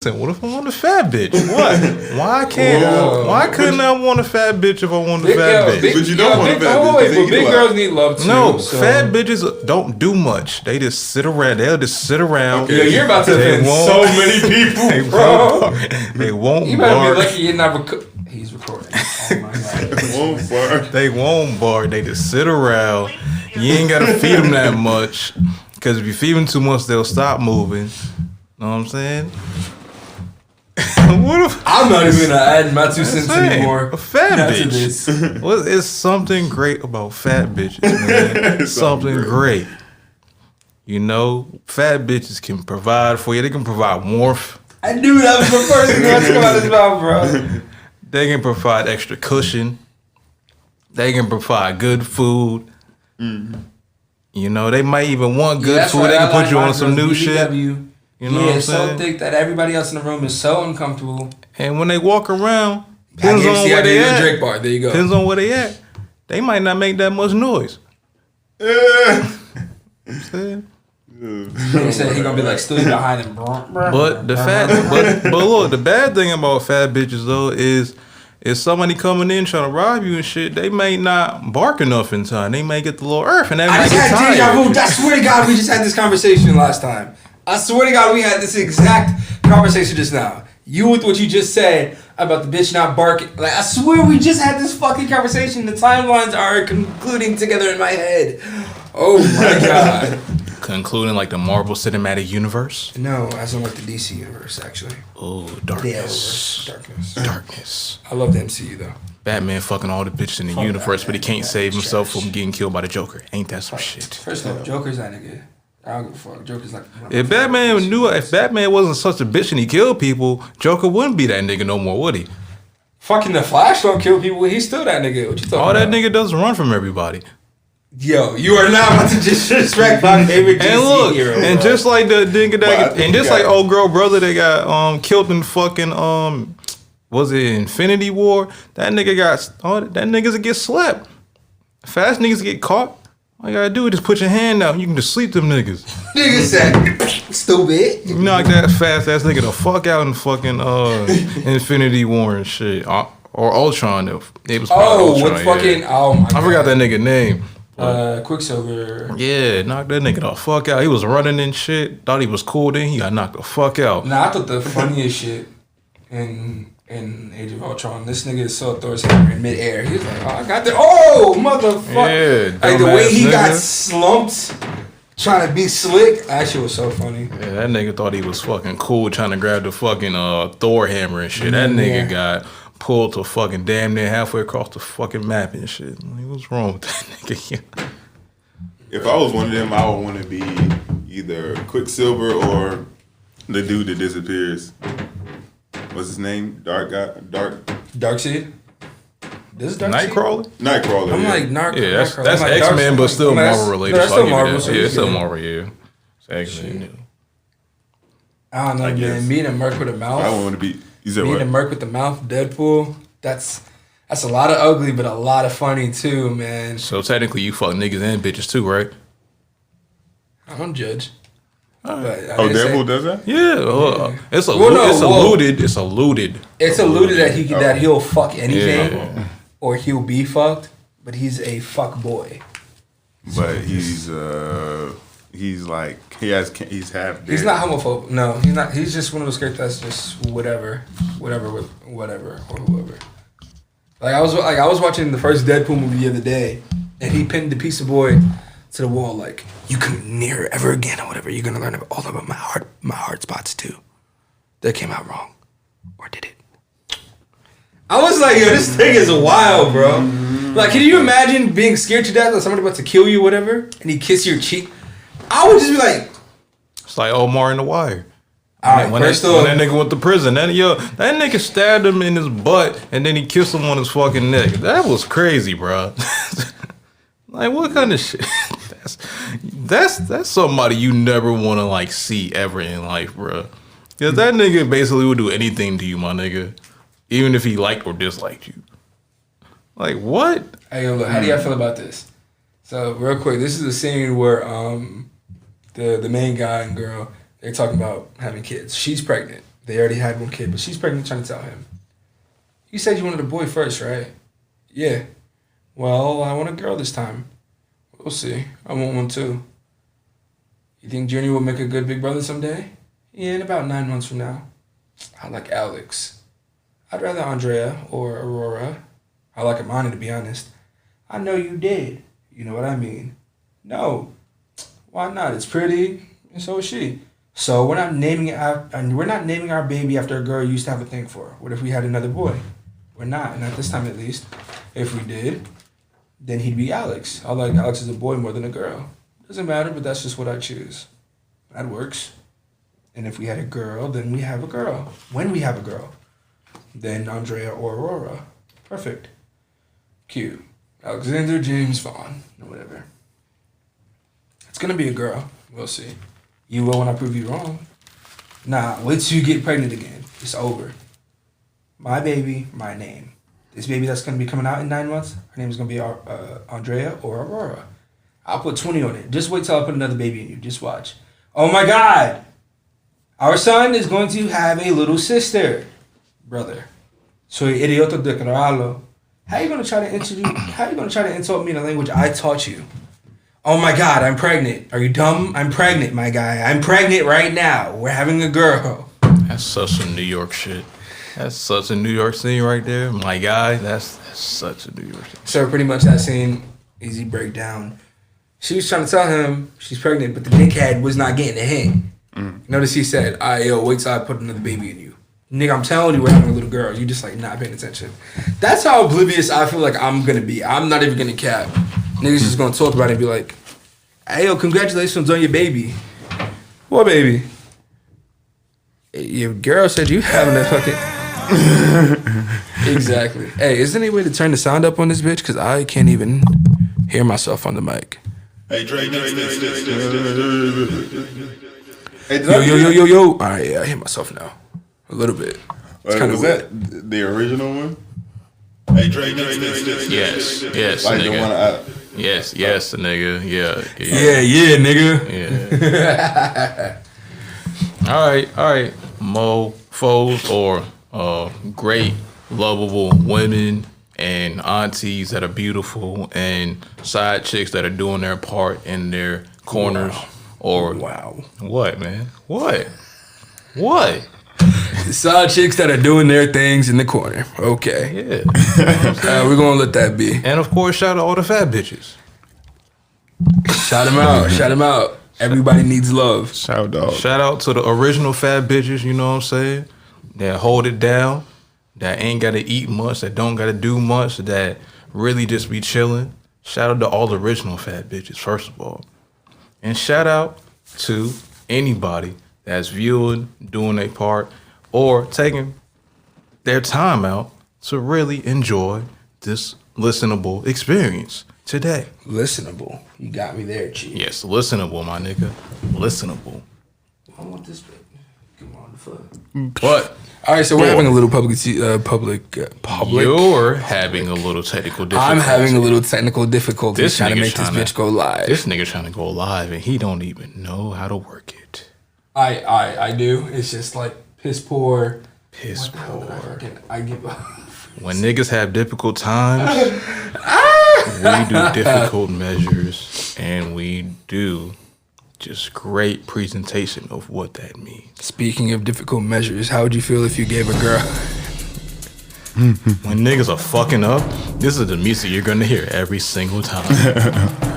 What if I want a fat bitch? What? Why couldn't I want a fat bitch if I want a fat bitch? But you don't want a fat bitch. But big girls need love too. No, fat bitches don't do much. They just sit around. They'll just sit around. Okay. Yeah, you're about to offend so many people, bro. They won't. You better be lucky you're not. He's recording. Oh my god. They won't bark. They just sit around. You ain't gotta feed them that much, because if you feed them too much, they'll stop moving. Know what I'm saying? What if, I'm not even gonna add my 2 cents anymore. A fat bitch. Well, it's something great about fat bitches, man. something great. You know, fat bitches can provide for you. They can provide warmth. I knew that was the first thing that came out of his mouth, bro. They can provide extra cushion. They can provide good food. Mm-hmm. You know, they might even want good food. Right. They can put you on some new shit. You know what I'm saying? So thick that everybody else in the room is so uncomfortable. And when they walk around, depends on where they at. Drink bar. There you go. Depends on where they at. They might not make that much noise. He said he gonna be like still behind him. But look, the bad thing about fat bitches though is somebody coming in trying to rob you and shit, they may not bark enough in time. They may get the little earth and they might get tired. I swear to God, we just had this conversation last time. I swear to God, we had this exact conversation just now. You with what you just said about the bitch not barking. Like, I swear we just had this fucking conversation. The timelines are concluding together in my head. Oh my God. Concluding like the Marvel Cinematic Universe? No, as in like the DC Universe, actually. Oh, darkness. Darkness. I love the MCU, though. Batman fucking all the bitches in the universe, but he can't save himself from getting killed by the Joker. Ain't that some shit? First off, Joker's that nigga. I don't give a fuck. Joker's like... If Batman wasn't such a bitch and he killed people, Joker wouldn't be that nigga no more, would he? Fucking the Flash don't kill people. He's still that nigga. What you talking about? All that nigga does is run from everybody. Yo, you are not about to disrespect my favorite DC hero, and bro. just like the nigga that... And just like old girl brother that got killed in fucking... was it Infinity War? That nigga that niggas get slapped. Fast niggas get caught. All you gotta do is just put your hand out and you can just sleep them niggas. Nigga said, stupid. You knock that fast ass nigga the fuck out in fucking Infinity War and shit. Or Ultron. It was Ultron, with fucking, oh my God. I forgot that nigga name. Quicksilver. Yeah, knocked that nigga the fuck out. He was running and shit. Thought he was cool, then he got knocked the fuck out. Nah, I thought the funniest shit in Age of Ultron, this nigga saw Thor's hammer in midair. He was like, oh, I got that. Oh, motherfucker. Yeah, like the way he got slumped trying to be slick. That shit was so funny. Yeah, that nigga thought he was fucking cool trying to grab the fucking Thor hammer and shit. That nigga got pulled to fucking damn near halfway across the fucking map and shit. Like, what's wrong with that nigga? If I was one of them, I would want to be either Quicksilver or the dude that disappears. What's his name? Darkseid? This is Darkseid? Nightcrawler. I'm like that's Nightcrawler. That's X-Men, but still Marvel related. No, that's still Marvel. So it's still Marvel, yeah. It's X-Men. I don't know, man. Me and a Merc with a mouth. I want to be. You said me what? and a Merc with the mouth, Deadpool. That's a lot of ugly, but a lot of funny too, man. So technically, you fuck niggas and bitches too, right? I don't judge. Deadpool does that? Yeah, it's alluded. It's alluded that he'll fuck anything, or he'll be fucked. But he's a fuck boy. But he's like he's half. He's not homophobic. No, he's not. He's just one of those characters that's just whatever or whoever. Like I was watching the first Deadpool movie the other day, and he pinned the pizza boy to the wall like, you come near her ever again or whatever, you're gonna learn all about my hard spots too. That came out wrong. Or did it? I was like, yo, this thing is wild, bro. Like, can you imagine being scared to death, like somebody about to kill you or whatever, and he kiss your cheek? I would just be like... It's like Omar in The Wire. Alright, when that nigga went to prison, that nigga stabbed him in his butt, and then he kissed him on his fucking neck. That was crazy, bro. Like, what kind of shit? That's somebody you never want to like see ever in life, bro. Because that nigga basically would do anything to you, my nigga, even if he liked or disliked you. Like, what? Hey, yo, look, how do y'all feel about this? So, real quick, this is the scene where the main guy and girl, they're talking about having kids. She's pregnant. They already had one kid, but she's pregnant, trying to tell him. You said you wanted a boy first, right? Yeah. Well, I want a girl this time. We'll see. I want one too. You think Junior will make a good big brother someday? Yeah, in about 9 months from now. I like Alex. I'd rather Andrea or Aurora. I like Imani, to be honest. I know you did. You know what I mean? No. Why not? It's pretty, and so is she. So we're not naming our baby after a girl you used to have a thing for. What if we had another boy? We're not, and at this time at least. If we did, then he'd be Alex. I like Alex as a boy more than a girl. Doesn't matter, but that's just what I choose. That works. And if we had a girl, then we have a girl. When we have a girl, then Andrea or Aurora. Perfect. Cute. Alexander James Vaughn, or whatever. It's gonna be a girl. We'll see. You will when I prove you wrong. Nah, wait till you get pregnant again. It's over. My baby, my name. This baby that's gonna be coming out in 9 months, her name is gonna be Andrea or Aurora. I'll put 20 on it. Just wait till I put another baby in you. Just watch. Oh my God! Our son is going to have a little sister. Brother. Soy idiota de caralo. How are you gonna try to insult me in a language I taught you? Oh my God, I'm pregnant. Are you dumb? I'm pregnant, my guy. I'm pregnant right now. We're having a girl. That's such some New York shit. That's such a New York scene right there. My guy, that's such a New York scene. So pretty much that scene, easy breakdown. She was trying to tell him she's pregnant, but the dickhead was not getting the hint. Notice he said, wait till I put another baby in you. Nigga, I'm telling you we're having a little girl. You just like not paying attention. That's how oblivious I feel like I'm gonna be. I'm not even gonna cap. Niggas just gonna talk about it and be like, congratulations on your baby. What baby? Your girl said you having a fucking... Exactly. Hey, is there any way to turn the sound up on this bitch? Because I can't even hear myself on the mic. Hey, Dre, Yo. All right, yeah, I hear myself now. A little bit. It's kind of was that the original one? Hey, Dre, Yes, like nigga. the one I... Yes, nigga. Yeah, nigga. Yeah. All right. Mofos or great, lovable women and aunties that are beautiful and side chicks that are doing their part in their corners. Wow. What, man? What? Side chicks that are doing their things in the corner. Okay. Yeah. We're going to let that be. And of course, shout out all the fat bitches. Shout them out. Everybody needs love. Shout out. Shout out to the original fat bitches, you know what I'm saying? That hold it down, that ain't got to eat much, that don't got to do much, that really just be chilling. Shout out to all the original fat bitches, first of all. And shout out to anybody that's viewing, doing their part, or taking their time out to really enjoy this listenable experience today. Listenable. You got me there, Chief. Yes, listenable, my nigga. Listenable. I want this bit. Come on, fuck. But all right, so we're having a little public. You're having a little technical difficulty. I'm having a little technical difficulty trying to make this bitch go live. This nigga trying to go live and he don't even know how to work it. I do. It's just like piss poor. Piss poor. I give up. When niggas have difficult times, we do difficult measures and we do just great presentation of what that means. Speaking of difficult measures, how would you feel if you gave a girl... When niggas are fucking up, this is the music you're gonna hear every single time.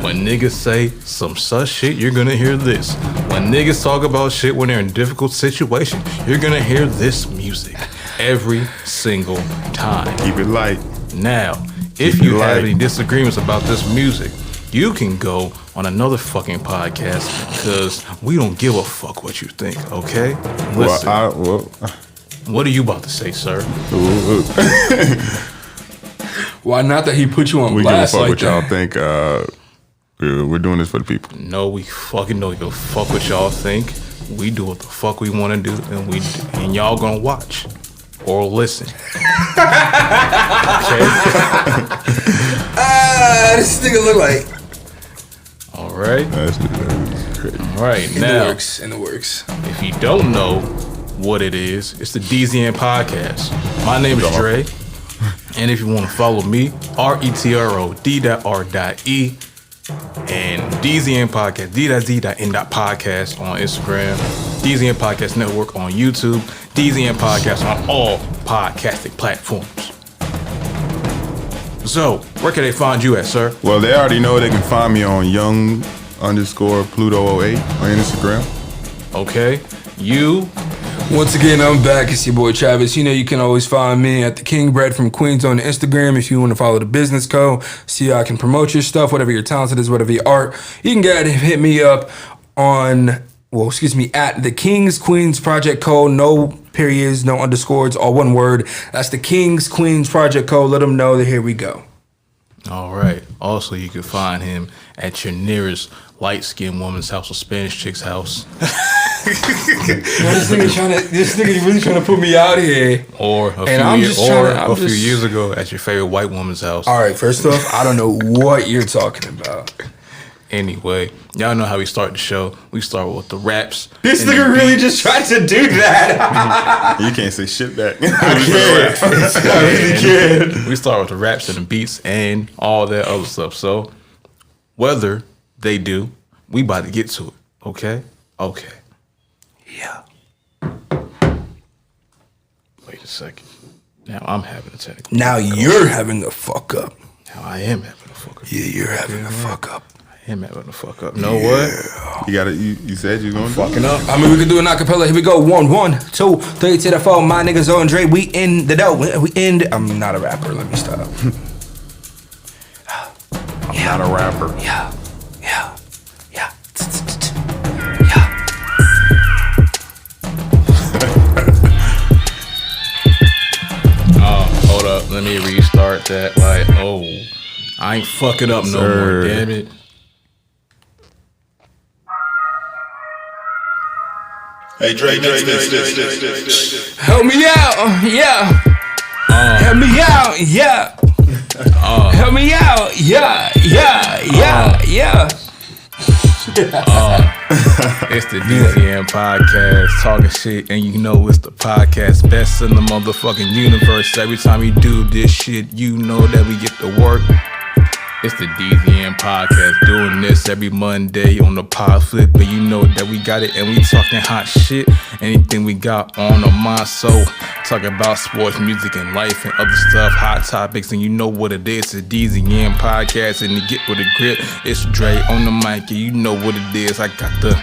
When niggas say some such shit, you're gonna hear this. When niggas talk about shit when they're in difficult situations, you're gonna hear this music every single time. Keep it light. Now, if you have any disagreements about this music, you can go on another fucking podcast because we don't give a fuck what you think, okay? Listen. What are you about to say, sir? Why not that he put you on blast like that? We give a fuck what y'all think. We're doing this for the people. No, we fucking don't give a fuck what y'all think. We do what the fuck we want to do, and y'all gonna watch or listen. Okay? This nigga look like... All right. That's crazy. All right. In now, the works. if you don't know what it is. It's the DZN Podcast. My name is Dre. And if you want to follow me, RETROD.R.E and DZN Podcast, D.Z.N.Podcast on Instagram, DZN Podcast Network on YouTube, DZN Podcast on all podcasting platforms. So, where can they find you at, sir? Well, they already know they can find me on young_Pluto08 on Instagram. Okay. You. Once again, I'm back. It's your boy Travis. You know you can always find me at the King Bread from Queens on Instagram if you want to follow the business code. See how I can promote your stuff, whatever your talent is, whatever your art. You can get hit me up on, at the Kings Queens Project Code. No periods, no underscores, all one word. That's the Kings Queens Project Code. Let them know that here we go. All right. Also, you can find him at your nearest light-skinned woman's house or Spanish chick's house. This nigga really trying to put me out here. Or a few years ago at your favorite white woman's house. All right, first off, I don't know what you're talking about. Anyway, y'all know how we start the show. We start with the raps. This nigga really just tried to do that. You can't say shit back. I really can't. We start with the raps and the beats and all that other stuff. So, whether they do, we about to get to it. Okay? Okay. Yeah. Wait a second. Now I'm having a technical. Now you're having a fuck up. Now I am having a fuck up. Yeah, you're having a fuck up. I am having a fuck up. Know what? You said you're going to fucking up. I mean, we can do an acapella. Here we go. 1, 1, 2, 3 to the 4. My niggas on Dre. We in the dough. I'm not a rapper. Let me stop. I'm not a rapper. Yeah. Hold up. Let me restart that. I ain't fucking up no more. Damn it. Hey, Dre, Help me out. Yeah. Help me out. Yeah. Help me out. Yeah. It's the DZN Podcast, talking shit, and you know it's the podcast best in the motherfucking universe. Every time we do this shit, you know that we get the work. It's the DZN Podcast, doing this every Monday on the pod flip, but you know that we got it, and we talking hot shit, anything we got on our mind. So, talk about sports, music, and life, and other stuff, hot topics, and you know what it is. It's the DZN Podcast, and to get with a grip, it's Dre on the mic, and you know what it is. I got the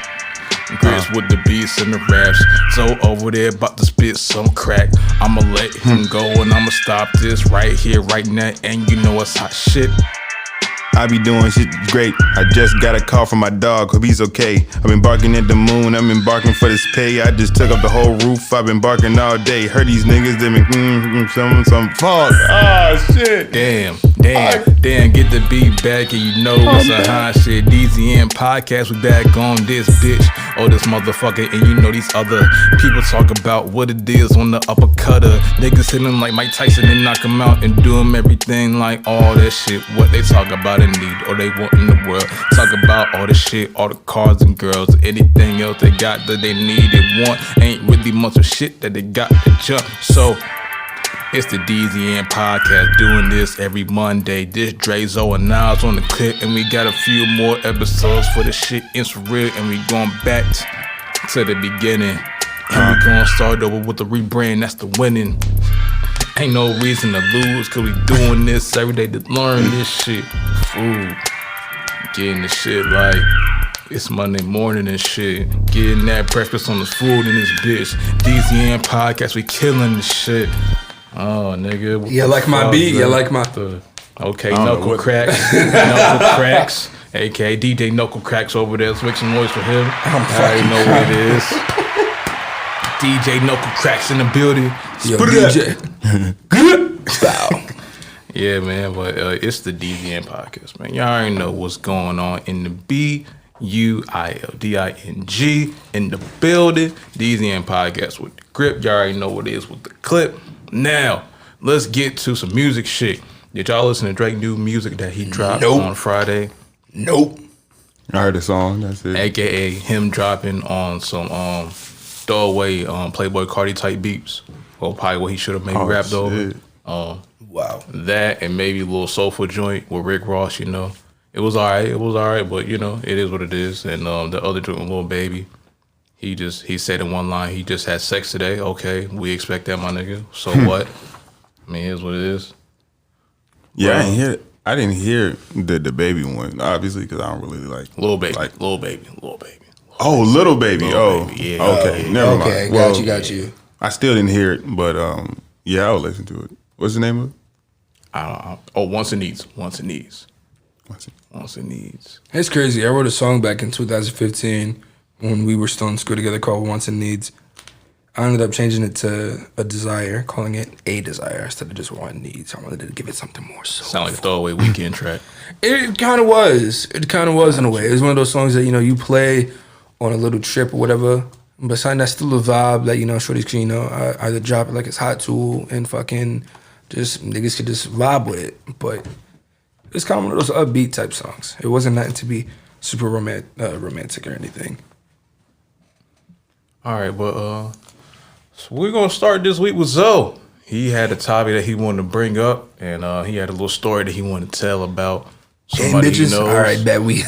grits with the beats and the raps. So over there about to spit some crack. I'ma let him go, and I'ma stop this right here, right now, and you know it's hot shit. I be doing shit great. I just got a call from my dog, hope he's okay. I've been barking at the moon, I've been barking for this pay. I just took up the whole roof, I've been barking all day. Heard these niggas, they been some fuck. Ah, shit. Damn, get the beat back, and you know it's a hot shit. DZN Podcast, we back on this bitch. Oh, this motherfucker, and you know these other people talk about what it is on the uppercutter. Niggas hit him like Mike Tyson and knock him out and do him everything like all that shit. What they talk about and need or they want in the world. Talk about all the shit, all the cars and girls, anything else they got that they need and want. Ain't really much of shit that they got to jump. So, it's the DZN Podcast, doing this every Monday. This Drezo and Nas on the clip, and we got a few more episodes for the shit it's real, and we going back to the beginning. And we gonna start over with the rebrand, that's the winning. Ain't no reason to lose, cause we doing this every day to learn this shit. Food, getting the shit like it's Monday morning and shit. Getting that breakfast on the food in this bitch. DZN Podcast, we killing this shit. Oh, nigga. Yeah, like my beat. Yeah, like my. Okay, Knuckle Cracks. Knuckle Cracks. A.K.A. DJ Knuckle Cracks over there. Let's make some noise for him. I already know what it is. DJ Knuckle Cracks in the building. Yo, DJ. Bow. Yeah, man, but it's the DZN Podcast, man. Y'all already know what's going on in the BUILDING in the building. DZN Podcast with the grip. Y'all already know what it is with the clip. Now, let's get to some music shit. Did y'all listen to Drake's new music that he dropped on Friday? Nope. I heard the song, that's it. AKA him dropping on some throwaway Playboy Cardi type beeps. Or probably what he should have maybe rapped over. Wow. That and maybe a little soulful joint with Rick Ross, you know. It was all right, but, you know, it is what it is. And the other joint with Lil Baby, he said in one line, he just had sex today. Okay, we expect that, my nigga. So what? I mean, it is what it is. Yeah, I didn't hear the baby one, obviously, because I don't really like Lil Baby. Oh, Little Baby. Lil Baby, yeah. Okay, never mind. Okay, Well, got you. I still didn't hear it, but yeah, I'll listen to it. What's the name of it? I don't know. Oh, Once It Needs. It's crazy. I wrote a song back in 2015 when we were still in school together called Wants and Needs. I ended up changing it to A Desire, calling it A Desire instead of just One Needs. I wanted to give it something more soulful. Sound like a throwaway weekend track. It kind of was. It kind of was in a way. It was one of those songs that, you know, you play on a little trip or whatever, but something that's still a vibe that, you know, shorties can, you know, either drop it like it's Hot Tool and fucking just niggas could just vibe with it. But it's kind of one of those upbeat type songs. It wasn't nothing to be super romantic or anything. All right, but so we're gonna start this week with Zoe. He had a topic that he wanted to bring up, and he had a little story that he wanted to tell about somebody he knows. All right, bet we.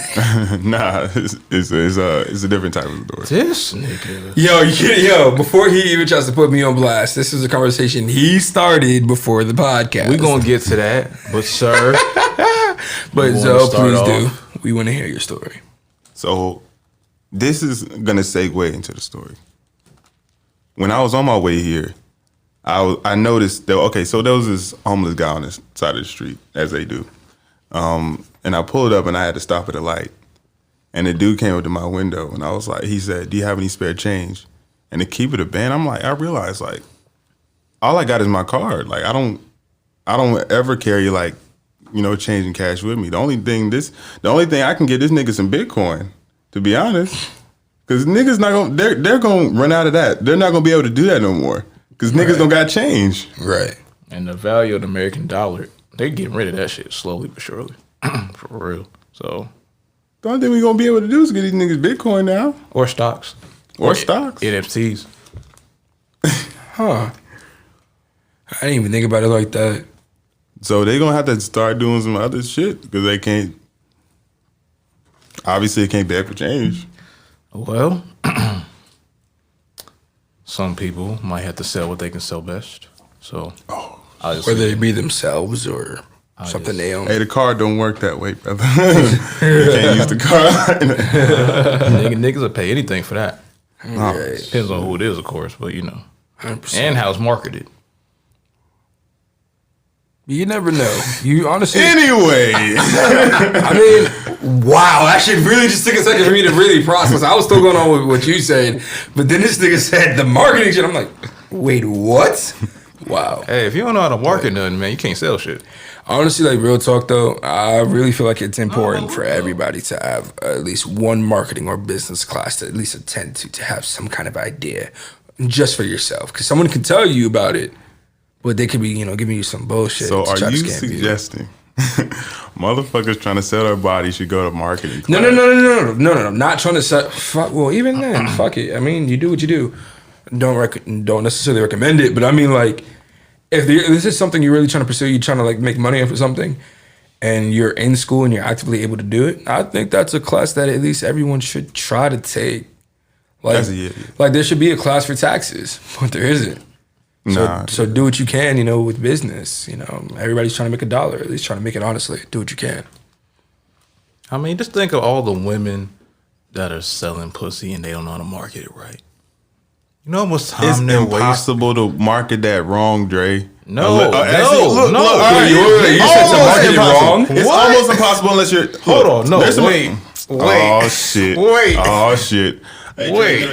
Nah, it's a different type of story. This nigga. Yo, before he even tries to put me on blast, this is a conversation he started before the podcast. We're gonna get to that, but sir. But Zoe, please do. We want to hear your story. So this is gonna segue into the story. When I was on my way here, I noticed that, okay, so there was this homeless guy on the side of the street, as they do. And I pulled up and I had to stop at a light. And the dude came up to my window and I was like, he said, "Do you have any spare change?" And to keep it a band, I'm like, I realized like, all I got is my card. Like I don't ever carry like, you know, change and cash with me. The only thing I can get this nigga some Bitcoin, to be honest. Cause niggas not gonna, they're gonna run out of that. They're not gonna be able to do that no more. Cause niggas don't got change. Right. And the value of the American dollar, they getting rid of that shit slowly but surely. For real. So The only thing we gonna be able to do is get these niggas Bitcoin now. Or stocks. Or stocks. NFTs. Huh. I didn't even think about it like that. So they gonna have to start doing some other shit because they can't. Obviously, they can't beg for change. Well, some people might have to sell what they can sell best. So, whether it be themselves or something they own. Hey, the card don't work that way, brother. You can't use the card. Niggas will pay anything for that. Right. Depends on who it is, of course, but you know. 100%. And how it's marketed. You never know. You honestly. Anyway. I mean, wow. That shit really just took a second for me to really process. I was still going on with what you said, but then this nigga said the marketing shit. I'm like, wait, what? Wow. Hey, if you don't know how to market nothing, man, you can't sell shit. Honestly, like real talk though, I really feel like it's important for everybody to have at least one marketing or business class to at least attend to have some kind of idea just for yourself. Because someone can tell you about it, but they could be, you know, giving you some bullshit. So are you scam suggesting motherfuckers trying to sell their body should go to marketing class? No. Not trying to sell. Well, even then, fuck it. I mean, you do what you do. Don't necessarily recommend it, but I mean, like, if this is something you're really trying to pursue, you're trying to like make money off of something, and you're in school and you're actively able to do it, I think that's a class that at least everyone should try to take. Like, like there should be a class for taxes, but there isn't. So do what you can, you know, with business. You know, everybody's trying to make a dollar, at least trying to make it honestly. Do what you can. I mean, just think of all the women that are selling pussy and they don't know how to market it right. You know how much time they're wasting? It's impossible to market that wrong, Dre. No. You said to market it wrong? It's almost impossible unless you're... Hold on, no, wait. Oh, shit. Oh, shit. Wait.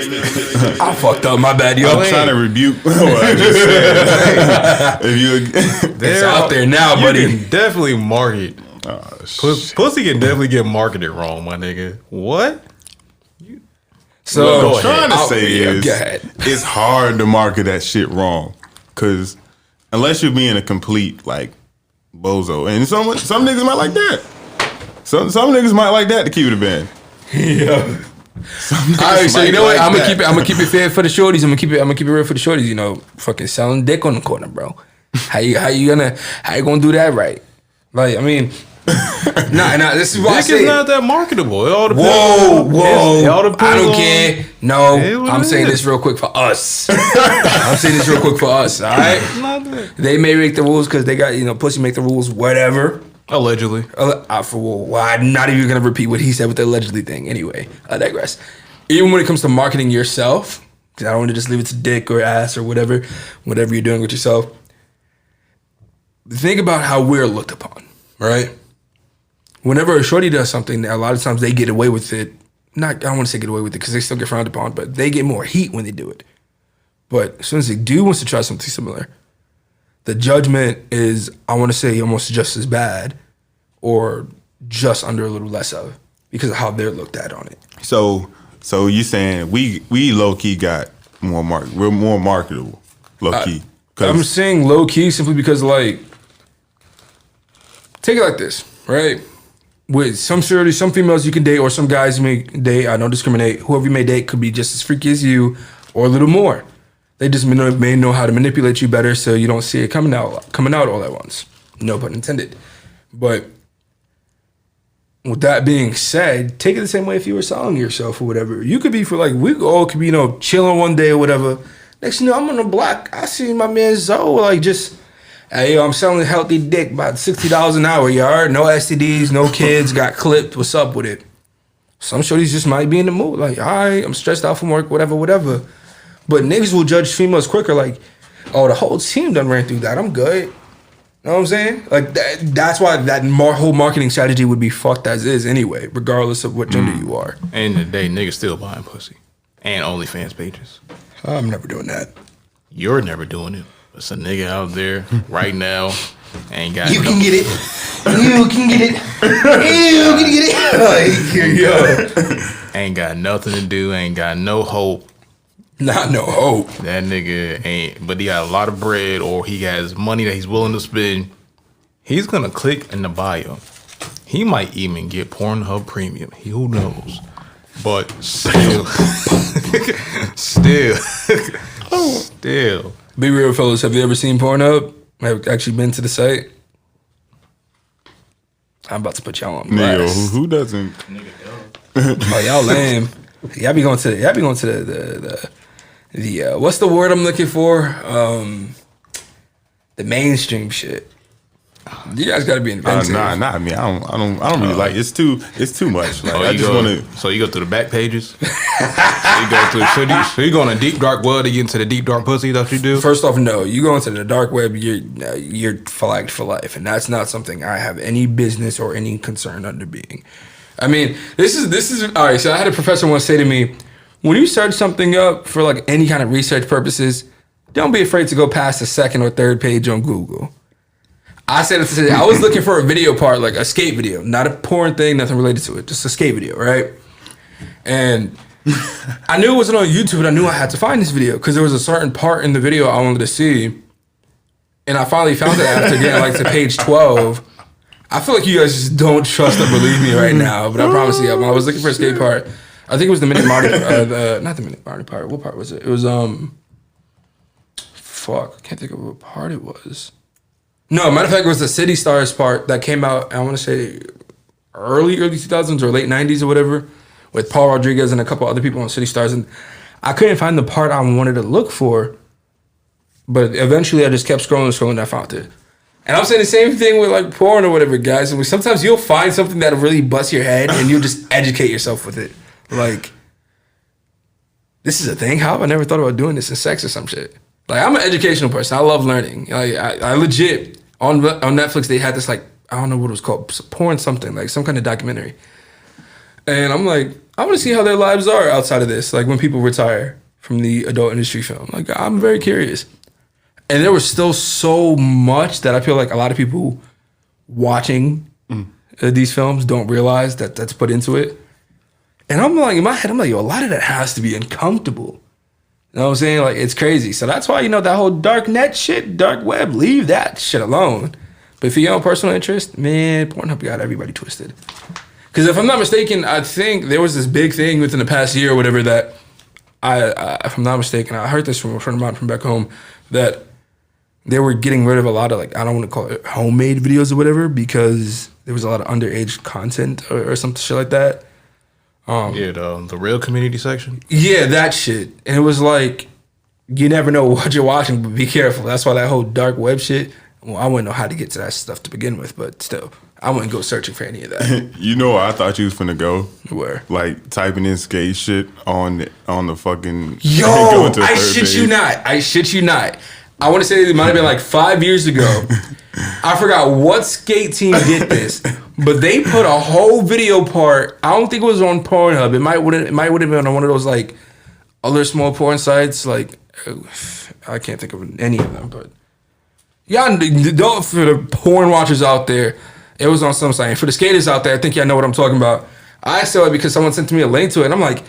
I fucked up, my bad, yo. I'm trying to rebuke what I just said. It's out there now, buddy. You can definitely market. Pussy can definitely get marketed wrong, my nigga. What? So what I'm trying to say is it's hard to market that shit wrong. Cause unless you're being a complete like bozo. And some niggas might like that. Some niggas might like that to keep it a band. Yeah. right, so you know what? I'm gonna keep it fair for the shorties. I'm gonna keep it real for the shorties. You know, fucking selling dick on the corner, bro. How you gonna do that right? Like, I mean, nah. This is why I say dick is not that marketable. It all depends. Whoa! It all depends I don't care. No, I'm saying is. this real quick for us. I'm saying this real quick for us. All right. They may make the rules because they got pussy make the rules. Whatever. Allegedly. I'm not even gonna repeat what he said with the allegedly thing. Anyway, I digress. Even when it comes to marketing yourself, because I don't want to just leave it to dick or ass or whatever you're doing with yourself. Think about how we're looked upon, right? Whenever a shorty does something, a lot of times they get away with it. I don't want to say get away with it because they still get frowned upon, but they get more heat when they do it. But as soon as they do wants to try something similar, the judgment is, I want to say, almost just as bad or just under a little less of because of how they're looked at on it. So you saying we low key got more we're more marketable, low key. I'm saying low key simply because, like, take it like this, right? With some shorties, some females you can date, or some guys you may date. I don't discriminate. Whoever you may date could be just as freaky as you, or a little more. They just may know how to manipulate you better, so you don't see it coming out all at once. No pun intended. But with that being said, take it the same way if you were selling yourself or whatever. You could be we all could be chilling one day or whatever. Next thing you know, I'm on the block. I see my man Zoe hey, yo, I'm selling healthy dick about $60 an hour, you heard? No STDs, no kids, got clipped. What's up with it? Some shorties just might be in the mood. Like, all right, I'm stressed out from work, whatever. But niggas will judge females quicker. Like, oh, the whole team done ran through that. I'm good. You know what I'm saying? Like, that's why that whole marketing strategy would be fucked as is anyway, regardless of what gender you are. End of the day, niggas still buying pussy. And OnlyFans pages. I'm never doing that. You're never doing it. It's a nigga out there right now ain't got You can get it. You can get it. You can get it. Like, here you go. Ain't got nothing to do. Ain't got no hope. Not no hope. That nigga ain't, but he got a lot of bread or he has money that he's willing to spend. He's gonna click in the bio. He might even get Pornhub Premium. Who knows? But still. Be real, fellas. Have you ever seen Pornhub? Have you actually been to the site? I'm about to put y'all on blast. Nigga, who doesn't? Oh, y'all lame. Y'all be going to the what's the word I'm looking for? The mainstream shit. You guys gotta be inventive. Nah, I mean, I don't really like it. It's too much. Like, I just wanna. So you go through the back pages. So you go on a deep dark web to get into the deep dark pussy that you do. First off, no. You go into the dark web, you're flagged for life, and that's not something I have any business or any concern under being. I mean, this is all right. So I had a professor once say to me, when you search something up for like any kind of research purposes, don't be afraid to go past the second or third page on Google. I said I was looking for a video part, like a skate video, not a porn thing, nothing related to it, just a skate video, right? And I knew it wasn't on YouTube, and I knew I had to find this video because there was a certain part in the video I wanted to see, and I finally found it after getting like to page 12. I feel like you guys just don't trust or believe me right now, but I promise you, when I was looking for a skate part, I think it was the Minute Marty, not the Minute Marty part. What part was it? It was fuck, I can't think of what part it was. No, matter of fact, it was the City Stars part that came out, I want to say, early 2000s or late 90s or whatever, with Paul Rodriguez and a couple other people on City Stars. And I couldn't find the part I wanted to look for, but eventually I just kept scrolling and I found it. And I'm saying the same thing with like porn or whatever, guys. And sometimes you'll find something that'll really bust your head and you'll just educate yourself with it. Like, this is a thing? How have I never thought about doing this in sex or some shit? Like, I'm an educational person. I love learning. Like, I legit, on Netflix, they had this, like, I don't know what it was called, porn something, like some kind of documentary. And I'm like, I want to see how their lives are outside of this, like when people retire from the adult industry film. Like, I'm very curious. And there was still so much that I feel like a lot of people watching these films don't realize that that's put into it. And I'm like, in my head, I'm like, yo, a lot of that has to be uncomfortable. You know what I'm saying? Like, it's crazy. So that's why, that whole dark net shit, dark web, leave that shit alone. But for your own personal interest, man, Pornhub got everybody twisted. Because if I'm not mistaken, I think there was this big thing within the past year or whatever that if I'm not mistaken, I heard this from a friend of mine from back home that they were getting rid of a lot of like, I don't want to call it homemade videos or whatever, because there was a lot of underage content or some shit like that. The real community section. Yeah, that shit. And it was like, you never know what you're watching, but be careful. That's why that whole dark web shit. Well, I wouldn't know how to get to that stuff to begin with, but still, I wouldn't go searching for any of that. You know where I thought you was finna go? Where? Like typing in skate shit on the fucking. Yo, I shit you not. I shit you not. I want to say it might have been like 5 years ago. I forgot what skate team did this, but they put a whole video part. I don't think it was on Pornhub. It might would have been on one of those like other small porn sites. Like I can't think of any of them, but y'all don't, for the porn watchers out there, it was on some site. And for the skaters out there, I think y'all know what I'm talking about. I saw it because someone sent me a link to it, and I'm like,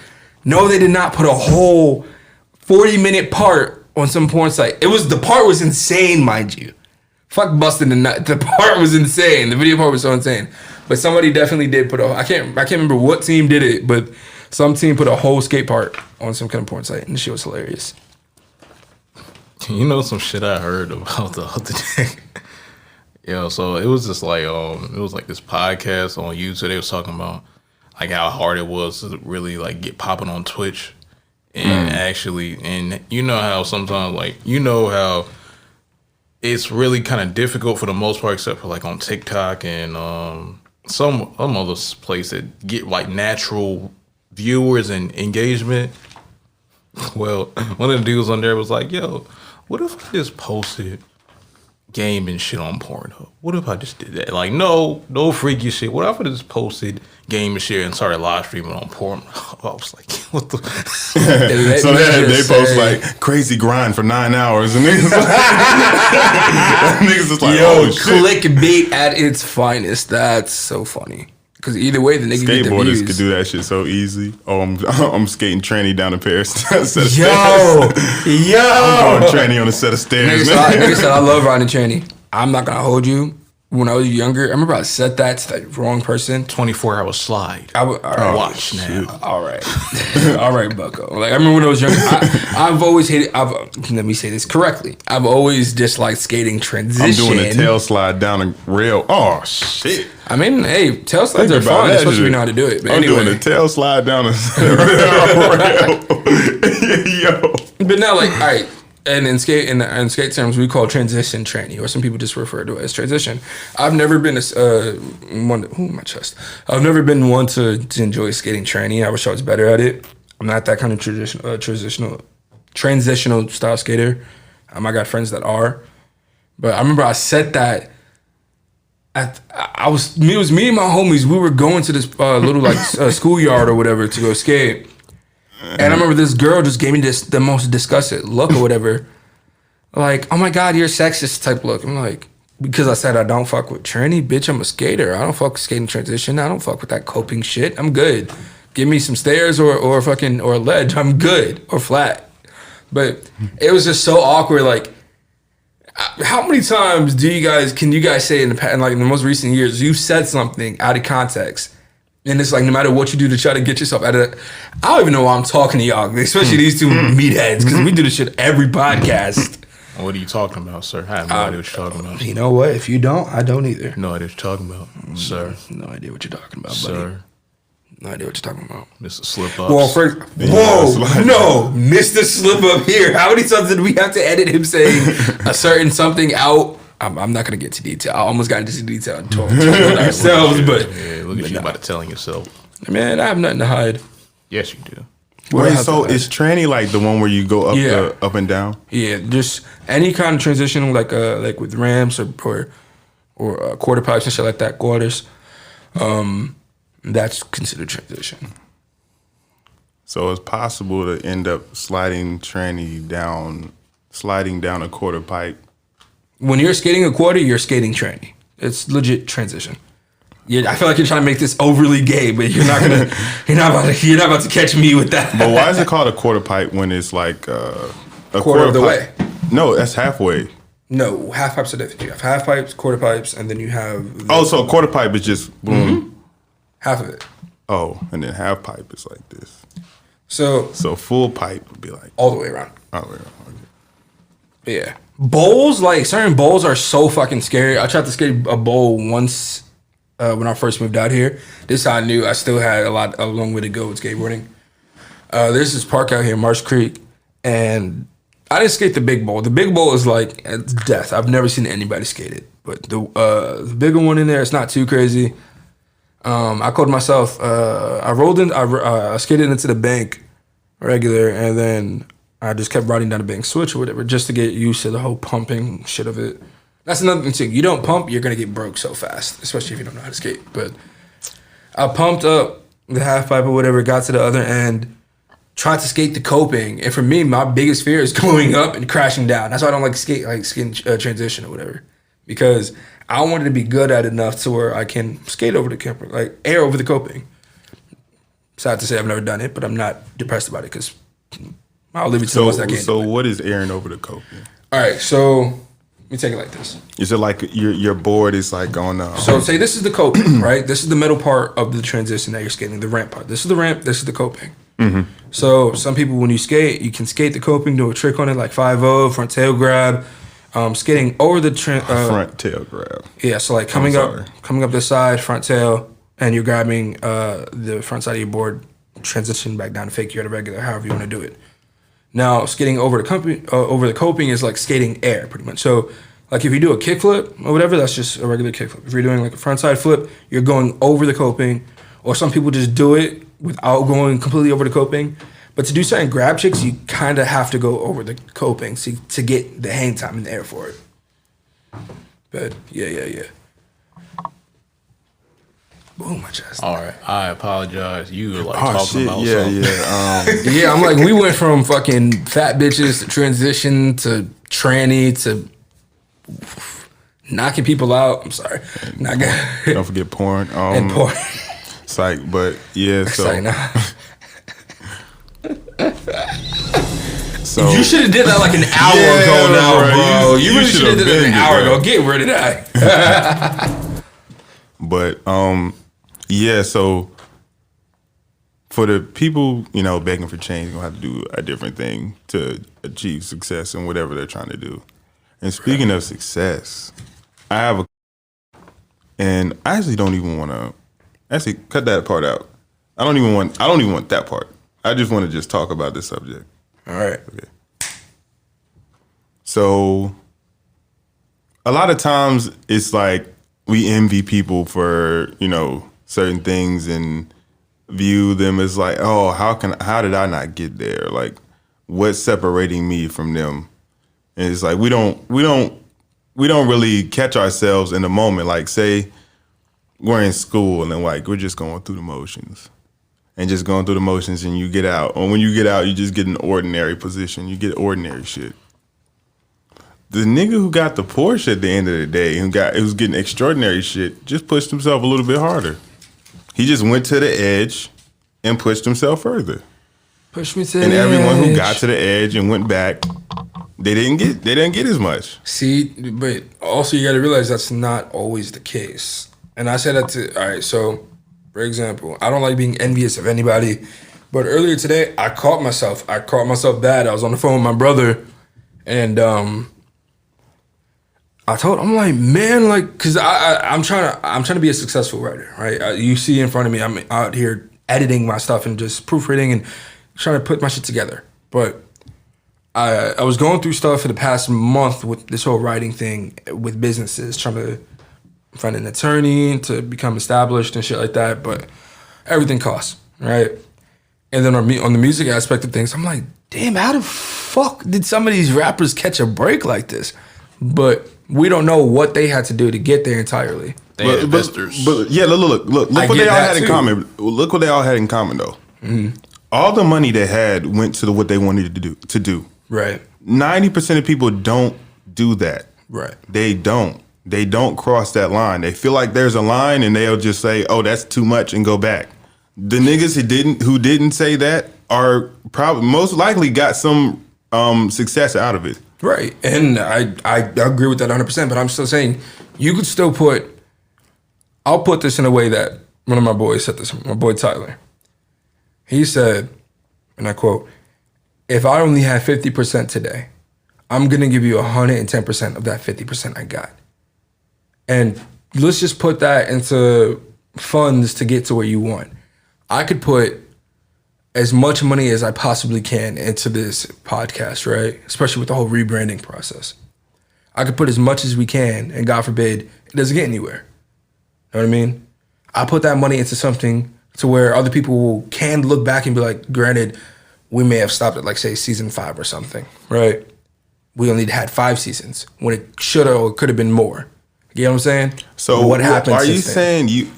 no, they did not put a whole 40-minute part on some porn site. The part was insane, mind you. Fuck busting the nut. The part was insane. The video part was so insane. But somebody definitely did put I can't remember what team did it, but some team put a whole skate part on some kind of porn site, and the shit was hilarious. You know some shit I heard about the other day? Yo, so it was just like it was like this podcast on YouTube. They was talking about like how hard it was to really like get popping on Twitch. And actually, and you know how sometimes, like, you know how it's really kind of difficult for the most part, except for like on TikTok and some other place that get like natural viewers and engagement. Well, one of the dudes on there was like, yo, what if I just posted game and shit on Pornhub? What if I just did that? Like, no freaky shit. What if I just posted game and shit and started live streaming on Pornhub? I was like, what the? So they post like crazy grind for 9 hours, and niggas is like, yo, oh, shit. clickbait at its finest. That's so funny. Because either way, the nigga get the views. Skateboarders could do that shit so easy. Oh, I'm skating tranny down a pair of stairs. Yo, I'm going tranny on a set of stairs. Nigga said I love riding tranny. I'm not gonna hold you. When I was younger, I remember I said that to the wrong person. 24-hour slide. Watch now. All right. All right, bucko. Like, I remember when I was younger, I've always hated, let me say this correctly. I've always disliked skating transition. I'm doing a tail slide down a rail. Oh, shit. I mean, hey, tail slides are fun, especially if you know how to do it. But I'm doing a tail slide down a rail. Yo. But now, like, all right. And in skate terms, we call transition tranny, or some people just refer to it as transition. I've never been my chest. I've never been one to enjoy skating tranny. I wish I was better at it. I'm not that kind of transitional style skater. I got friends that are, but I remember I said that. It was me and my homies. We were going to this little like schoolyard or whatever to go skate. And I remember this girl just gave me the most disgusted look or whatever. Like, oh my God, you're sexist type look. I'm like, because I said I don't fuck with tranny, bitch, I'm a skater. I don't fuck with skating transition. I don't fuck with that coping shit. I'm good. Give me some stairs or a ledge. I'm good. Or flat. But it was just so awkward. Like, how many times can you guys say in the most recent years, you said something out of context? And it's like, no matter what you do to try to get yourself out of that, I don't even know why I'm talking to y'all, especially these two meatheads, because we do this shit every podcast. What are you talking about, sir? I have no idea what you're talking about. You know what? If you don't, I don't either. No idea what you're talking about, sir. No idea what you're talking about, sir. Buddy. No idea what you're talking about. Mr. Slip-Ups. Well, first, no, Mr. Slip-Up here. How many times did we have to edit him saying a certain something out? I'm not going to get to detail. I almost got into detail and told ourselves, but... Yeah, look at you about to telling yourself. Man, I have nothing to hide. Yes, you do. Wait, so is tranny like the one where you go up and down? Yeah, just any kind of transition, like with ramps or quarter pipes and shit like that, quarters. That's considered transition. So it's possible to end up sliding down a quarter pipe. When you're skating a quarter, you're skating tranny. It's legit transition. Yeah, I feel like you're trying to make this overly gay, but you're not about to catch me with that. But why is it called a quarter pipe when it's like a quarter of the way? No, that's halfway. No, half pipes are different. You have half pipes, quarter pipes, and then you have. So a quarter pipe is just boom. half of it. Oh, and then half pipe is like this. So full pipe would be like all the way around. all the way around. Okay. But yeah, bowls, like certain bowls are so fucking scary. I tried to skate a bowl once when I first moved out here. This I knew I still had a long way to go with skateboarding. There's this park out here, Marsh Creek, and I didn't skate the big bowl. The big bowl is like it's death. I've never seen anybody skate it, but the bigger one in there, it's not too crazy. I called myself. I rolled in. I skated into the bank regular, and then I just kept riding down the bank switch or whatever, just to get used to the whole pumping shit of it. That's another thing too. You don't pump, you're gonna get broke so fast, especially if you don't know how to skate. But I pumped up the half pipe or whatever, got to the other end, tried to skate the coping, and for me, my biggest fear is going up and crashing down. That's why I don't like skating transition or whatever, because I wanted to be good at enough to where I can skate over the camper, like air over the coping. Sad to say, I've never done it, but I'm not depressed about it because I'll leave it to the ones that can't. So what is airing over the coping? All right, so let me take it like this. Is it like your board is like on? So say this is the coping, right? This is the middle part of the transition that you're skating, the ramp part. This is the ramp. This is the coping. Mm-hmm. So some people, when you skate, you can skate the coping, do a trick on it like 5-0, front tail grab, skating over the front tail grab. Yeah, so like coming up the side, front tail, and you're grabbing the front side of your board, transition back down to fake you at a regular, however you want to do it. Now, skating over the coping is like skating air, pretty much. So, like if you do a kickflip or whatever, that's just a regular kickflip. If you're doing like a frontside flip, you're going over the coping, or some people just do it without going completely over the coping. But to do certain grab tricks, you kind of have to go over the coping to get the hang time in the air for it. But yeah. Boom, my chest. All right, I apologize. You were like Oh talking shit! about Yeah, something. yeah. Yeah, I'm like, we went from fucking fat bitches to transition to tranny to knocking people out. I'm sorry. Not good. Don't forget porn. And porn. Psych, but yeah. So, Sorry, nah. so You should have did that like an hour ago now, bro. You really should have did that an hour ago. Get rid of that. But yeah. So for the people, begging for change, gonna have to do a different thing to achieve success in whatever they're trying to do. And speaking of success, I have and I actually don't even want to. Actually, cut that part out. I don't even want that part. I just want to just talk about this subject. All right. Okay. So, a lot of times it's like we envy people for, certain things and view them as like, oh, how did I not get there? Like, what's separating me from them? And it's like we don't really catch ourselves in the moment. Like, say we're in school and then like we're just going through the motions. And just going through the motions, and you get out. Or when you get out, you just get an ordinary position. You get ordinary shit. The nigga who got the Porsche at the end of the day, who was getting extraordinary shit, just pushed himself a little bit harder. He just went to the edge and pushed himself further. Push me to the edge. And everyone who got to the edge and went back, they didn't get as much. See, but also you got to realize that's not always the case. And I said that all right, so. For example, I don't like being envious of anybody, but earlier today I caught myself bad. I was on the phone with my brother, and I'm like, man, like, cause I'm trying to be a successful writer, right? You see in front of me, I'm out here editing my stuff and just proofreading and trying to put my shit together. But I was going through stuff for the past month with this whole writing thing with businesses, trying to find an attorney to become established and shit like that, but everything costs, right? And then on the music aspect of things, I'm like, damn, how the fuck did some of these rappers catch a break like this? But we don't know what they had to do to get there entirely. They had investors. But yeah, look what they all had in common. Look what they all had in common though. Mm-hmm. All the money they had went to what they wanted to do. Right. 90% of people don't do that. Right. They don't cross that line. They feel like there's a line and they'll just say, "Oh, that's too much," and go back. The niggas who didn't say that are probably most likely got some success out of it. Right. And I agree with that 100%, but I'm still saying you could still I'll put this in a way that one of my boys said this, my boy Tyler. He said, and I quote, "If I only had 50% today, I'm going to give you 110% of that 50% I got." And let's just put that into funds to get to where you want. I could put as much money as I possibly can into this podcast, right? Especially with the whole rebranding process. I could put as much as we can, and God forbid, it doesn't get anywhere. You know what I mean? I put that money into something to where other people can look back and be like, granted, we may have stopped at like, say, season 5 or something, right? We only had 5 seasons when it should have or could have been more. You know what I'm saying? So what happened? Are you then? saying you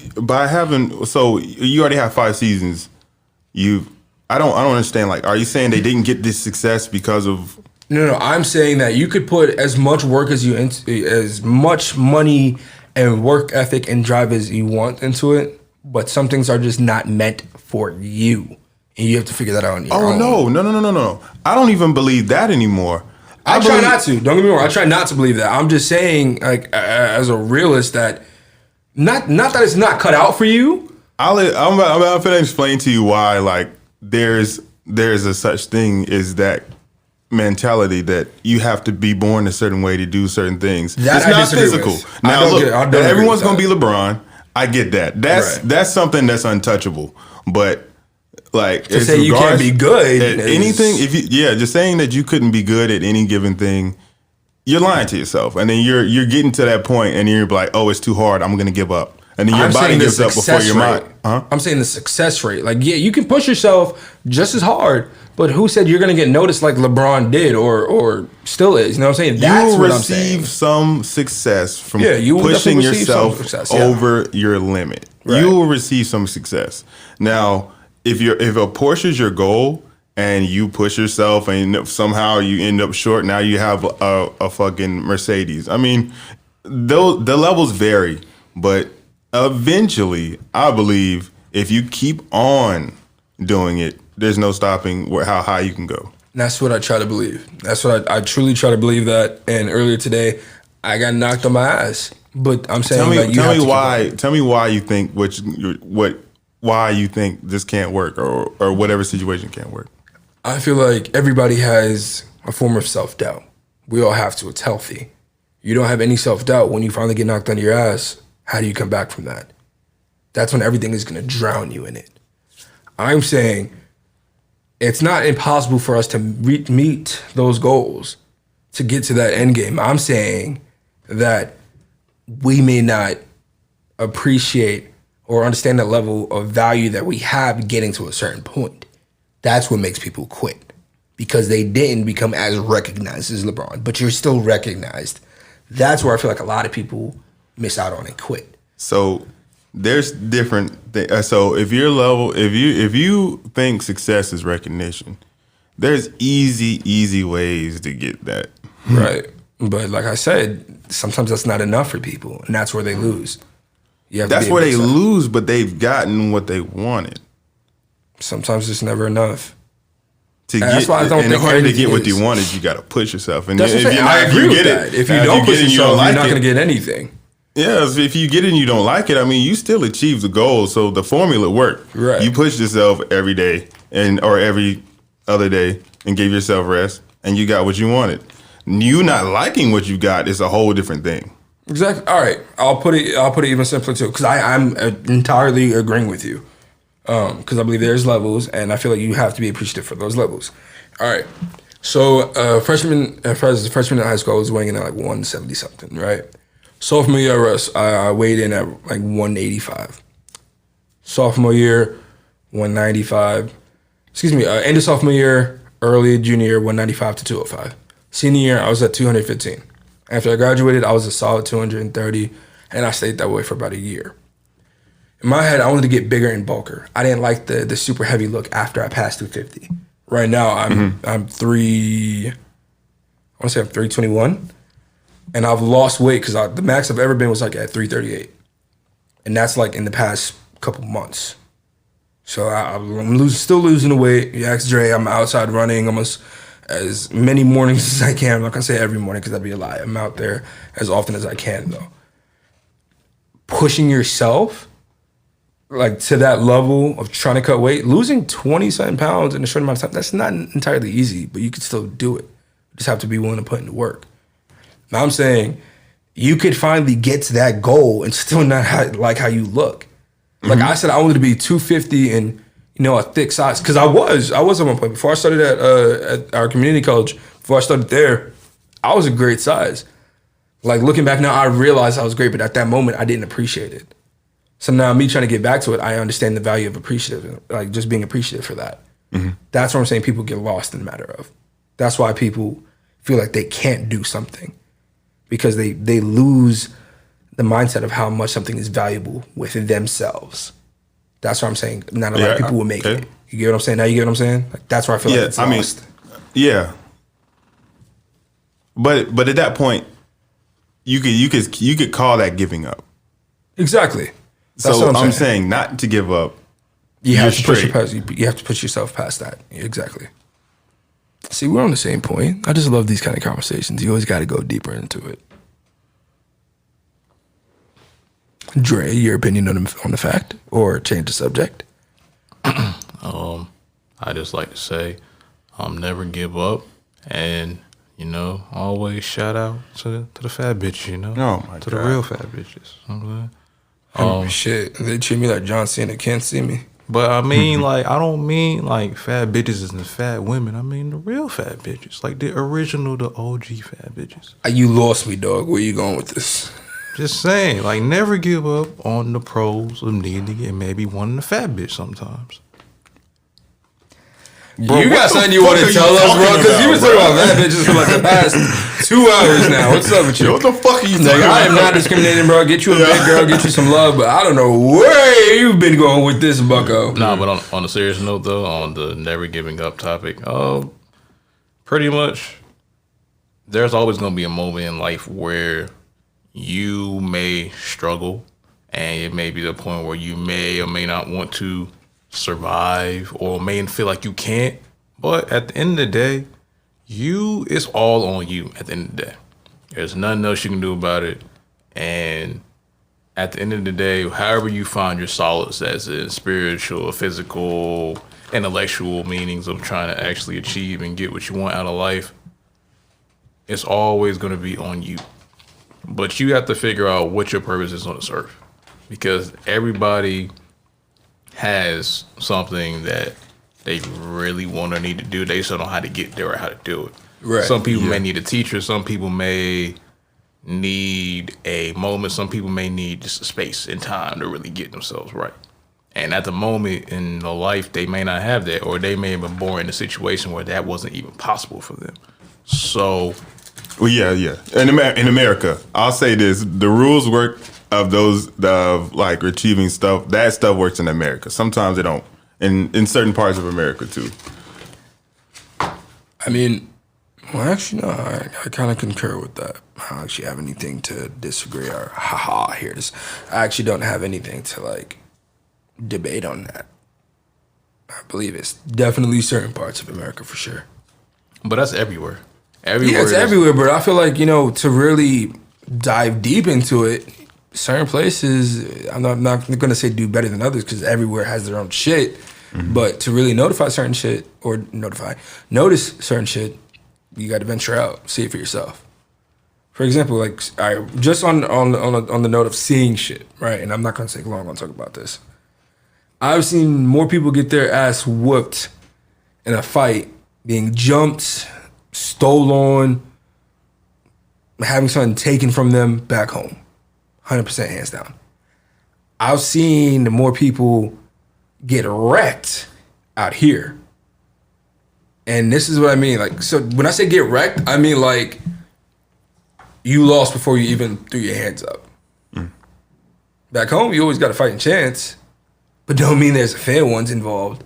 already have 5 seasons? I don't understand. Like, are you saying they didn't get this success because of? No. I'm saying that you could put as much work as much money and work ethic and drive as you want into it, but some things are just not meant for you, and you have to figure that out on your own. No. I don't even believe that anymore. I try not to. Don't get me wrong. I try not to believe that. I'm just saying, like, as a realist, that not that it's not cut out for you. I'm going to explain to you why. Like, there's a such thing as that mentality that you have to be born a certain way to do certain things. That it's I not disagree physical. with. Now look, everyone's going to be that. LeBron. I get that. That's something that's untouchable. But like, to say you can't be good at anything, just saying that you couldn't be good at any given thing, you're lying to yourself. And then you're getting to that point, and you're like, oh, it's too hard, I'm going to give up. And then your body gives up before your mind. Huh? I'm saying the success rate. Like, yeah, you can push yourself just as hard, but who said you're going to get noticed like LeBron did or still is? You know what I'm saying? That's what I'm saying. You receive some success from you pushing yourself over your limit. Right. You will receive some success. Now, if a Porsche is your goal and you push yourself and somehow you end up short, now you have a fucking Mercedes. I mean, the levels vary, but eventually, I believe if you keep on doing it, there's no stopping how high you can go. That's what I try to believe. That's what I truly try to believe that. And earlier today, I got knocked on my ass. But I'm saying, tell me why you think why you think this can't work or whatever situation can't work. I feel like everybody has a form of self-doubt. We all have to. It's healthy. You don't have any self-doubt when you finally get knocked on your ass. How do you come back from that? That's when everything is going to drown you in it. I'm saying it's not impossible for us to meet those goals to get to that end game. I'm saying that we may not appreciate or understand the level of value that we have getting to a certain point. That's what makes people quit, because they didn't become as recognized as LeBron, but you're still recognized. That's where I feel like a lot of people miss out on and quit. So there's different things. So if you think success is recognition, there's easy ways to get that. Right. But like I said, sometimes that's not enough for people, and that's where they lose. That's where they lose, but they've gotten what they wanted. Sometimes it's never enough. That's why I don't think in order to get what you wanted, you got to push yourself. And that's what I agree with that. If you don't push yourself, you're not going to get anything. Yeah, if you get it and you don't like it, I mean, you still achieve the goal. So the formula worked. Right. You pushed yourself every day or every other day and gave yourself rest, and you got what you wanted. You not liking what you got is a whole different thing. Exactly. All right. I'll put it even simpler too, because I'm entirely agreeing with you. Because I believe there's levels, and I feel like you have to be appreciative for those levels. All right. So freshman in high school, I was weighing in at like 170 something, right? Sophomore year, I weighed in at like 185. Sophomore year, 195. End of sophomore year, early junior year, 195 to 205. Senior year, I was at 215. After I graduated, I was a solid 230, and I stayed that way for about a year. In my head, I wanted to get bigger and bulkier. I didn't like the super heavy look after I passed 250. Right now, I'm 321, and I've lost weight because the max I've ever been was like at 338, and that's like in the past couple months. So I'm still losing the weight. You ask Dre, I'm outside running almost as many mornings as I can. I'm not gonna say every morning because that'd be a lie. I'm out there as often as I can though. Pushing yourself like to that level of trying to cut weight, losing 20-something pounds in a short amount of time, that's not entirely easy, but you can still do it. You just have to be willing to put in the work. Now I'm saying you could finally get to that goal and still not like how you look. Like I said, I wanted to be 250 and a thick size, because I was at one point before I started at our community college. Before I started there, I was a great size. Like looking back now, I realized I was great, but at that moment, I didn't appreciate it. So now me trying to get back to it, I understand the value of appreciative, like just being appreciative for that. That's what I'm saying. People get lost in the matter of. That's why people feel like they can't do something, because they lose the mindset of how much something is valuable within themselves. That's what I'm saying. Not a lot of people will make it. You get what I'm saying? Now you get what I'm saying? Like, that's where I feel like it's lost. Yeah. But at that point, you could call that giving up. Exactly. That's what I'm saying not to give up. You have to push yourself past that. Exactly. See, we're on the same point. I just love these kind of conversations. You always got to go deeper into it. Dre, your opinion on the fact, or change the subject? I just like to say, never give up, and always shout out to the fat bitches, to the real fat bitches. Shit, they treat me like John Cena can't see me. But I mean, like, I don't mean like fat bitches and fat women. I mean the real fat bitches, like the original, the OG fat bitches. You lost me, dog. Where you going with this? Just saying, like, never give up on the pros of needing to get maybe one the fat bitch sometimes. Bro, you got something you want to tell us, bro? Because you was talking about fat bitches for like the past 2 hours now. What's up with you? Yo, what the fuck are you talking about? I am not discriminating, bro. Get you a big girl, get you some love, but I don't know where you've been going with this, bucko. Nah, but on a serious note, though, on the never giving up topic, pretty much there's always going to be a moment in life where you may struggle, and it may be the point where you may or may not want to survive, or may feel like you can't. But at the end of the day, it's all on you. At the end of the day, there's nothing else you can do about it. And at the end of the day, however you find your solace, as in spiritual, physical, intellectual meanings of trying to actually achieve and get what you want out of life, it's always going to be on you. But you have to figure out what your purpose is on this earth, because everybody has something that they really want or need to do. They just don't know how to get there or how to do it. Right. Some people may need a teacher. Some people may need a moment. Some people may need just a space and time to really get themselves right. And at the moment in their life, they may not have that, or they may have been born in a situation where that wasn't even possible for them. So... Well, yeah. In America, I'll say this: the rules work of like achieving stuff. That stuff works in America. Sometimes they don't, in certain parts of America too. I mean, well, actually, no. I kind of concur with that. I don't actually have anything to disagree or hear this. I actually don't have anything to like debate on that. I believe it's definitely certain parts of America for sure. But that's everywhere. It's everywhere, but I feel like, to really dive deep into it, certain places, I'm not going to say do better than others, because everywhere has their own shit, but to really notice certain shit, you got to venture out, see it for yourself. For example, like, just on the note of seeing shit, right, and I'm not going to take long on talk about this. I've seen more people get their ass whooped in a fight, being jumped, stolen, having something taken from them back home. 100% hands down. I've seen more people get wrecked out here. And this is what I mean. Like, so when I say get wrecked, I mean like you lost before you even threw your hands up. Back home, you always got a fighting chance, but don't mean there's fair ones involved.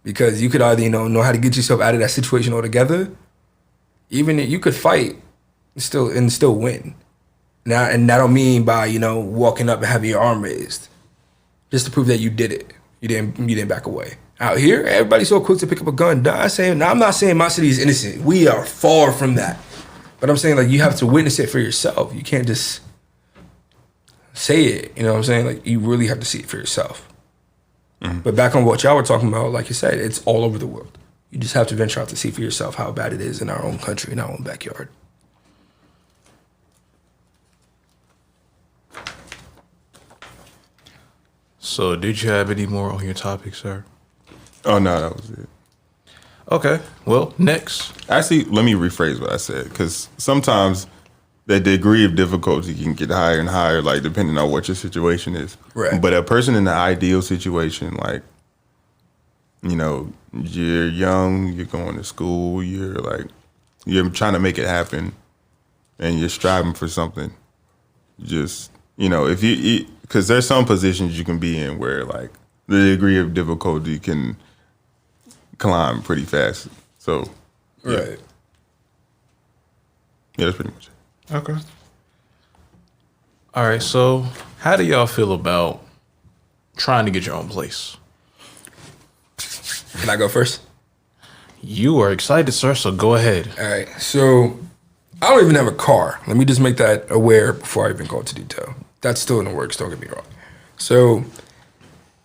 Because you could either, know how to get yourself out of that situation altogether. Even if you could fight and still win. Now, and that don't mean by, walking up and having your arm raised. Just to prove that you did it. You didn't back away. Out here, everybody's so quick to pick up a gun. I'm not saying my city is innocent. We are far from that. But I'm saying, like, you have to witness it for yourself. You can't just say it. You know what I'm saying? Like, you really have to see it for yourself. But back on what y'all were talking about, like you said, it's all over the world. You just have to venture out to see for yourself how bad it is in our own country, in our own backyard. So, did you have any more on your topic, sir? Oh, no, that was it. Okay. Well, next. Actually, let me rephrase what I said, because sometimes the degree of difficulty can get higher and higher, like depending on what your situation is. Right. But a person in the ideal situation, like, you know, you're young, you're going to school, you're trying to make it happen, and you're striving for something. Just, you know, if you, because there's some positions you can be in where like the degree of difficulty can climb pretty fast. So, yeah. Right. Yeah, that's pretty much it. Okay. All right. So, how do y'all feel about trying to get your own place? Can I go first? You are excited, sir, so go ahead. All right. So I don't even have a car. Let me just make that aware before I even go into detail. That's still in the works, don't get me wrong. So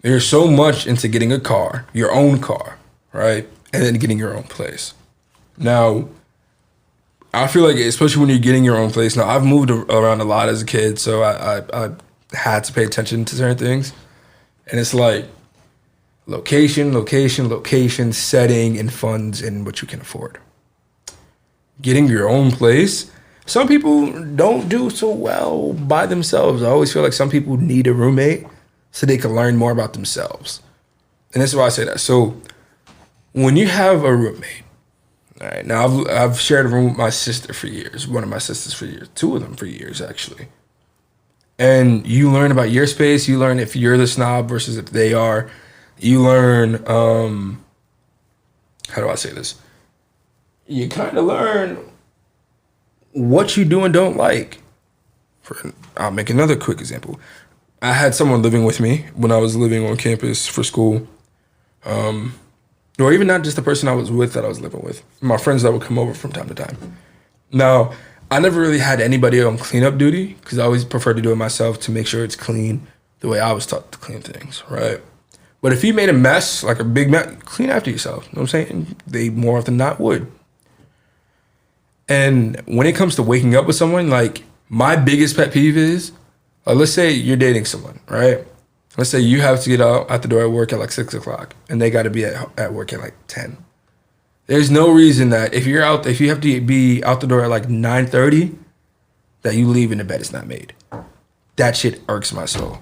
there's so much into getting a car, your own car, right? And then getting your own place. Now, I feel like, especially when you're getting your own place, now I've moved around a lot as a kid, so I had to pay attention to certain things. And it's like location, setting, and funds, and what you can afford. Getting your own place, some people don't do so well by themselves. I always feel like some people need a roommate so they can learn more about themselves. And that's why I say that. So when you have a roommate, all right, now I've shared a room with my sister for years, one of my sisters for years, two of them for years, actually. And you learn about your space. You learn if you're the snob versus if they are. You learn, how do I say this? You kind of learn what you do and don't like. I'll make another quick example. I had someone living with me when I was living on campus for school. Or even not just the person I was with that I was living with. My friends that would come over from time to time. Now, I never really had anybody on cleanup duty because I always preferred to do it myself to make sure it's clean the way I was taught to clean things, right? But if you made a mess, like a big mess, clean after yourself. You know what I'm saying? They more often than not would. And when it comes to waking up with someone, like my biggest pet peeve is, let's say you're dating someone, right? Let's say you have to get out the door at work at like 6 o'clock and they got to be at work at like 10. There's no reason that if you have to be out the door at like 9:30, that you leave and the bed is not made. That shit irks my soul.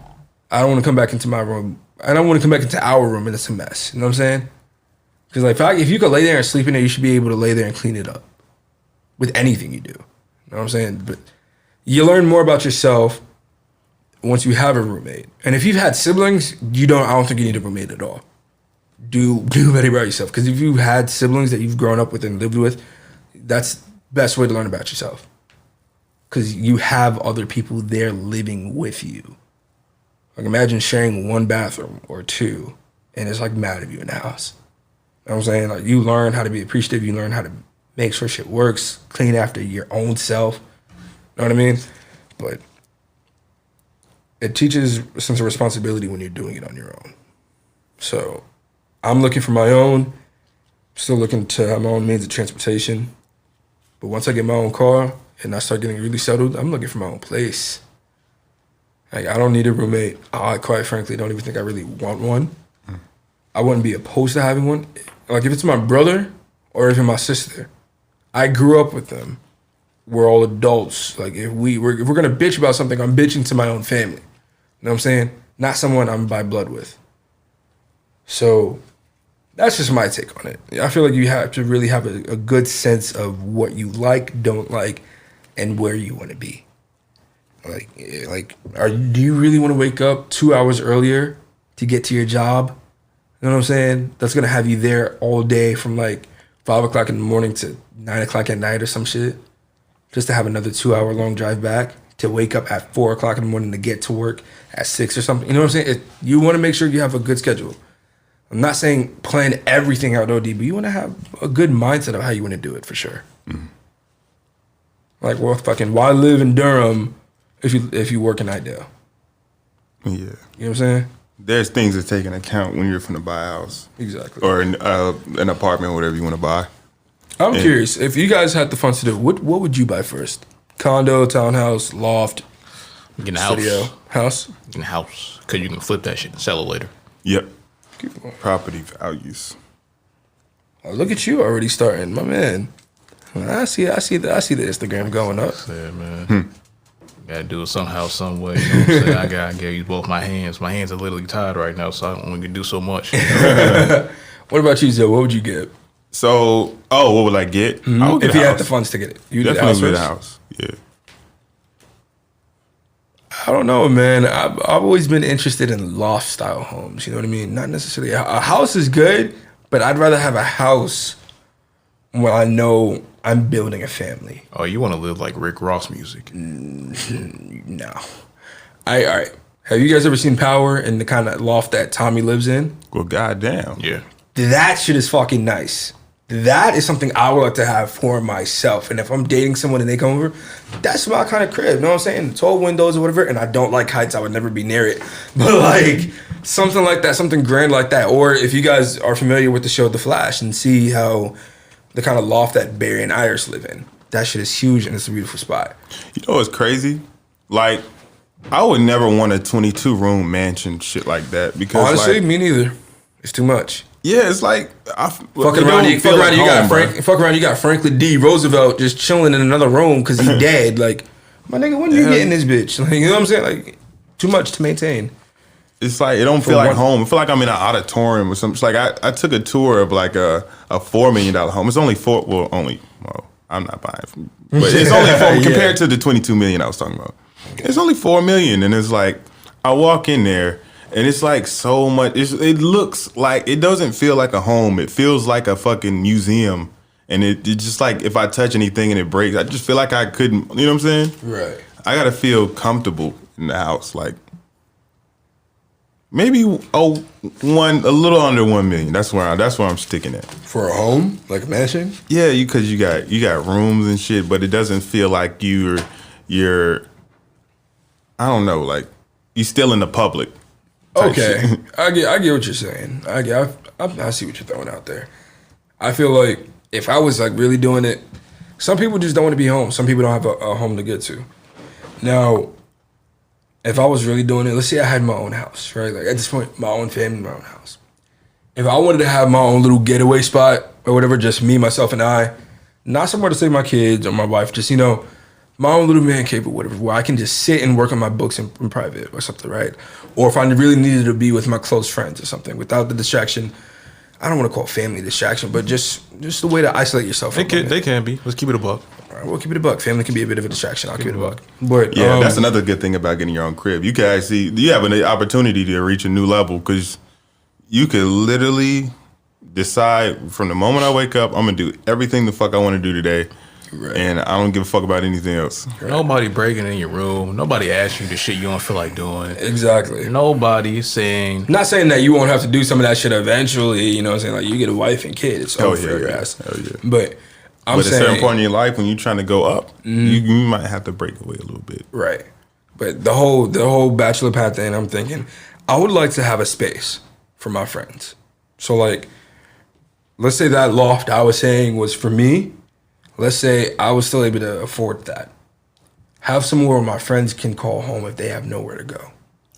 I don't want to come back into my room. I don't want to come back into our room and it's a mess. You know what I'm saying? Because like if you could lay there and sleep in there, you should be able to lay there and clean it up with anything you do. You know what I'm saying? But you learn more about yourself once you have a roommate. And if you've had siblings, I don't think you need a roommate at all. Do better about yourself. Because if you've had siblings that you've grown up with and lived with, that's the best way to learn about yourself. Because you have other people there living with you. Like imagine sharing one bathroom or two and it's like mad of you in the house. You know what I'm saying? Like you learn how to be appreciative. You learn how to make sure shit works, clean after your own self. You know what I mean? But it teaches a sense of responsibility when you're doing it on your own. So I'm looking for my own, still looking to have my own means of transportation. But once I get my own car and I start getting really settled, I'm looking for my own place. Like, I don't need a roommate. I quite frankly don't even think I really want one. I wouldn't be opposed to having one. Like if it's my brother or even my sister, I grew up with them. We're all adults. Like if we're gonna bitch about something, I'm bitching to my own family. You know what I'm saying? Not someone I'm by blood with. So that's just my take on it. I feel like you have to really have a good sense of what you like, don't like, and where you want to be. Do you really want to wake up 2 hours earlier to get to your job? You know what I'm saying? That's going to have you there all day from like 5 o'clock in the morning to 9 o'clock at night or some shit. Just to have another 2 hour long drive back to wake up at 4 o'clock in the morning to get to work at 6 or something. You know what I'm saying? You want to make sure you have a good schedule. I'm not saying plan everything out OD, but you want to have a good mindset of how you want to do it for sure. Mm-hmm. Like, well, why live in Durham if you work in Idale? Yeah. You know what I'm saying? there's things to take into account when you're finna buy a house. Exactly. Or an apartment, whatever you want to buy. I'm curious, if you guys had the funds to do it, what would you buy first? Condo, townhouse, loft, Getting a studio, house. house? Getting a house. Because you can flip that shit and sell it later. Yep. Property values. Oh, look at you already starting, my man. I see the Instagram going up. Yeah, man. Gotta do it somehow, some way. You know what I'm saying? I gotta use both my hands. My hands are literally tied right now, so I don't want to do so much. What about you, Zoe? What would you get? So, what would I get? I would get If you a had house. the funds to get it. You Definitely get a first? house. Yeah. I don't know, man. I've always been interested in loft style homes. You know what I mean? Not necessarily a house is good, but I'd rather have a house where I know I'm building a family. Oh, you want to live like Rick Ross music? No. All right. Have you guys ever seen Power and the kind of loft that Tommy lives in? Well, goddamn. Yeah. That shit is fucking nice. That is something I would like to have for myself. And if I'm dating someone and they come over, that's my kind of crib. You know what I'm saying? 12 windows or whatever. And I don't like heights. I would never be near it. But like something like that, something grand like that. Or if you guys are familiar with the show The Flash and see how the kind of loft that Barry and Iris live in, that shit is huge and it's a beautiful spot. You know what's crazy? Like, I would never want a 22-room mansion shit like that because, Honestly, like, me neither. It's too much. yeah, it's like Fucking around, you got Franklin D. Roosevelt just chilling in another room because he dead. Like, my nigga, when you get in this bitch? Like, you know what I'm saying? Like, too much to maintain. It's like it don't feel like home. I feel like I'm in an auditorium or something. It's like I took a tour of like a $4 million home. It's only I'm not buying, but it's only $4 compared to the $22 million I was talking about. Okay. It's only $4 million, and it's like I walk in there. And it's like so much. It looks like it doesn't feel like a home. It feels like a fucking museum. And it just like if I touch anything and it breaks, I just feel like I couldn't. You know what I'm saying? Right. I gotta feel comfortable in the house. Like maybe a little under $1 million. That's where I'm sticking at. For a home, like a mansion. Yeah, because you got rooms and shit, but it doesn't feel like you're. I don't know, like you're still in the public. Okay, I get what you're saying. I see what you're throwing out there. I feel like if I was like really doing it, some people just don't want to be home. Some people don't have a home to get to. Now, if I was really doing it, let's say I had my own house, right? Like at this point, my own family, my own house. If I wanted to have my own little getaway spot or whatever, just me, myself, and I, not somewhere to save my kids or my wife, just, my own little man cave or whatever, where I can just sit and work on my books in private or something, right? Or if I really needed to be with my close friends or something without the distraction. I don't want to call it family distraction, but just the way to isolate yourself. They can be. Let's keep it a buck. All right, we'll keep it a buck. Family can be a bit of a distraction. I'll keep it a buck. But yeah, that's another good thing about getting your own crib. You have an opportunity to reach a new level because you could literally decide from the moment I wake up, I'm gonna do everything the fuck I want to do today. Right. And I don't give a fuck about anything else. Right. Nobody breaking in your room. Nobody asks you the shit you don't feel like doing. Exactly. Nobody saying... Not saying that you won't have to do some of that shit eventually, you know what I'm saying? Like, you get a wife and kid, it's over for your ass. Hell yeah. But at a certain point in your life, when you're trying to go up, you might have to break away a little bit. Right. But the whole bachelor pad thing, I'm thinking, I would like to have a space for my friends. So, like, let's say that loft I was saying was for me. Let's say I was still able to afford that. Have somewhere where my friends can call home if they have nowhere to go.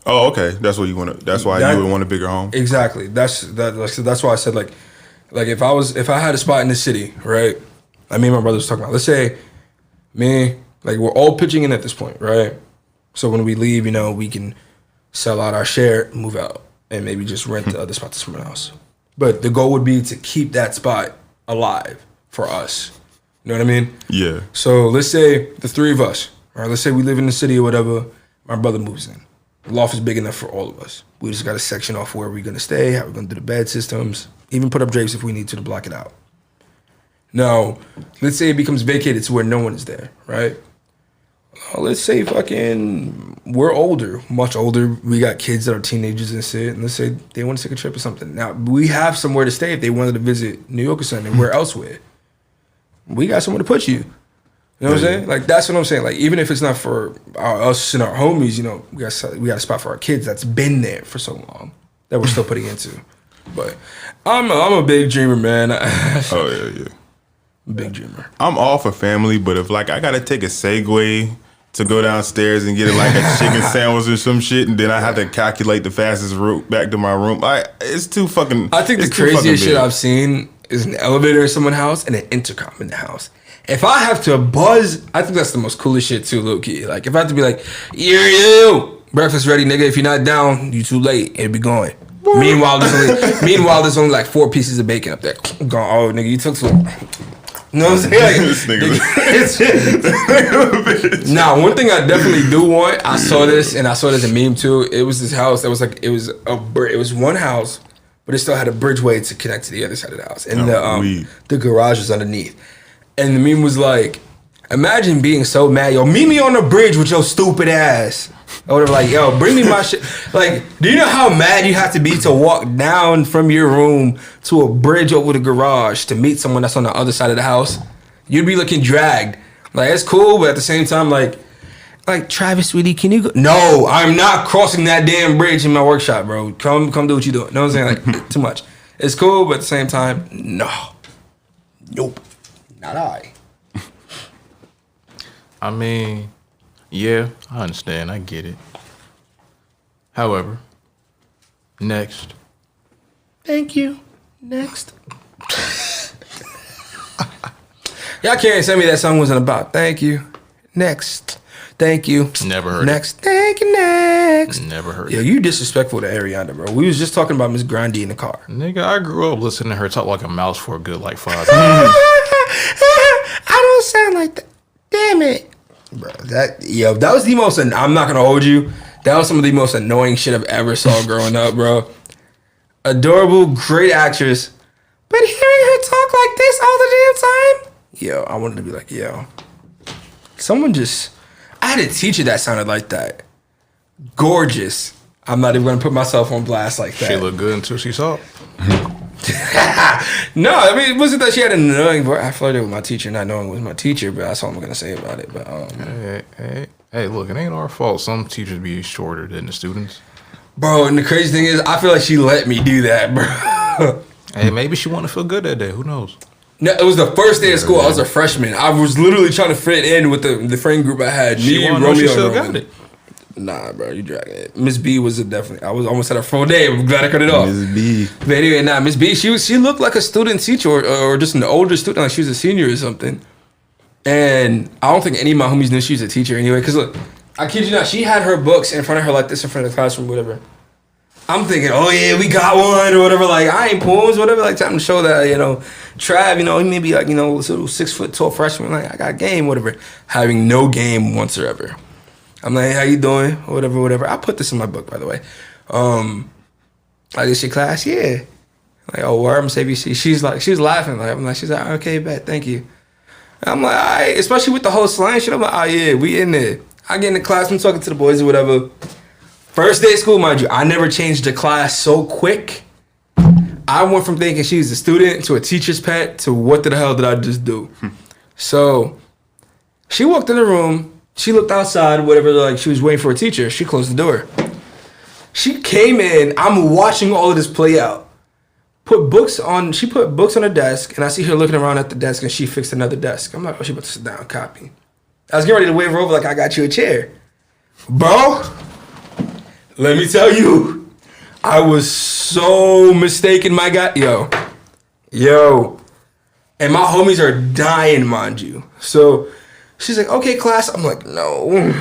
Oh, okay. That's what you want to. That's why you would want a bigger home. Exactly. That's why I said like if I had a spot in the city, right? I mean, my brother was talking about. Let's say me, like we're all pitching in at this point, right? So when we leave, we can sell out our share, move out, and maybe just rent the other spot to someone else. But the goal would be to keep that spot alive for us. You know what I mean? Yeah. So let's say the three of us, right? Let's say we live in the city or whatever. My brother moves in. The loft is big enough for all of us. We just got to section off where we're going to stay, how we're going to do the bed systems, even put up drapes if we need to block it out. Now, let's say it becomes vacated to where no one is there, right? Let's say we're older, much older. We got kids that are teenagers and shit. And let's say they want to take a trip or something. Now, we have somewhere to stay if they wanted to visit New York or something. We're elsewhere. We got somewhere to put you. You know what I'm saying? Like, that's what I'm saying. Like, even if it's not for us and our homies, you know, we got a spot for our kids that's been there for so long that we're still putting into. But I'm a big dreamer, man. Oh, yeah. Big dreamer. I'm all for family, but if, like, I got to take a Segway to go downstairs and get, like, a chicken sandwich or some shit, and then I have to calculate the fastest route back to my room, it's too fucking... I think the craziest shit I've seen is an elevator in someone's house and an intercom in the house. If I have to buzz, I think that's the most coolest shit too, low key. Like, if I have to be like, you, breakfast ready, nigga. If you're not down, you too late. It'll be going. Meanwhile, there's only like 4 pieces of bacon up there. Gone. Oh, nigga, you took too long. You know what I'm saying? Like, now, one thing I definitely do want, I saw this as a meme too. It was this house that was like, it was one house, but it still had a bridgeway to connect to the other side of the house. And the garage was underneath. And the meme was like, imagine being so mad, yo, meet me on the bridge with your stupid ass. Or whatever, like, yo, bring me my shit. Like, do you know how mad you have to be to walk down from your room to a bridge over the garage to meet someone that's on the other side of the house? You'd be looking dragged. Like, it's cool, but at the same time, like, Travis, sweetie, can you go? No, I'm not crossing that damn bridge in my workshop, bro. Come do what you do. You know what I'm saying? Like, too much. It's cool, but at the same time, no. Nope. Not I. I mean, yeah, I understand. I get it. However, next. Thank you. Next. Y'all can't send me that song wasn't about. Thank you. Next. Thank you. Never heard next. It. Thank you. Next. Never heard it. Yeah, you disrespectful to Ariana, bro. We was just talking about Miss Grundy in the car. Nigga, I grew up listening to her talk like a mouse for a good, like, 5 minutes. I don't sound like that. Damn it. Bro, that was the most, I'm not going to hold you. That was some of the most annoying shit I've ever saw growing up, bro. Adorable, great actress. But hearing her talk like this all the damn time? Yo, I wanted to be like, yo. I had a teacher that sounded like that. Gorgeous. I'm not even going to put myself on blast like that. She looked good until she saw it. No, I mean, it wasn't that she had an annoying voice. I flirted with my teacher not knowing it was my teacher, but that's all I'm going to say about it. But Hey, look, it ain't our fault. Some teachers be shorter than the students. Bro, and the crazy thing is, I feel like she let me do that, bro. Hey, maybe she wanted to feel good that day. Who knows? No, it was the first day of school. I was a freshman. I was literally trying to fit in with the friend group I had. Me and Romeo. She still got it. Nah, bro, you dragging it. Miss B was definitely. I was almost at her full day. I'm glad I cut it off. Miss B. But anyway, Miss B. She looked like a student teacher or just an older student, like she was a senior or something. And I don't think any of my homies knew she was a teacher anyway. Cause look, I kid you not, she had her books in front of her like this in front of the classroom, whatever. I'm thinking, oh yeah, we got one or whatever. Like I ain't poems, whatever. Like time to show that Trav, he may be like little 6 foot tall freshman. Like I got game, whatever. Having no game whatsoever. I'm like, hey, how you doing? Whatever. I put this in my book, by the way. Like, is your class? Yeah. Like, oh, where I'm ABC. She's laughing. She's like, okay, bet, thank you. And I'm like, all right, especially with the whole slang shit. I'm like, oh yeah, we in there. I get in the class, I'm talking to the boys or whatever. First day of school, mind you, I never changed the class so quick. I went from thinking she was a student to a teacher's pet to what the hell did I just do? So, she walked in the room. She looked outside, whatever, like she was waiting for a teacher. She closed the door. She came in. I'm watching all of this play out. She put books on her desk, and I see her looking around at the desk, and she fixed another desk. I'm like, oh, she about to sit down and copy. I was getting ready to wave her over like, I got you a chair. Bro, let me tell you, I was so mistaken, my guy. Yo. And my homies are dying, mind you. So... she's like, okay, class. I'm like, no.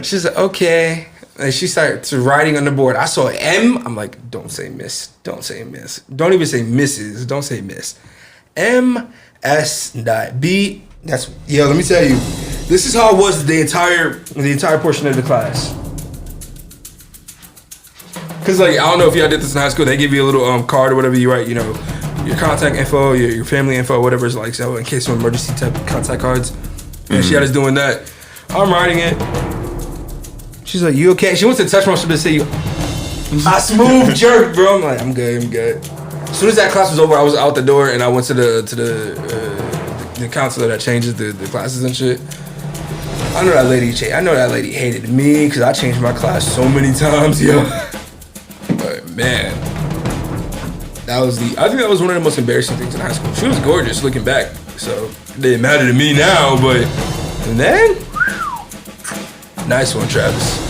She's like, okay. And she started writing on the board. I saw M. I'm like, don't say miss. Don't say miss. Don't even say misses. Don't say miss. M, S, B. Let me tell you. This is how it was the entire portion of the class. Because, I don't know if y'all did this in high school. They give you a little card or whatever you write, your contact info, your family info, whatever it's like, so in case of emergency type contact cards. And she had us doing that. I'm writing it. She's like, you okay? She wants to touch my shoulder to say, I smooth jerk, bro. I'm like, I'm good. As soon as that class was over, I was out the door and I went to the the counselor that changes the classes and shit. I know that lady hated me because I changed my class so many times, yo. But man, I think that was one of the most embarrassing things in high school. She was gorgeous looking back, so it didn't matter to me now, but then, nice one, Travis.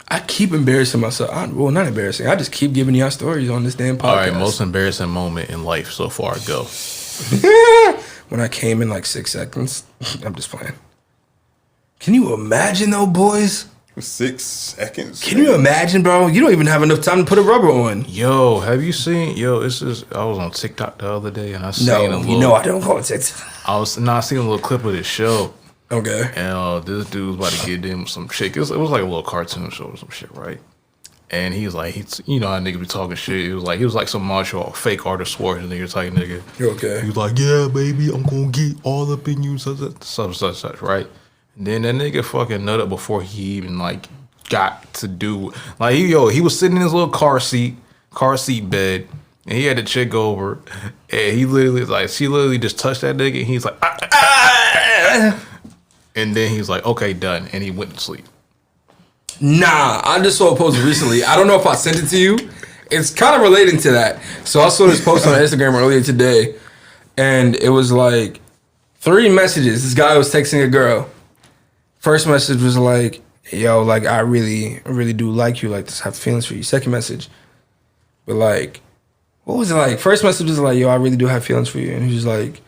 I keep embarrassing myself. Well, not embarrassing. I just keep giving y'all stories on this damn podcast. All right, most embarrassing moment in life so far, go. When I came in like 6 seconds. I'm just playing. Can you imagine though, boys? 6 seconds? Can you imagine, bro? You don't even have enough time to put a rubber on. Yo, have you seen? I was on TikTok the other day and I seen a little. I don't call it TikTok. I seen a little clip of this show. Okay. And this dude was about to get in with some chick. It was like a little cartoon show or some shit, right? And he's like, you know how niggas be talking shit. He was like some martial fake artist Schwarzenegger type nigga. You okay? He was like, yeah, baby, I'm gonna get all up in you, such, right? And then that nigga fucking nutted before he even like got to do like he was sitting in his little car seat bed, and he had the chick over, and she literally just touched that nigga, and he's like, and then he's like, okay, done, and he went to sleep. Nah, I just saw a post recently. I don't know if I sent it to you. It's kind of relating to that. So I saw this post on Instagram earlier today, and it was like 3 messages. This guy was texting a girl. First message was like, yo, like, I really do like you, like, just have feelings for you. Second message, but like, what was it like? First message was like, yo, I really do have feelings for you. And he was like,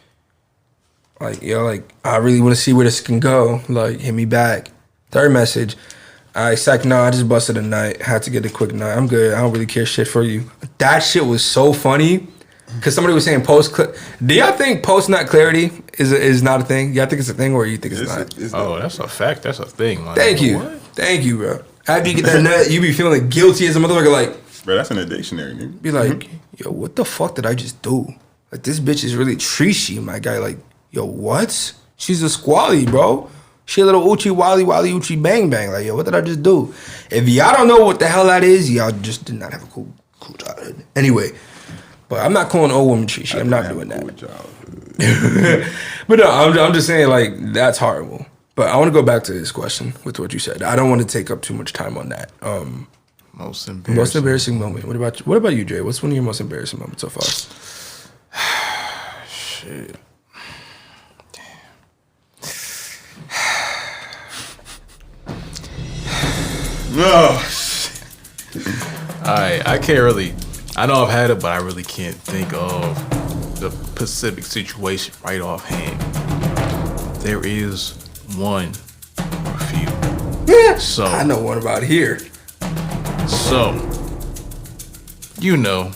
yo, like, I really want to see where this can go. Like, hit me back. Third message, I just busted a night. Had to get a quick night. I'm good. I don't really care shit for you. That shit was so funny. Because somebody was saying do y'all think post-nut clarity is not a thing? Y'all think it's a thing or you think it's not? That's a fact. That's a thing. Like, Thank you. What? Thank you, bro. After you get that nut, you be feeling guilty as a motherfucker. Like, Bro, that's in the dictionary, nigga. Be like, yo, what the fuck did I just do? Like, this bitch is really treachy, my guy. Like, yo, what? She's a squally, bro. She a little oochie wally oochie bang bang. Like, yo, what did I just do? If y'all don't know what the hell that is, y'all just did not have a cool childhood. Anyway, but I'm not calling old woman treachy. I'm not doing that. But no, I'm just saying, like, that's horrible. But I want to go back to this question with what you said. I don't want to take up too much time on that. Most embarrassing moment. What about you, Dre? What's one of your most embarrassing moments so far? Shit. No. I can't really. I know I've had it, but I really can't think of the specific situation right offhand. There is one or a few. So I know one about here. So, you know,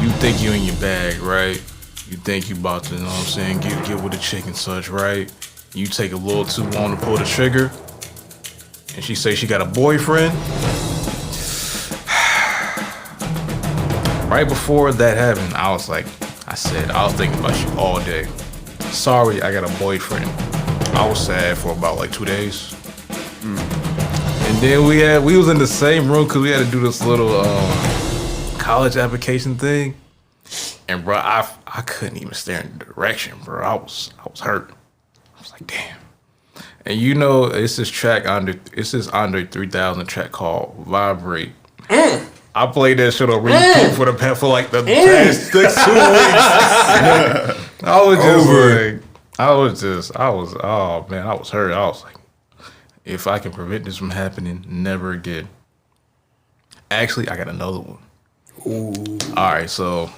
you think you in your bag, right? You think you about to, you know what I'm saying, get with a chick and such, right? You take a little too long to pull the trigger, and she say she got a boyfriend. Right before that happened, I was thinking about you all day. Sorry, I got a boyfriend. I was sad for about like 2 days. And then we was in the same room because we had to do this little college application thing. And bro, I couldn't even stare in the direction, bro. I was hurt. I was like, damn. And you know, it's this Andre 3000 track called Vibrate. I played that shit on repeat for like the past 2 weeks. I was hurt. I was like, if I can prevent this from happening, never again. Actually, I got another one. Ooh. All right, so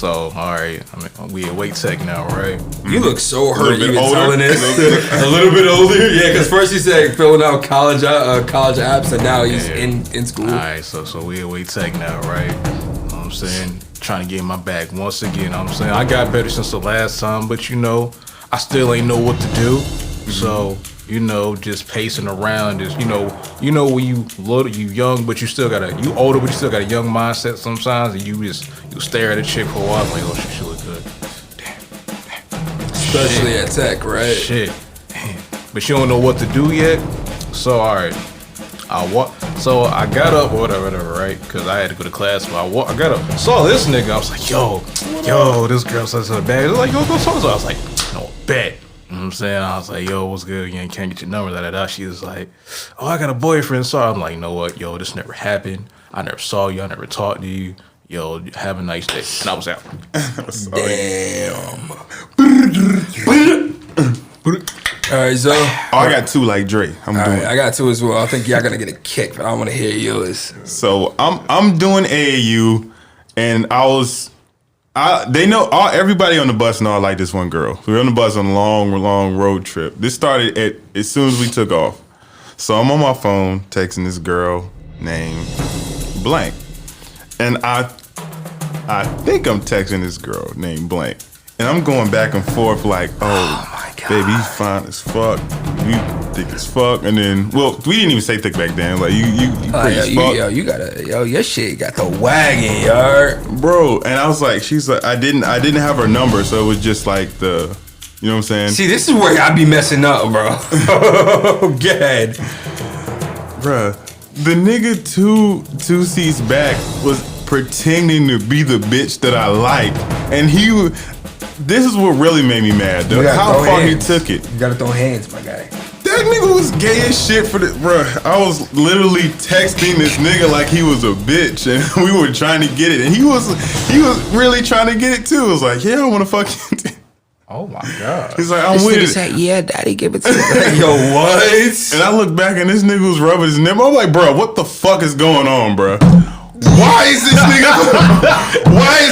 all right. I mean, we at Wake Tech now, right? You look so hurt even telling this. A little bit older, yeah. Because first he said filling out college apps, and now he's in school. All right, so we at Wake Tech now, right? You know what I'm saying? Trying to get my back once again. You know what I'm saying? I got better since the last time, but you know, I still ain't know what to do. So, you know, just pacing around is, you know when you young, but you older, but you still got a young mindset sometimes, and you stare at a chick for a while, like, oh, she look good. Damn. Especially at Tech, right? Shit. Damn. But you don't know what to do yet. So, all right. I So I got up or whatever, right? Because I had to go to class. So I got up, saw this nigga. I was like, yo, this girl said something bad. Like, yo, go so. I was like, no, bet. You know what I'm saying? I was like, yo, what's good? You can't get your number, da. She was like, oh, I got a boyfriend. So I'm like, you know what? Yo, this never happened. I never saw you. I never talked to you. Yo, have a nice day. And I was out. Damn. All right, so I got 2 like Dre. I got 2 as well. I think y'all gonna get a kick, but I want to hear yours. So I'm doing AAU, and they know everybody on the bus know I like this one girl. We were on the bus on a long road trip. This started as soon as we took off. So I'm on my phone texting this girl named Blank, and I think I'm texting this girl named Blank, and I'm going back and forth like, oh my God, baby, you fine as fuck, you thick as fuck, and then we didn't even say thick back then. Like you pretty as fuck. Your shit got the wagon, yard, bro. And I was like, she's like, I didn't have her number, so it was just like the, you know what I'm saying? See, this is where I be messing up, bro. God, bruh. The nigga two seats back was pretending to be the bitch that I liked, and this is what really made me mad, though. How far he took it. You gotta throw hands, my guy. That nigga was gay as shit for the, bruh. I was literally texting this nigga like he was a bitch, and we were trying to get it, and he was really trying to get it too. It was like, yeah, I want to fuck you. Oh my God. He's like, I'm with it. Said, yeah, daddy, give it to me. Yo, what? And I look back and this nigga was rubbing his nipple. I'm like, bro, what the fuck is going on, bro? Why is this nigga doing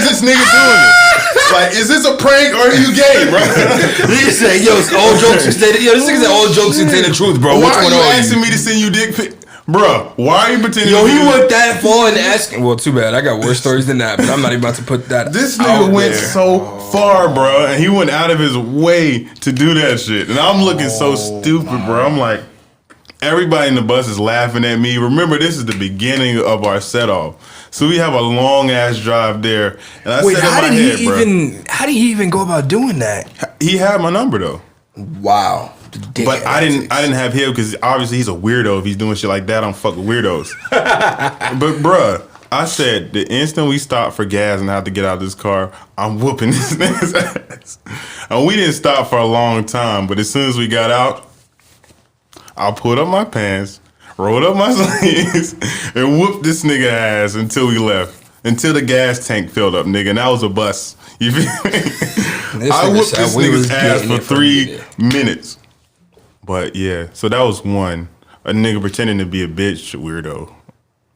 this? Like, is this a prank or are you gay, bro? Nigga said, yo, it's all jokes instead. Yo, this nigga said all jokes and say the truth, bro. Why are you asking me to send you dick pic? Bro, why are you pretending? Yo, he went that far and asking. Well, too bad. I got worse stories than that, but I'm not even about to put that. This nigga went so far, bro, and he went out of his way to do that shit. And I'm looking so stupid, bro. I'm like, everybody in the bus is laughing at me. Remember, this is the beginning of our set off, so we have a long ass drive there. And I said in my head, how did he even go about doing that? He had my number though. Wow. But I didn't have him because obviously he's a weirdo. If he's doing shit like that, I don't fuck with weirdos. But bruh, I said the instant we stopped for gas and I had to get out of this car, I'm whooping this nigga's ass. And we didn't stop for a long time, but as soon as we got out, I pulled up my pants, rolled up my sleeves, and whooped this nigga ass until we left. Until the gas tank filled up, nigga. And that was a bus. You feel me? I whooped this nigga's ass for 3 minutes. But yeah, so that was one. A nigga pretending to be a bitch, weirdo.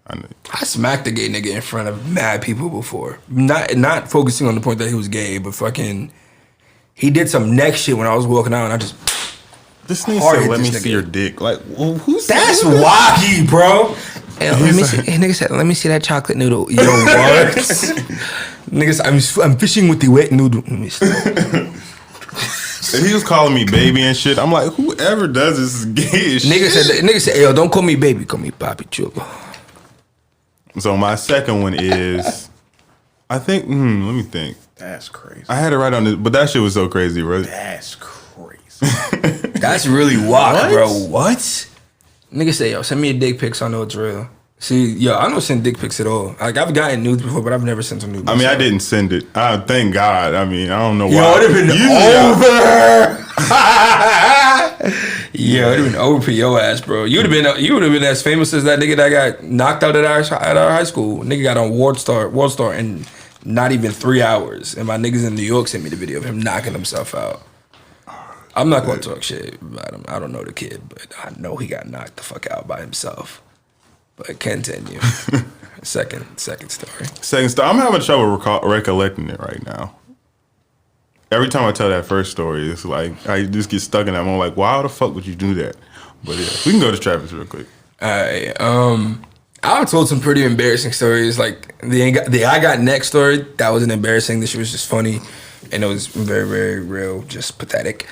I smacked a gay nigga in front of mad people before. Not focusing on the point that he was gay, but fucking, he did some neck shit when I was walking out, and I just. This nigga said, "Let me see your dick." Like, well, who's that's wacky, bro? Hey, nigga said, "Let me see that chocolate noodle." Yo, what? Niggas, I'm fishing with the wet noodle. Let me see. And he was calling me baby and shit. I'm like, whoever does this is gay as shit. Nigga said, yo, don't call me baby, call me Papi Chulo. So my second one is, I think, let me think. That's crazy. I had it right on this, but that shit was so crazy, bro. That's crazy. That's really wild, bro. What? Nigga say, yo, send me a dick pic so I know it's real. See, yo, I don't send dick pics at all. Like, I've gotten nudes before, but I've never sent a nude. I mean, I didn't send it. Thank God. I mean, I don't know why. Yo, it would have been over. Yo, it would have been over for your ass, bro. You would have been as famous as that nigga that got knocked out at our high school. Nigga got on WorldStar in not even 3 hours. And my niggas in New York sent me the video of him knocking himself out. I'm not going to talk shit about him. I don't know the kid, but I know he got knocked the fuck out by himself. But continue. Second story. Second story. I'm having trouble recollecting it right now. Every time I tell that first story, it's like I just get stuck in that moment. Like, why the fuck would you do that? But yeah, we can go to Travis real quick. All right. I've told some pretty embarrassing stories. Like the I got next story, that wasn't embarrassing. This shit was just funny, and it was very, very real, just pathetic.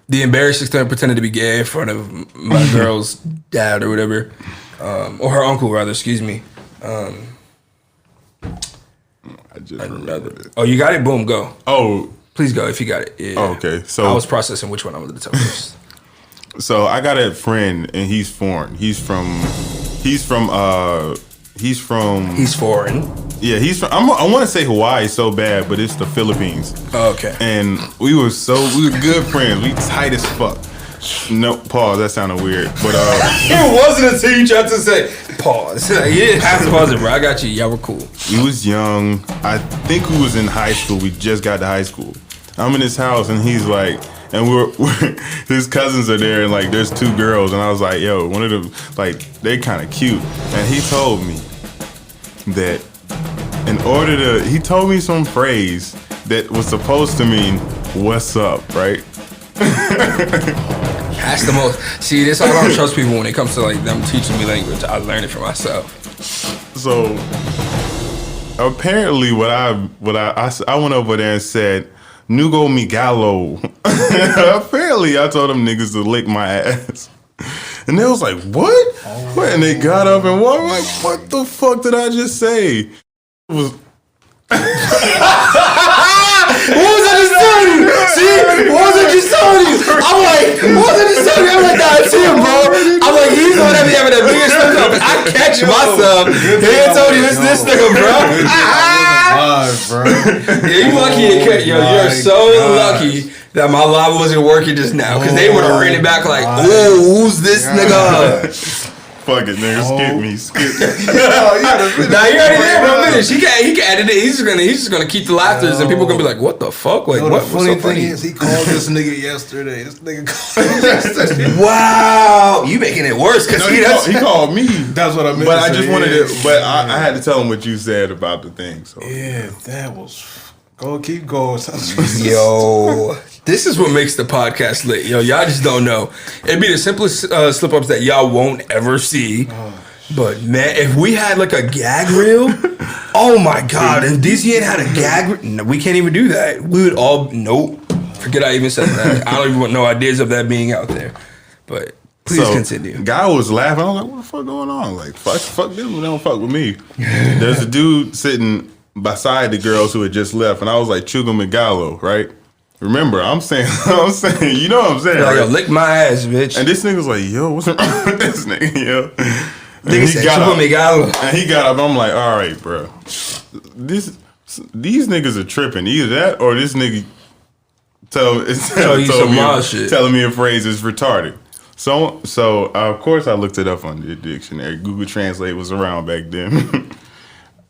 The embarrassing story, pretended to be gay in front of my girl's dad or whatever, or her uncle rather. Excuse me. I just remembered it. Oh, you got it? Boom, go. Oh, please go if you got it. Yeah. Oh, okay. So I was processing which one I wanted to tell first. So I got a friend, and he's foreign. He's foreign. Yeah, he's from. I want to say Hawaii so bad, but it's the Philippines. Okay. And we were good friends. We tight as fuck. No, pause. That sounded weird, but it wasn't until you tried to say pause. You didn't have to pause it, bro. I got you. Y'all were cool. We was young. I think we was in high school. We just got to high school. I'm in his house, and he's like, and we're his cousins are there, and like there's 2 girls, and I was like, yo, one of them, like they kind of cute, and he told me that he told me some phrase that was supposed to mean "what's up," right? That's the most. See, this I don't trust people when it comes to like them teaching me language. I learned it for myself. So apparently, what I went over there and said, "Nugo Migalo." Apparently, I told them niggas to lick my ass, and they was like, "What?" And they got up and walked. Like, what the fuck did I just say? It was. What was I just telling you? See? What was I just telling you? I'm like, what was I just telling you? I'm like, nah, it's him, bro. I'm like, he's the one that be having that biggest slip up. I catch myself. He ain't told you it's this nigga, bro. Yeah, you lucky to catch. Yo, you're so lucky that my lava wasn't working just now. Because they would have ran it back like, ooh, who's this nigga? Fuck it, nigga. Skip me. Nah, you already there, bro. Finish. He can edit it. He's just gonna keep the laughters, and people gonna be like, "What the fuck?" Like, what? The funny thing is, he called this nigga yesterday. This nigga called me yesterday. Wow, you making it worse because he called me. That's what I meant. But I just wanted to. But I had to tell him what you said about the thing. So yeah, that was. Keep going. Yo, this is what makes the podcast lit. Yo, y'all just don't know. It'd be the simplest slip ups that y'all won't ever see. But man, if we had like a gag reel, oh my god! If DZN had a gag, no, we can't even do that. We would all forget I even said that. I don't even want no ideas of that being out there. But please continue. Guy was laughing. I was like, "What the fuck going on? Like, fuck them. They don't fuck with me." There's a dude sitting beside the girls who had just left, and I was like, "Chuga Megalo," right? Remember, I'm saying, you know what I'm saying, like, right? yo, lick my ass, bitch. And this nigga's like, "Yo, what's wrong with this nigga, yo?" Nigga said, Chuga Megalo. And he got up. I'm like, "All right, bro. These niggas are tripping. Either that or this nigga telling me a phrase is retarded." So of course I looked it up on the dictionary. Google Translate was around back then.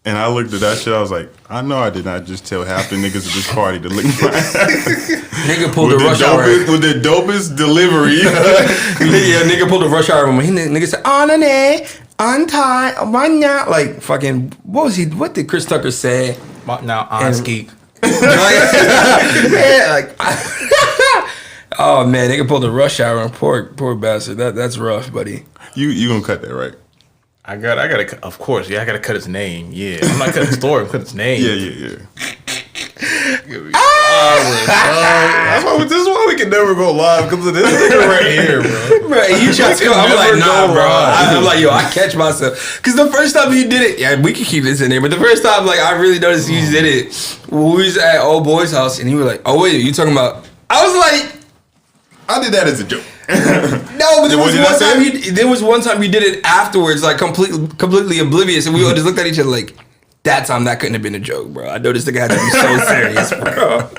And I looked at that shit, I was like, I know I did not just tell half the niggas at this party to lick my ass. Nigga pulled the rush hour. With the dopest delivery. Nigga pulled the rush hour. Nigga said, untie, like fucking, what did Chris Tucker say? Now, on ski. Oh man, nigga pulled the rush hour on poor bastard. That's rough, buddy. You gonna cut that, right? I gotta, of course, yeah, I gotta cut his name. Yeah, I'm not cutting the story, I'm cutting his name. Yeah. This is why we can never go live, because of this nigga right here, bro. Bro, you try to I'm like, nah, bro. I'm like, yo, I catch myself. Because the first time he did it, yeah, we can keep this in there, but the first time, like, I really noticed he did it. We was at old boy's house, and he was like, oh, wait, you talking about? I was like, I did that as a joke. No, but there was one time he did it afterwards, like completely oblivious, and we all just looked at each other like, that time that couldn't have been a joke, bro. I know this nigga had to be so serious, bro.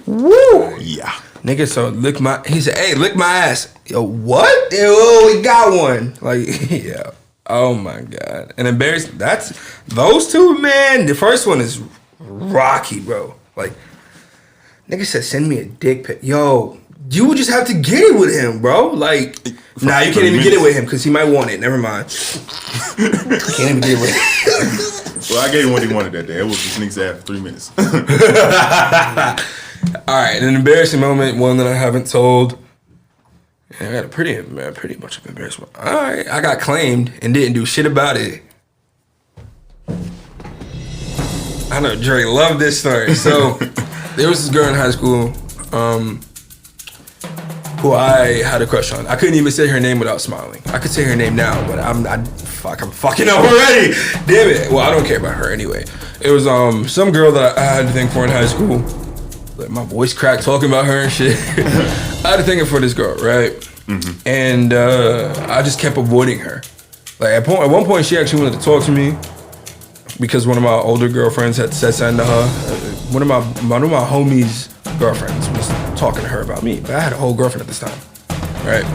Woo! Yeah. Nigga, so he said, hey, lick my ass. Yo, what? Yo, we got one. Like, yeah. Oh my God. And embarrassing. That's those two, man. The first one is rocky, bro. Like, nigga said, send me a dick pic. Yo, you would just have to get it with him, bro. Like, nah, you can't even get it with him because he might want it. Never mind. Can't even get it with him. Well, I gave him what he wanted that day. It was the sneaks after 3 minutes. All right, an embarrassing moment, one that I haven't told. Yeah, I got a pretty much of embarrassment. All right, I got claimed and didn't do shit about it. I know Dre loved this story. So there was this girl in high school who I had a crush on. I couldn't even say her name without smiling. I could say her name now, but I'm fucking up already. Damn it. Well, I don't care about her anyway. It was some girl that I had to think for in high school. like my voice cracked talking about her and shit. I had a thing for this girl, right? Mm-hmm. And I just kept avoiding her. Like at one point, she actually wanted to talk to me because one of my older girlfriends had said something to her. One of my homies' girlfriends was talking to her about me, but I had a whole girlfriend at this time, right?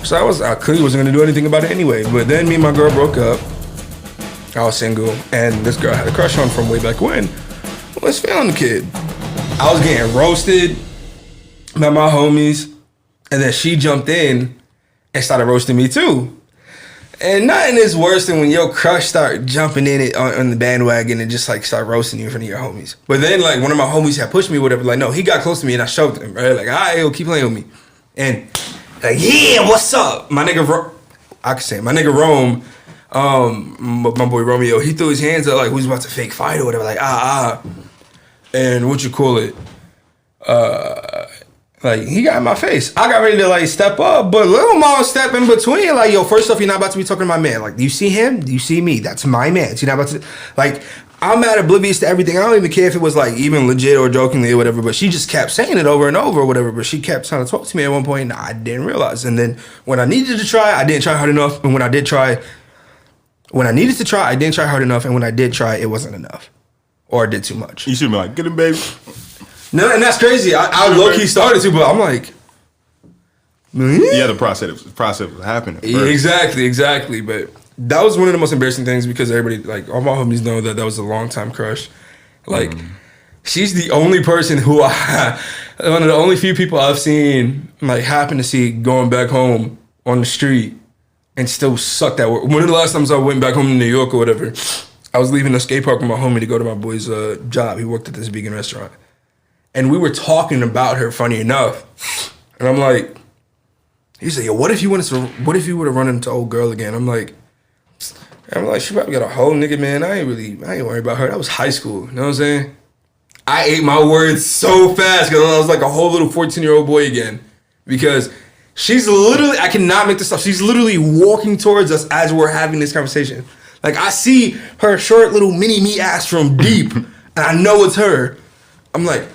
So I clearly wasn't gonna do anything about it anyway. But then me and my girl broke up. I was single, and this girl I had a crush on from way back when. Well, let's feeling the kid. I was getting roasted by my homies, and then she jumped in and started roasting me too. And nothing is worse than when your crush start jumping in it on the bandwagon and just like start roasting you in front of your homies. But then like one of my homies had pushed me, whatever. Like no, he got close to me and I shoved him. Right, like all right, yo, keep playing with me. And like yeah, what's up, my nigga? I could say it, my nigga Rome. My boy Romeo, he threw his hands up like who's about to fake fight or whatever. Like and what you call it? Like he got in my face. I got ready to like step up, but little mama step in between. Like yo, first off, you're not about to be talking to my man. Like do you see him? Do you see me? That's my man. So you're not about to like. I'm mad oblivious to everything. I don't even care if it was like even legit or jokingly or whatever. But she just kept saying it over and over or whatever. But she kept trying to talk to me at one point, and I didn't realize. And then when I needed to try, I didn't try hard enough. And when I did try, when I needed to try, I didn't try hard enough. And when I did try, it wasn't enough, or I did too much. You should be like, get him, baby. No, and that's crazy. I low-key started to, but I'm like... Yeah, the process was happening. Exactly. But that was one of the most embarrassing things because everybody, like, all my homies know that was a long-time crush. Like, she's the only person who one of the only few people I've seen, like, happen to see going back home on the street and still suck that word. One of the last times I went back home to New York or whatever, I was leaving the skate park with my homie to go to my boy's job. He worked at this vegan restaurant. And we were talking about her, funny enough. And I'm like, he said, yo, what if you would have run into old girl again? I'm like, she probably got a whole nigga, man. I ain't worried about her. That was high school. You know what I'm saying? I ate my words so fast because I was like a whole little 14-year-old boy again. Because she's literally, I cannot make this up. She's literally walking towards us as we're having this conversation. Like I see her short little mini me ass from deep and I know it's her. I'm like,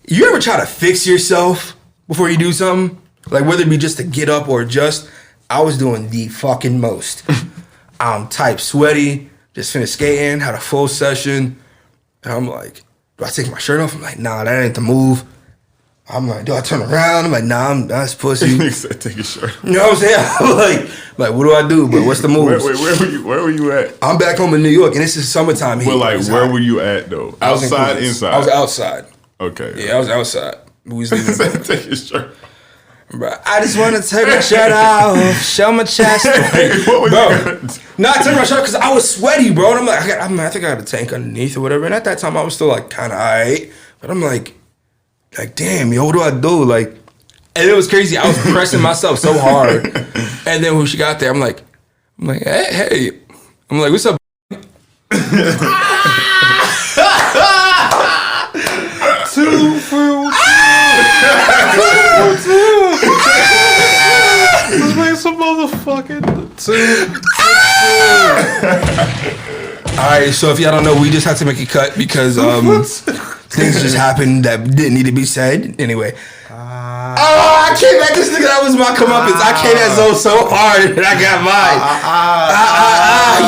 you ever try to fix yourself before you do something? Like whether it be just to get up or just, I was doing the fucking most. I'm type sweaty, just finished skating, had a full session. And I'm like, do I take my shirt off? I'm like, nah, that ain't the move. I'm like, do I turn around? I'm like, nah, that's pussy. He said, take your shirt off. You know what I'm saying? I'm like, what do I do? But what's the move? Where were you at? I'm back home in New York, and this is summertime here. Well, like, where were you at, though? Outside, inside? I was outside. Okay. Yeah, I was outside. We was leaving. Take your shirt. Bro, I just want to take my shirt off, show my chest. What was you? No, I took my shirt because I was sweaty, bro. And I'm like, I think I had a tank underneath or whatever. And at that time, I was still like kind of alright. But I'm like, damn, yo, what do I do? Like, and it was crazy. I was pressing myself so hard. And then when she got there, I'm like, hey. I'm like, what's up? 2 for 2. Let's make some motherfucking 2. Alright, so if y'all don't know, we just had to make a cut because things just happened that didn't need to be said. Anyway. I came at this nigga, that was my comeuppance. I came at Zoe so hard and I got mine.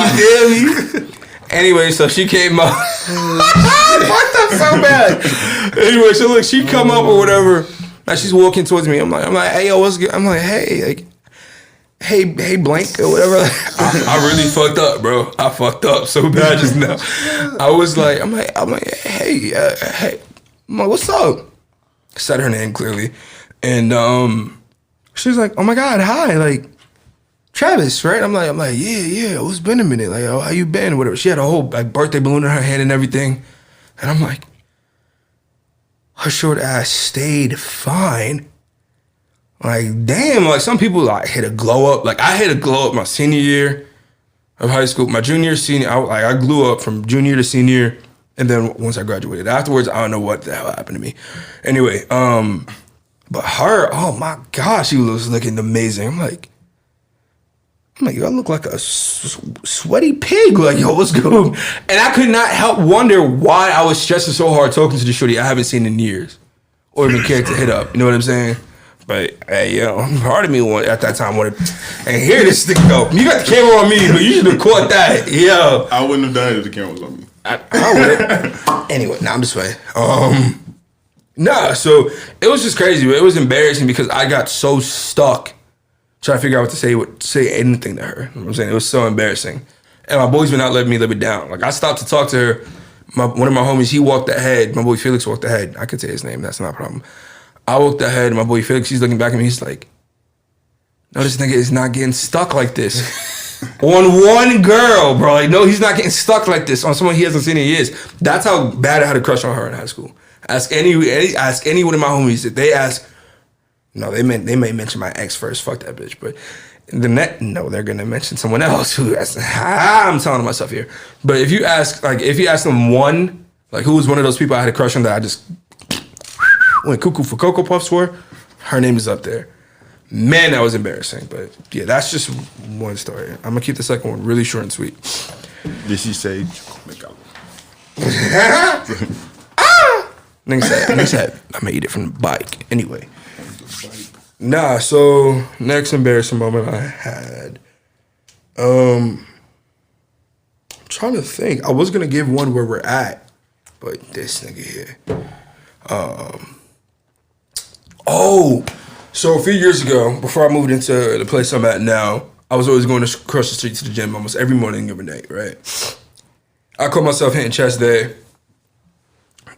You feel me? Anyway, so she came up. Fucked up so bad. Anyway, so look, she come up or whatever. Now she's walking towards me. I'm like, hey, yo, what's good? I'm like, hey, blank or whatever. I really fucked up, bro. I fucked up so bad just now. I was like, I'm like, hey. I'm like, what's up? Said her name clearly. And she's like, oh my God, hi, like, Travis, right? I'm like, yeah, it's been a minute. Like, how you been? Whatever. She had a whole like birthday balloon in her hand and everything. And I'm like, her short ass stayed fine. Like, damn, like some people like hit a glow up. Like I hit a glow up my senior year of high school. My junior, senior, I glue up from junior to senior. And then once I graduated. Afterwards, I don't know what the hell happened to me. Anyway, but her, oh my gosh, she was looking amazing. I'm like, I'm like, yo, I look like a sweaty pig. Like, yo, what's going? And I could not help wonder why I was stressing so hard talking to the shorty I haven't seen in years, or even cared to hit up. You know what I'm saying? But hey, yo, part of me at that time wanted, and here this nigga go. You got the camera on me, but you should have caught that. Yo, I wouldn't have done it if the camera was on me. I would. Anyway, I'm just playing. So it was just crazy. It was embarrassing because I got so stuck trying to figure out what to say anything to her. You know what I'm saying? It was so embarrassing. And my boys been not letting me live it down. Like, I stopped to talk to her. One of my homies, he walked ahead. My boy Felix walked ahead. I could say his name. That's not a problem. I walked ahead. My boy Felix, he's looking back at me. He's like, no, this nigga is not getting stuck like this. On one girl, bro. Like, no, he's not getting stuck like this on someone he hasn't seen in years. That's how bad I had a crush on her in high school. Ask any one of my homies if they ask. No, they may mention my ex first. Fuck that bitch. But they're gonna mention someone else who. I'm telling myself here. But if you ask them one, like, who was one of those people I had a crush on that I just went cuckoo for Cocoa Puffs for, her name is up there. Man, that was embarrassing. But yeah, that's just one story. I'm gonna keep the second one really short and sweet. Did she say, make out? Nigga said, I'm gonna eat it from the bike. Anyway. Nah, so next embarrassing moment I had. I'm trying to think. I was gonna give one where we're at, but this nigga here. So a few years ago, before I moved into the place I'm at now, I was always going across the street to the gym almost every morning, every night, right? I caught myself hitting chest day.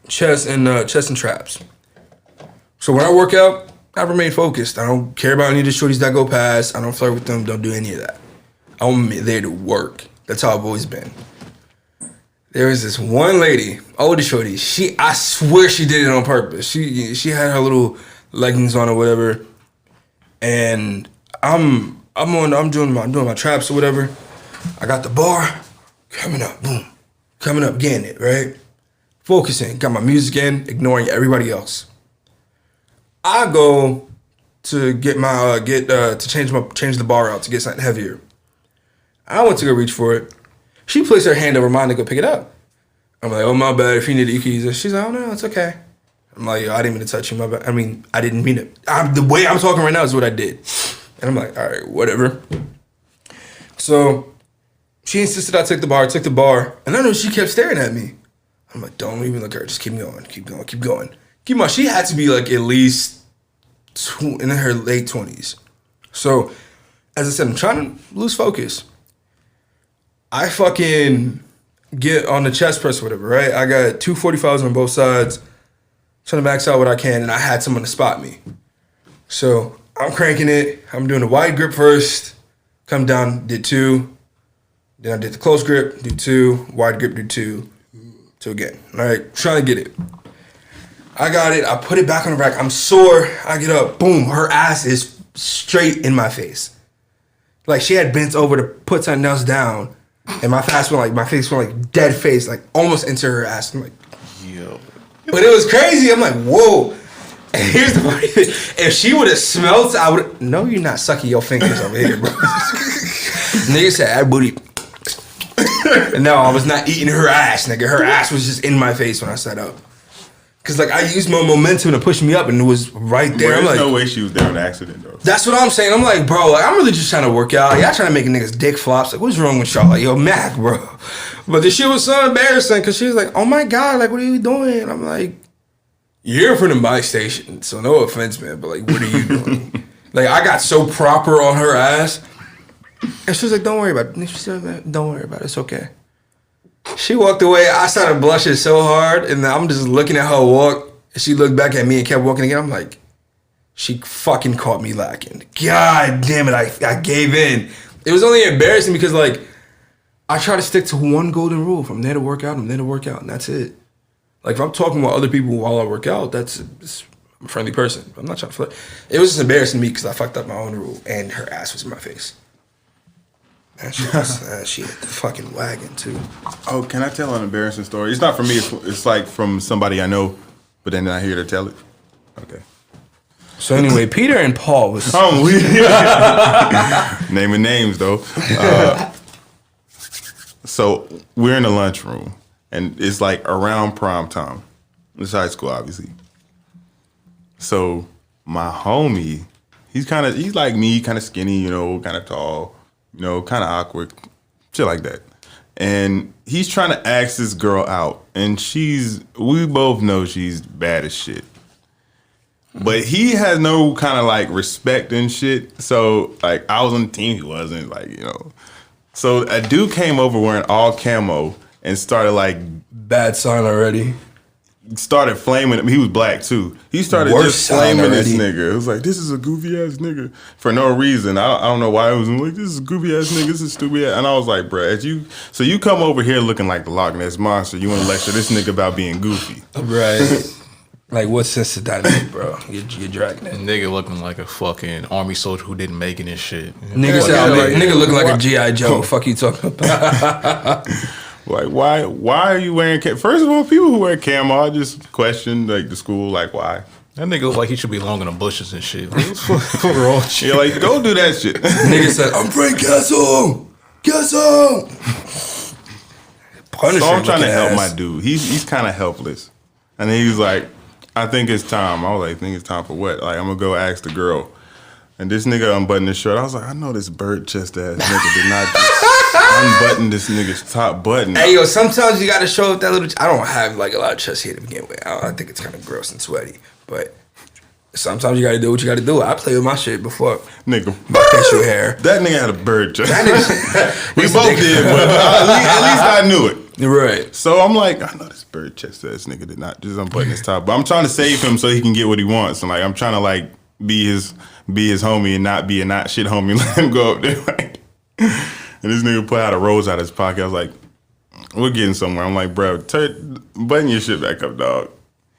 Chest and traps. So when I work out, I remain focused. I don't care about any of the shorties that go past. I don't flirt with them. Don't do any of that. I'm there to work. That's how I've always been. There was this one lady, older shorty. I swear she did it on purpose. She had her little leggings on or whatever, and I'm doing my traps or whatever. I got the bar coming up, boom, coming up, getting it right. Focusing, got my music in, ignoring everybody else. I go to get change the bar out to get something heavier. I went to go reach for it. She placed her hand over mine to go pick it up. I'm like, oh, my bad. If you need it, you can use it. She's like, oh, no, it's okay. I'm like, yo, I didn't mean to touch you. My bad. I mean, I didn't mean it. The way I'm talking right now is what I did. And I'm like, all right, whatever. So she insisted I took the bar. And I know she kept staring at me. I'm like, don't even look at her. Just keep going. Keep on. She had to be like at least in her late 20s. So, as I said, I'm trying to lose focus. I fucking get on the chest press or whatever, right? I got 245s on both sides, trying to max out what I can, and I had someone to spot me. So, I'm cranking it. I'm doing the wide grip first, come down, did 2. Then I did the close grip, do 2, wide grip, do 2. 2 again. All right, trying to get it. I got it. I put it back on the rack. I'm sore. I get up. Boom. Her ass is straight in my face. Like, she had bent over to put something else down, and my face went like dead face, like almost into her ass. I'm like, yo. But it was crazy. I'm like, whoa. And here's the funny thing. If she would have smelled, I would. No, you're not sucking your fingers over here, bro. Nigga said, that booty. And no, I was not eating her ass, nigga. Her ass was just in my face when I sat up. Cause like I used my momentum to push me up, and it was right there. There's like, no way she was there on accident, though. That's what I'm saying. I'm like, bro, like, I'm really just trying to work out. Y'all trying to make a nigga's dick flops. Like, what's wrong with y'all? Like, yo, Mac, bro. But the shit was so embarrassing because she was like, oh my God, like, what are you doing? And I'm like, you're from the my station, so no offense, man, but like, what are you doing? Like, I got so proper on her ass. And she was like, don't worry about it. She said, don't worry about it. It's okay. She walked away. I started blushing so hard, and I'm just looking at her walk. And she looked back at me and kept walking again. I'm like, she fucking caught me lacking. God damn it, I gave in. It was only embarrassing because, like, I try to stick to one golden rule. If I'm there to work out, I'm there to work out, and that's it. Like, if I'm talking with other people while I work out, I'm a friendly person. I'm not trying to flirt. It was just embarrassing to me because I fucked up my own rule, and her ass was in my face. And she hit the fucking wagon, too. Oh, can I tell an embarrassing story? It's not from me. It's like from somebody I know, but then I hear her tell it. Okay. So anyway, Peter and Paul was. Naming names though. So we're in the lunchroom, and it's like around prom time. It's high school, obviously. So my homie, he's like me, kind of skinny, kind of tall, kind of awkward, shit like that. And he's trying to ask this girl out, and we both know she's bad as shit. But he has no kind of like respect and shit. So like I was on the team, he wasn't, like, So a dude came over wearing all camo and started like bad sign already. Started flaming him. He was black too. He started just flaming this nigga. It was like, this is a goofy ass nigga for no reason. I don't know why it was like, this is a goofy ass nigga. This is stupid ass. And I was like, bruh, so you come over here looking like the Loch Ness Monster. You want to lecture this nigga about being goofy, right? Like, what sense did that make, bro? You're dragging it. Nigga looking like a fucking army soldier who didn't make it and shit. Nigga looking like a G.I. Joe. Fuck you talking about? Like, why are you wearing camo? First of all, people who wear camo, I just question, like, the school, like, why? That nigga looks like he should be long in the bushes and shit. Like, what's wrong with you? Yeah, like, go do that shit. Nigga said, I'm Frank Castle! Castle! So I'm trying to help my dude. He's kind of helpless. And then he was like, I think it's time. I was like, think it's time for what? Like, I'm going to go ask the girl. And this nigga unbuttoned his shirt. I was like, I know this bird chest ass nigga did not just unbutton this nigga's top button. Hey, yo, sometimes you got to show up that little... I don't have, like, a lot of chest hair to begin with. I think it's kind of gross and sweaty. But sometimes you got to do what you got to do. I play with my shit before. Nigga. Facial hair. That nigga had a bird chest. We both did, but at least I knew it. Right. So I'm like, I know this bird chest ass nigga did not just unbutton his top. But I'm trying to save him so he can get what he wants. And, like, I'm trying to, like, be his homie and not be a not shit homie. Let him go up there. Like, and this nigga put out a rose out of his pocket. I was like, we're getting somewhere. I'm like, bro, button your shit back up, dog.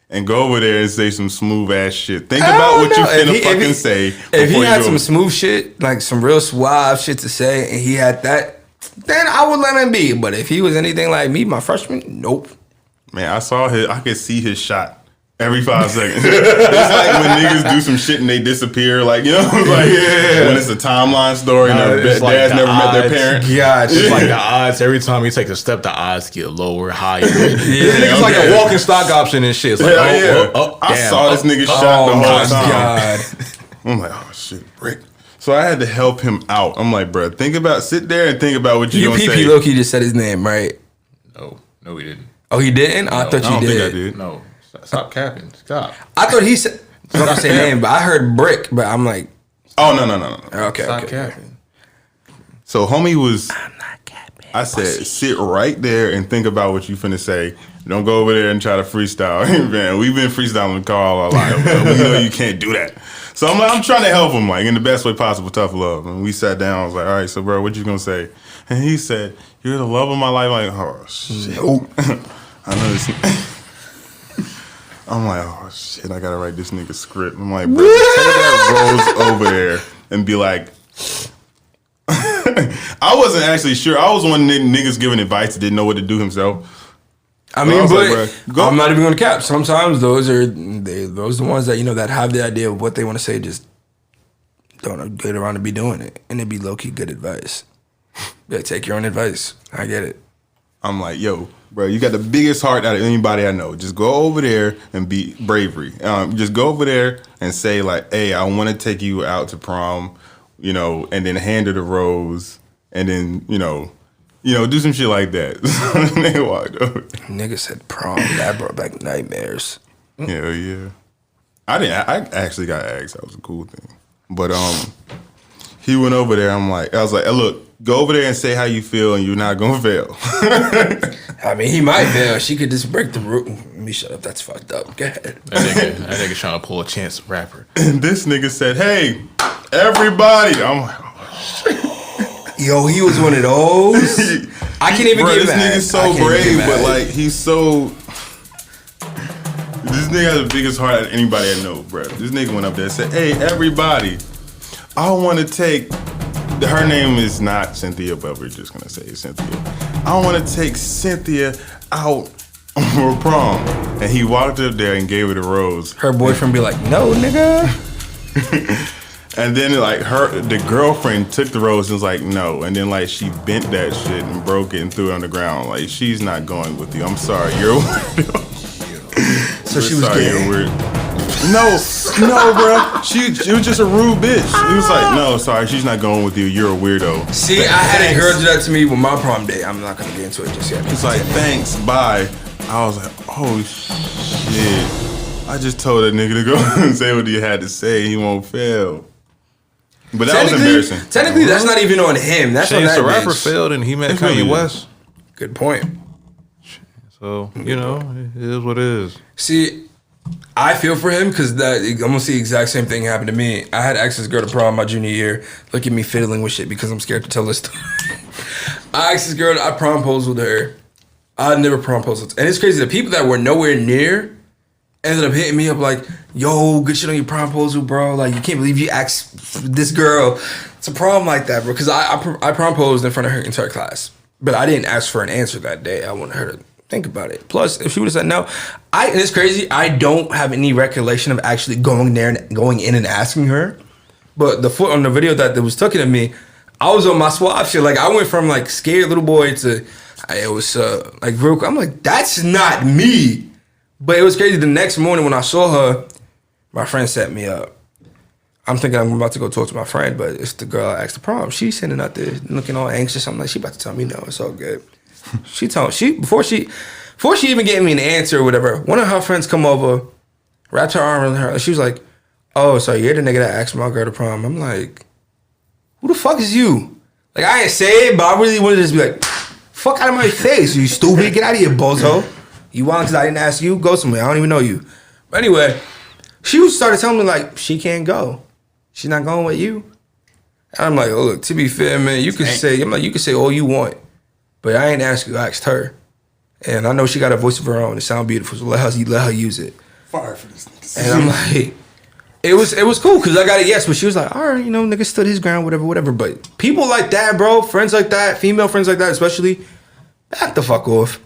And go over there and say some smooth ass shit. Think about what you finna fucking say. If he had some smooth shit, like some real suave shit to say, and he had that, then I would let him be. But if he was anything like me, my freshman, nope. Man, I could see his shot every 5 seconds. It's like when niggas do some shit and they disappear, like, like when it's a timeline story and their dads never met their parents. Yeah, it's just like the odds. Every time he takes a step, the odds get lower, higher. This nigga's like a walking stock option and shit. It's like, I saw this nigga shot the whole time. God. I'm like, oh shit, brick. So I had to help him out. I'm like, bro, sit there and think about what you're gonna say. You Loki just said his name, right? No, he didn't. Oh, he didn't? I thought you did. I don't think I did. No. Stop capping. Stop. I thought he said, I don't say name, but I heard Brick, but I'm like. Oh, no. Okay, Stop capping. So homie was. I'm not capping. I said, sit right there and think about what you finna say. Don't go over there and try to freestyle. Man, we've been freestyling the car all our life. We know you can't do that. So I'm trying to help him, like, in the best way possible, tough love. And we sat down. I was like, all right, so bro, what you gonna say? And he said, you're the love of my life. I'm like, oh shit. I know this. I'm like, oh shit, I gotta write this nigga script. I'm like, bro, take that rose over there and be like, I wasn't actually sure. I was one of the niggas giving advice that didn't know what to do himself. I mean, I'm not even gonna cap. Sometimes those are the ones that, that have the idea of what they want to say, just don't get around to be doing it. And it'd be low-key good advice. Yeah, take your own advice. I get it. I'm like, yo, bro, you got the biggest heart out of anybody I know. Just go over there and be bravery. Just go over there and say, like, hey, I want to take you out to prom, and then hand her the rose, and then, do some shit like that. Nigga walked over. Nigga said prom. That brought back nightmares. Hell yeah. I actually got asked. That was a cool thing. But he went over there. I was like, hey, look, go over there and say how you feel, and you're not gonna fail. I mean, he might fail. She could just break the rule. Let me shut up. That's fucked up. Go ahead. That nigga trying to pull a Chance rapper. And this nigga said, hey, everybody. I'm like, oh shit. Yo, he was one of those. I can't even get mad. This nigga's so brave, but like he's so. This nigga has the biggest heart of anybody I know, bro. This nigga went up there and said, hey, everybody, I want to take. Her name is not Cynthia, but we're just gonna say Cynthia. I want to take Cynthia out for prom, and he walked up there and gave her the rose. Her boyfriend be like, no, nigga. And then like the girlfriend took the rose and was like, no. And then like she bent that shit and broke it and threw it on the ground. Like, she's not going with you. I'm sorry, you're a weirdo. So she was gay. You're weird. No, bro. She was just a rude bitch. He was like, no, sorry, she's not going with you. You're a weirdo. See, I had a girl do that to me with my prom day. I'm not gonna get into it just yet. It's like, thanks, bye. I was like, oh shit. I just told that nigga to go and say what he had to say. He won't fail. But that was embarrassing. Technically, that's not even on him. That's on Chance that the Rapper bitch. failed and he met It's Kanye really- West. Good point. So, you know, it is what it is. See, I feel for him because I'm gonna see the exact same thing happen to me. I had asked this girl to prom my junior year. Look at me fiddling with shit because I'm scared to tell this story. I asked this girl, I promposed with her. I never promposed. And it's crazy, the people that were nowhere near ended up hitting me up like, yo, good shit on your promposal, bro. Like, you can't believe you asked this girl to prom like that, bro. Because I promposed in front of her entire class. But I didn't ask for an answer that day. I wanted her to think about it. Plus, if she would have said no, and it's crazy, I don't have any recollection of actually going there and going in and asking her. But the foot on the video that was taken of me, I was on my swap shit. Like, I went from like scared little boy to it was like real. I'm like, that's not me. But it was crazy. The next morning when I saw her, my friend set me up. I'm thinking I'm about to go talk to my friend, but it's the girl I asked to prom. She's sitting out there looking all anxious. I'm like, she about to tell me no. It's all good. Before she even gave me an answer or whatever, one of her friends come over, wrapped her arm around her, and she was like, oh, so you're the nigga that asked my girl to prom. I'm like, who the fuck is you? Like, I ain't say it, but I really wanted to just be like, fuck out of my face, you stupid. Get out of here, bozo. You want because I didn't ask you? Go somewhere. I don't even know you. But anyway, she started telling me, like, she can't go. She's not going with you. And I'm like, oh, look, to be fair, man, you can say all you want. But I ain't asked you, I asked her. And I know she got a voice of her own. It sounds beautiful, so let her use it. Fire for this nigga. And I'm like, it was cool because I got a yes, but she was like, all right, you know, nigga stood his ground, whatever. But people like that, bro, friends like that, female friends like that especially, back the fuck off.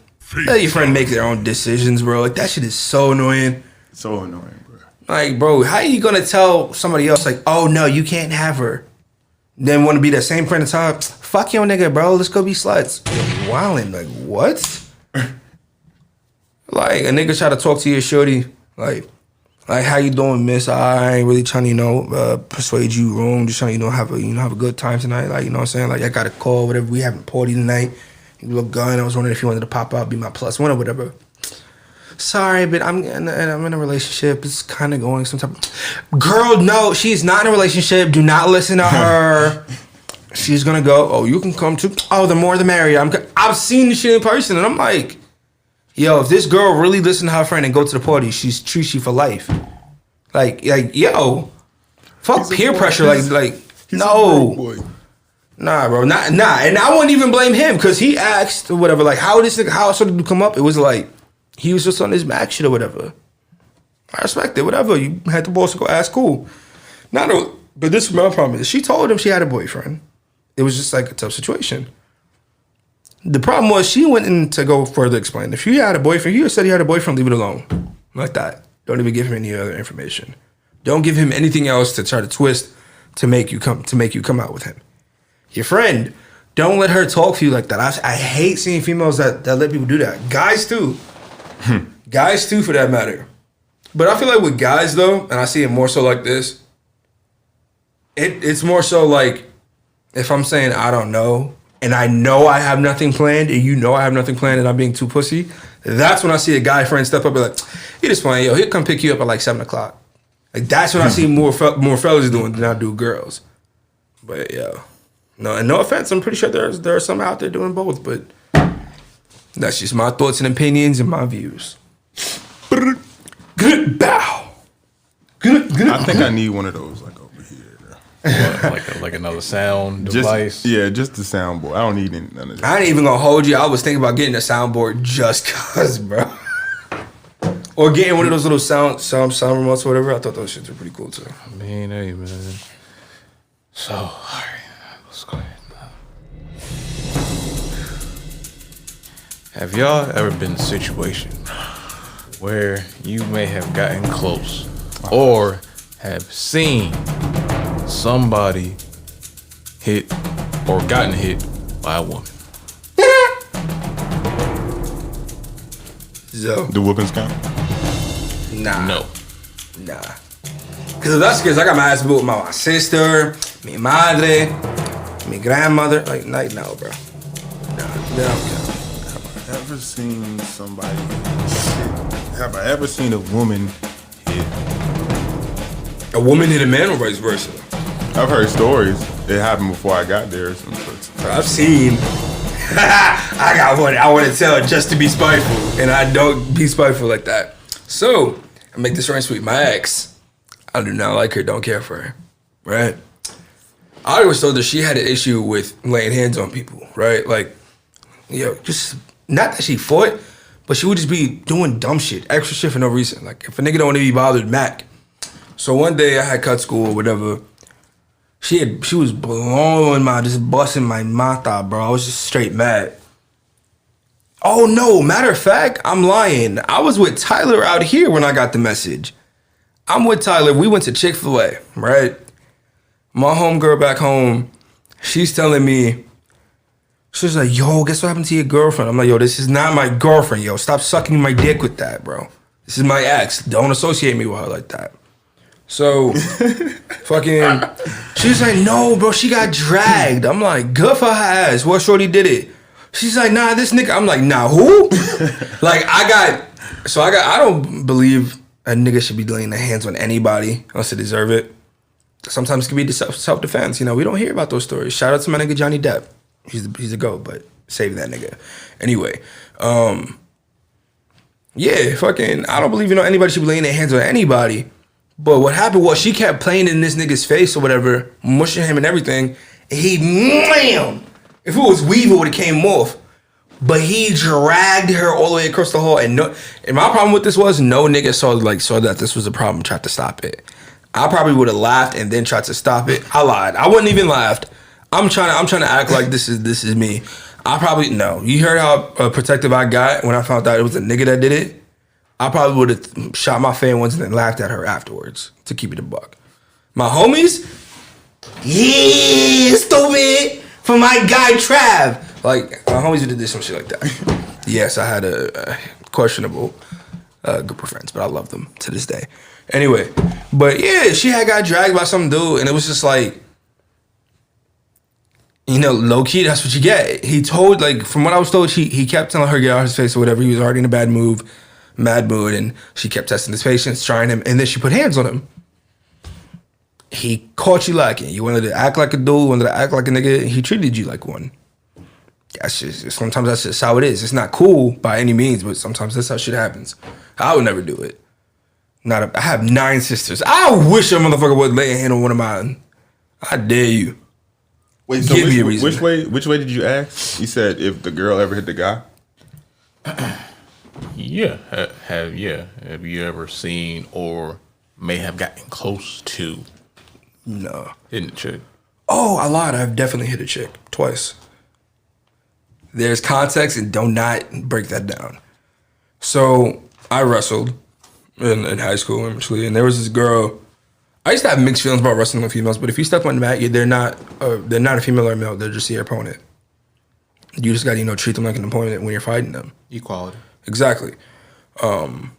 Let your friend make their own decisions, bro. Like, that shit is so annoying. So annoying, bro. Like, bro, how are you gonna tell somebody else, like, oh no, you can't have her? Then want to be that same friend to tell, fuck your nigga, bro, let's go be sluts. You're wildin', like, what? Like, a nigga try to talk to your shorty, like how you doing, miss? I ain't really trying to, persuade you wrong. Just trying to, have a good time tonight. Like, you know what I'm saying? Like, I got a call, whatever. We having a party tonight. You look good. I was wondering if you wanted to pop out, be my plus one or whatever. Sorry, but I'm in a relationship. It's kind of going some type of... Girl, no, she's not in a relationship. Do not listen to her. She's gonna go, oh, you can come too. Oh, the more the merrier. I've seen this shit in person, and I'm like, yo, if this girl really listen to her friend and go to the party, she's treats you for life. Like, yo, fuck peer pressure. Like, no. Nah, bro, nah. And I wouldn't even blame him because he asked or whatever, like, how started to come up? It was like, he was just on his Mac shit or whatever. I respect it, whatever. You had the balls to go ask, cool. But this is my problem. She told him she had a boyfriend. It was just like a tough situation. The problem was she went in to go further explain. If you had a boyfriend, you said he had a boyfriend, leave it alone. Like that. Don't even give him any other information. Don't give him anything else to try to twist to make you come out with him. Your friend, don't let her talk to you like that. I hate seeing females that let people do that. Guys too. Guys too, for that matter. But I feel like with guys though, and I see it more so like this, it's more so like if I'm saying I don't know, and I know I have nothing planned, and you know I have nothing planned, and I'm being too pussy, that's when I see a guy friend step up and be like, he just playing, yo, he'll come pick you up at like 7 o'clock. Like, that's when I see more fellas doing than I do girls. But yeah. No offense, I'm pretty sure there are some out there doing both, but that's just my thoughts and opinions and my views. Good bow. Good. I think I need one of those, like, over here. like another sound device. Just the soundboard. I don't need none of that. I ain't even gonna hold you. I was thinking about getting a soundboard just cause, bro. Or getting one of those little sound remotes or whatever. I thought those shits were pretty cool too. I mean, hey, man. So, all right, let's go ahead. Have y'all ever been in a situation where you may have gotten close or have seen somebody hit or gotten hit by a woman? So, The whoopings count? nah. No. Nah. Because if that's the case, I got my ass beat with my sister, mi madre, mi grandmother. Like, no, bro. Nah, they don't count. Have I ever seen somebody hit? Have I ever seen a woman hit? A woman hit a man or vice versa? I've heard stories. It happened before I got there. I've seen. I got one I want to tell just to be spiteful, and I don't be spiteful like that. So, I make this short and sweet. My ex, I do not like her, don't care for her, right? I always told her she had an issue with laying hands on people, right? Like, just, not that she fought, but she would just be doing dumb shit, extra shit for no reason. Like, if a nigga don't want to be bothered, Mac. So one day I had cut school or whatever. She was blowing just busting my mata, bro. I was just straight mad. Oh no, matter of fact, I'm lying. I was with Tyler out here when I got the message. I'm with Tyler. We went to Chick-fil-A, right? My homegirl back home, she's telling me, she's like, yo, guess what happened to your girlfriend? I'm like, yo, this is not my girlfriend, yo. Stop sucking my dick with that, bro. This is my ex. Don't associate me with her like that. So, fucking, she's like, no, bro, she got dragged. I'm like, good for her ass. What shorty did it? She's like, nah, this nigga. I'm like, nah, who? Like, I don't believe a nigga should be laying their hands on anybody unless they deserve it. Sometimes it can be self-defense. You know, we don't hear about those stories. Shout out to my nigga Johnny Depp. He's a GOAT, but save that nigga. Anyway, yeah, fucking, I don't believe, anybody should be laying their hands on anybody. But what happened was she kept playing in this nigga's face or whatever, mushing him and everything. And he, wham! If it was weave, it would have came off. But he dragged her all the way across the hall. And my problem with this was no nigga saw that this was a problem, tried to stop it. I probably would have laughed and then tried to stop it. I lied. I wouldn't even laughed. I'm trying to act like this is me. I probably no. You heard how protective I got when I found out it was a nigga that did it. I probably would have shot my fan once and then laughed at her afterwards to keep it a buck. My homies, yeah, stupid, for my guy Trav. Like, my homies would have did some shit like that. Yes, I had a questionable group of friends, but I love them to this day. Anyway, but yeah, she had got dragged by some dude, and it was just like, low key, that's what you get. He told, like, from what I was told, he kept telling her to get out of his face or whatever. He was already in a mad mood, and she kept testing his patience, trying him, and then she put hands on him. He caught you lacking. You wanted to act like a dude, wanted to act like a nigga. He treated you like one. Sometimes that's just how it is. It's not cool by any means, but sometimes that's how shit happens. I would never do it. I have 9 sisters. I wish a motherfucker would lay a hand on one of mine. I dare you. Wait, so give me a reason. Which way did you ask? You said if the girl ever hit the guy? Yeah. Have you ever seen or may have gotten close to hitting a chick? Oh, I lied. I've definitely hit a chick twice. There's context, and do not break that down. So I wrestled in high school, actually, and there was this girl. I used to have mixed feelings about wrestling with females, but if you step on the mat, they're not a female or a male. They're just your opponent. You just got to treat them like an opponent when you're fighting them. Equality. Exactly. And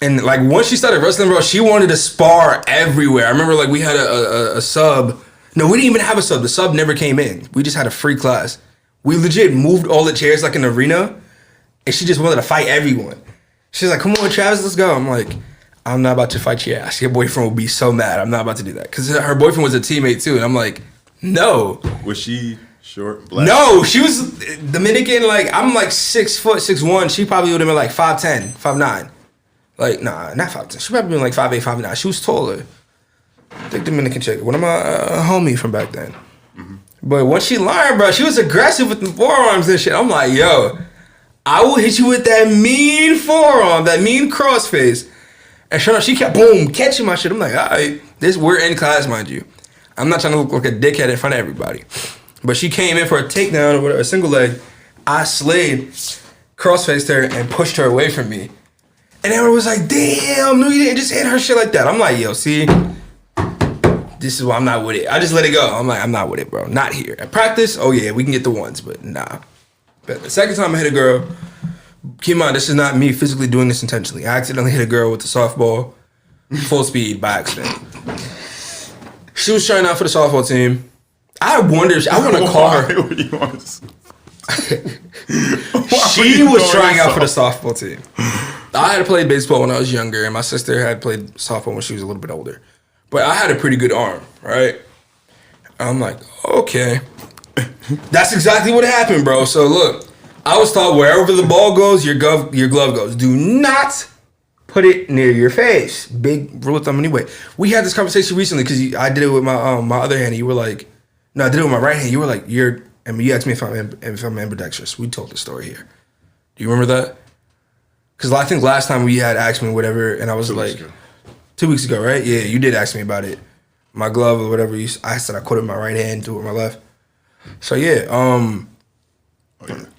like once she started wrestling, bro, she wanted to spar everywhere. I remember like we had a sub. No, we didn't even have a sub. The sub never came in. We just had a free class. We legit moved all the chairs like an arena, and she just wanted to fight everyone. She's like, "Come on, Travis, let's go." I'm like, "I'm not about to fight your ass. Your boyfriend will be so mad. I'm not about to do that." Because her boyfriend was a teammate too, and I'm like, "No." Was she short, black? No, she was Dominican. Like I'm like 6 foot 6'1". She probably would have been like 5'10", 5'9". Like nah, not 5'10". She probably been like 5'8", 5'9". She was taller. Thick Dominican chick. One of my homie from back then. Mm-hmm. But once she learned, bro, she was aggressive with the forearms and shit. I'm like, yo, I will hit you with that mean forearm, that mean crossface. And sure enough, she kept catching my shit. I'm like, all right, we're in class, mind you. I'm not trying to look like a dickhead in front of everybody. But she came in for a takedown or whatever, a single leg. I slayed, crossfaced her, and pushed her away from me. And everyone was like, damn, no, you didn't just hit her shit like that. I'm like, yo, see, this is why I'm not with it. I just let it go. I'm like, I'm not with it, bro. Not here. At practice, oh yeah, we can get the ones, but nah. But the second time I hit a girl, keep in mind, this is not me physically doing this intentionally. I accidentally hit a girl with the softball, full speed by accident. She was trying out for the softball team. I wonder, I want to call her. She was trying out for the softball team. I had played baseball when I was younger, and my sister had played softball when she was a little bit older. But I had a pretty good arm, right? I'm like, okay. That's exactly what happened, bro. So look, I was taught wherever the ball goes, your glove goes. Do not put it near your face. Big rule of thumb anyway. We had this conversation recently because I did it with my my other hand. You were like, no, I did it with my right hand. You were like, you asked me if I'm ambidextrous. We told the story here. Do you remember that? Because I think last time we had asked me whatever, and I was like, 2 weeks ago, right? Yeah, you did ask me about it. My glove or whatever. I said I caught it with my right hand, do it with my left. So yeah, I'm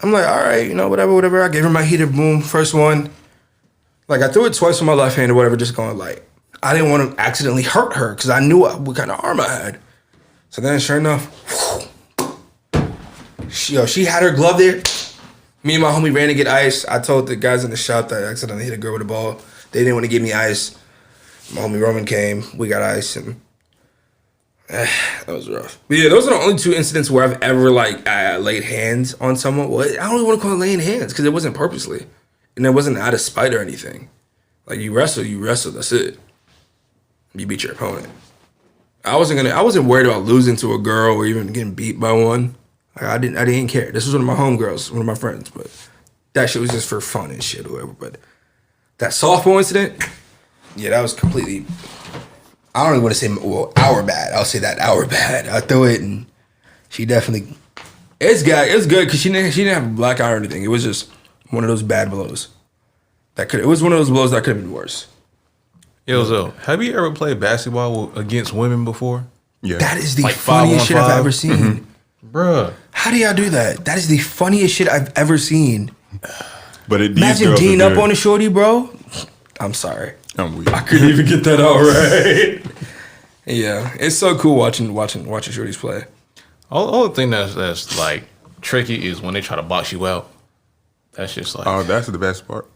like, all right, whatever. I gave her my heater, boom, first one. Like I threw it twice with my left hand or whatever, just going like, I didn't want to accidentally hurt her because I knew what kind of arm I had. So then, sure enough, she had her glove there. Me and my homie ran to get ice. I told the guys in the shop that I accidentally hit a girl with a ball. They didn't want to give me ice. My homie Roman came. We got ice, and that was rough. But yeah, those are the only 2 incidents where I've ever laid hands on someone. Well, I don't even want to call it laying hands because it wasn't purposely, and it wasn't out of spite or anything. Like you wrestle. That's it. You beat your opponent. I wasn't worried about losing to a girl or even getting beat by one. Like, I didn't care. This was one of my homegirls, one of my friends, but that shit was just for fun and shit or whatever. But that softball incident, yeah, that was completely, I don't even want to say, our bad. I'll say that our bad. I threw it and she definitely, it's good because she didn't have a black eye or anything. It was just one of those bad blows. It was one of those blows that could have been worse. Yo, so have you ever played basketball against women before? Yeah. That is the funniest shit I've ever seen. Mm-hmm. Bruh. How do y'all do that? That is the funniest shit I've ever seen. But imagine Dean up on a shorty, bro. I'm sorry. I'm weak. I couldn't even get that out right. Yeah, it's so cool watching shorties play. Only thing that's like tricky is when they try to box you out. That's just like, oh, that's the best part.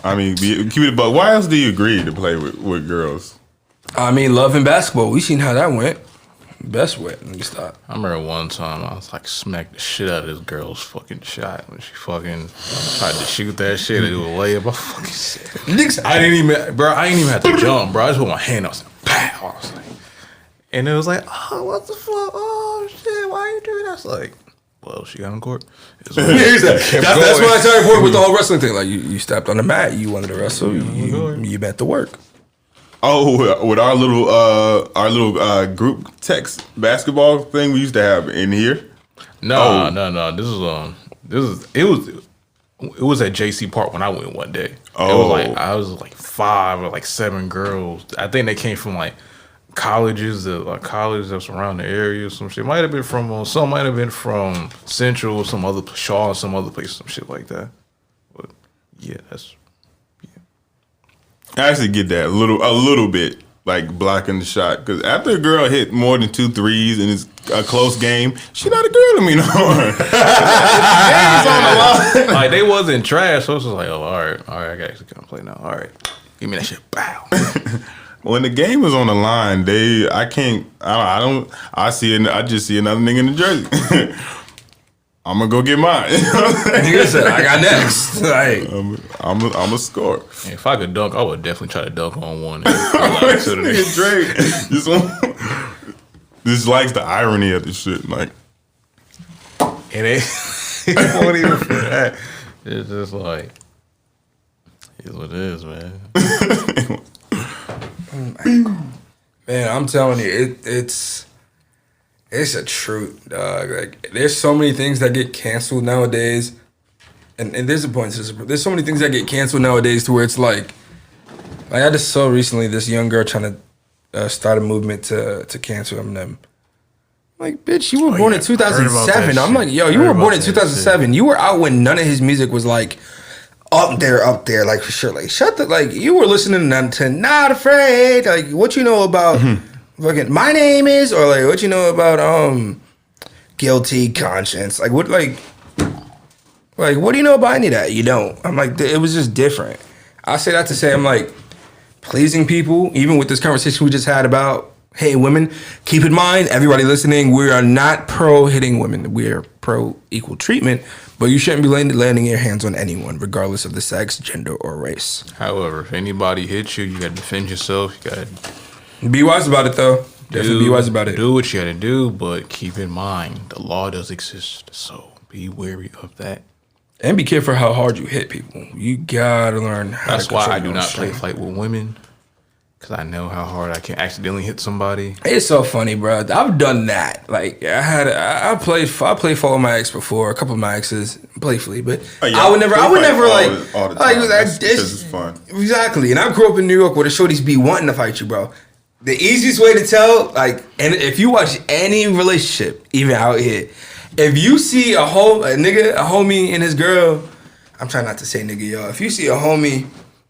I mean, keep it above. Why else do you agree to play with girls? I mean, love and basketball. We seen how that went. Best way. Let me stop. I remember one time I was like smacked the shit out of this girl's fucking shot when she fucking tried to shoot that shit and do a layup. I fucking said, I didn't even have to jump, bro. I just put my hand up and pow. I was like, and it was like, oh, what the fuck? Oh shit, why you doing that? I was like, well, she got on court. That's why I tell you with the whole wrestling thing. Like you stepped on the mat, you wanted to wrestle, you bet the work. Oh, with our little group text basketball thing we used to have in here. No. It was at JC Park when I went one day. Oh, it was like I was like 5 or like 7 girls. I think they came from like colleges that's around the area. Some shit might have been from some might have been from Central, some other Shaw, some other place, some shit like that. But yeah, that's. I actually get that a little bit, like blocking the shot, because after a girl hit more than 2 threes and it's a close game, she not a girl to me no more. Like they wasn't trash, so it's just like, oh, all right, I can actually come play now. All right, give me that shit, bow. When the game is on the line, I just see another nigga in the jersey. I'm gonna go get mine. Nigga said, I got next. Like, I'm a score. If I could dunk, I would definitely try to dunk on one. Dre just likes the irony of the shit. Like, it won't even for that. It's just like, it's what it is, man. Man, I'm telling you, it's a truth, dog. Like, there's so many things that get canceled nowadays, and there's a point. There's so many things that get canceled nowadays to where it's like I just saw recently this young girl trying to start a movement to cancel Eminem. Like, bitch, you were born in 2007. I'm like, yo, you were born in 2007. You were out when none of his music was like up there, like for sure. Like shut the like you were listening to Not Afraid. Like what you know about fucking My Name Is, or like what you know about Guilty Conscience. Like what do you know about any of that? You don't. I'm like it was just different. I say that to say I'm like pleasing people, even with this conversation we just had about hey women, keep in mind, everybody listening, we are not pro hitting women. We are pro equal treatment, but you shouldn't be landing your hands on anyone, regardless of the sex, gender, or race. However, if anybody hits you, you gotta defend yourself. You gotta be wise about it, though. Definitely be wise about it. Do what you gotta do, but keep in mind, the law does exist, so be wary of that. And be careful how hard you hit people. You gotta learn how That's to why I do not play fight with women. Because I know how hard I can accidentally hit somebody. It's so funny, bro. I've done that. Like, I played fight with my ex before, a couple of my exes, playfully. But I would never all the time. Because it's fun. Exactly. And I grew up in New York where the shorties be wanting to fight you, bro. The easiest way to tell, like, and if you watch any relationship, even out here, if you see a homie and his girl, I'm trying not to say nigga, y'all. If you see a homie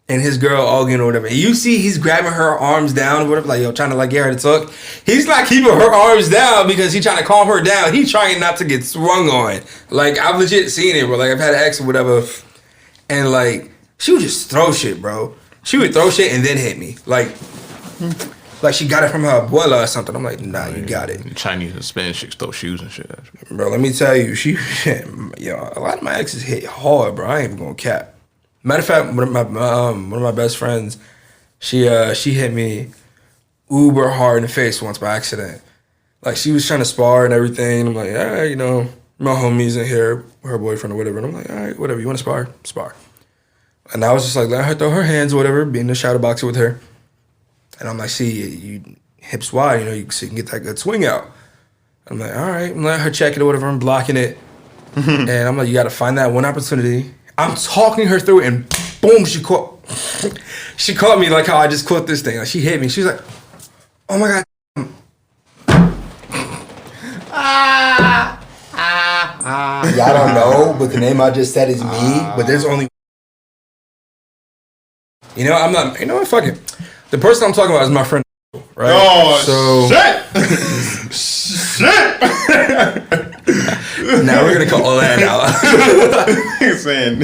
and his girl arguing or whatever, and you see he's grabbing her arms down or whatever, like, yo, trying to, like, get her to talk, he's not keeping her arms down because he's trying to calm her down. He's trying not to get swung on. Like, I've legit seen it, bro. Like, I've had an ex or whatever, and, like, she would just throw shit, bro. She would throw shit and then hit me. Like she got it from her abuela or something. I'm like, nah, you got it. Chinese and Spanish chicks throw shoes and shit. Bro, let me tell you, a lot of my exes hit hard, bro. I ain't even gonna cap. Matter of fact, one of my best friends, she hit me uber hard in the face once by accident. Like, she was trying to spar and everything. And I'm like, all right, my homie's in here, her boyfriend or whatever. And I'm like, all right, whatever. You want to spar? Spar. And I was just like, let her throw her hands or whatever, be in the shadow boxer with her. And I'm like, see, you hips wide, so you can get that good swing out. I'm like, all right, I'm letting her check it or whatever. I'm blocking it. And I'm like, you got to find that one opportunity. I'm talking her through it, and boom, she caught me like how I just caught this thing. Like, she hit me. She was like, oh my God. Y'all don't know, but the name I just said is me, but there's only... I'm not... You know what? Fuck it. The person I'm talking about is my friend, right? Oh, so, shit! Now we're going to call that out. saying...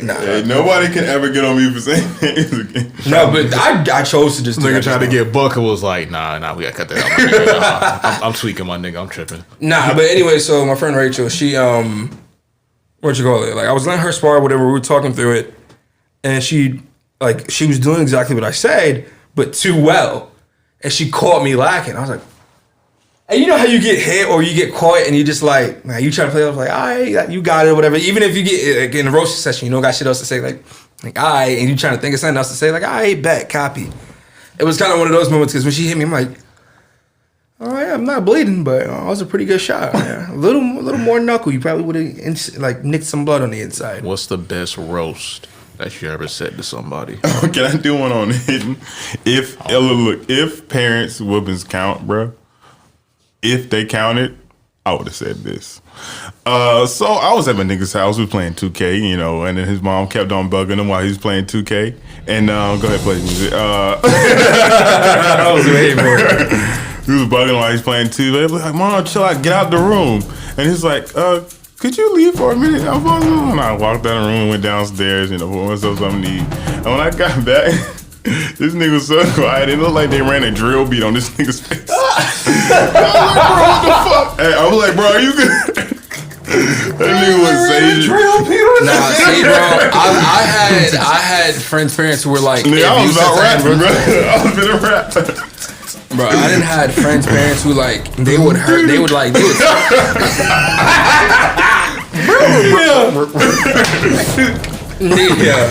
Hey, nobody can ever get on me for saying things. No, but I chose to just... Nigga tried to get Buck and was like, nah, we got to cut that out. I'm tweaking my nigga. I'm tripping. Nah, but anyway, so my friend Rachel, she, what you call it? Like, I was letting her spar, whatever, we were talking through it, and she was doing exactly what I said, but too well. And she caught me lacking. I was like, and you know how you get hit or you get caught and you just like, man, you try to play, I was like, all right, you got it or whatever. Even if you get like, in the roasting session, you don't got shit else to say, like all right, and you trying to think of something else to say, like, all right, bet, copy. It was kind of one of those moments because when she hit me, I'm like, all right, I'm not bleeding, but that was a pretty good shot. Man. A little more knuckle, you probably would have like nicked some blood on the inside. What's the best roast that you ever said to somebody? Can I do one on hidden? If parents' whoopings count, bro, if they counted, I would have said this. So I was at my nigga's house. We were playing 2K, and then his mom kept on bugging him while he was playing 2K. And go ahead, play the music. I was waiting for it. He was bugging while he was playing 2K. They was like, Mom, chill out, get out the room. And he's like, could you leave for a minute? And I walked out of the room and went downstairs, for myself something to eat. And when I got back, this nigga was so quiet. It looked like they ran a drill beat on this nigga's face. I was like, bro, what the fuck? Hey, I was like, bro, are you good? That nigga was saying Nah, see, bro, I had friends' parents who were like, nigga, I was about rapping, bro. I was been a rap. Bro, I didn't have friends' parents who like they would hurt. They would. Yeah.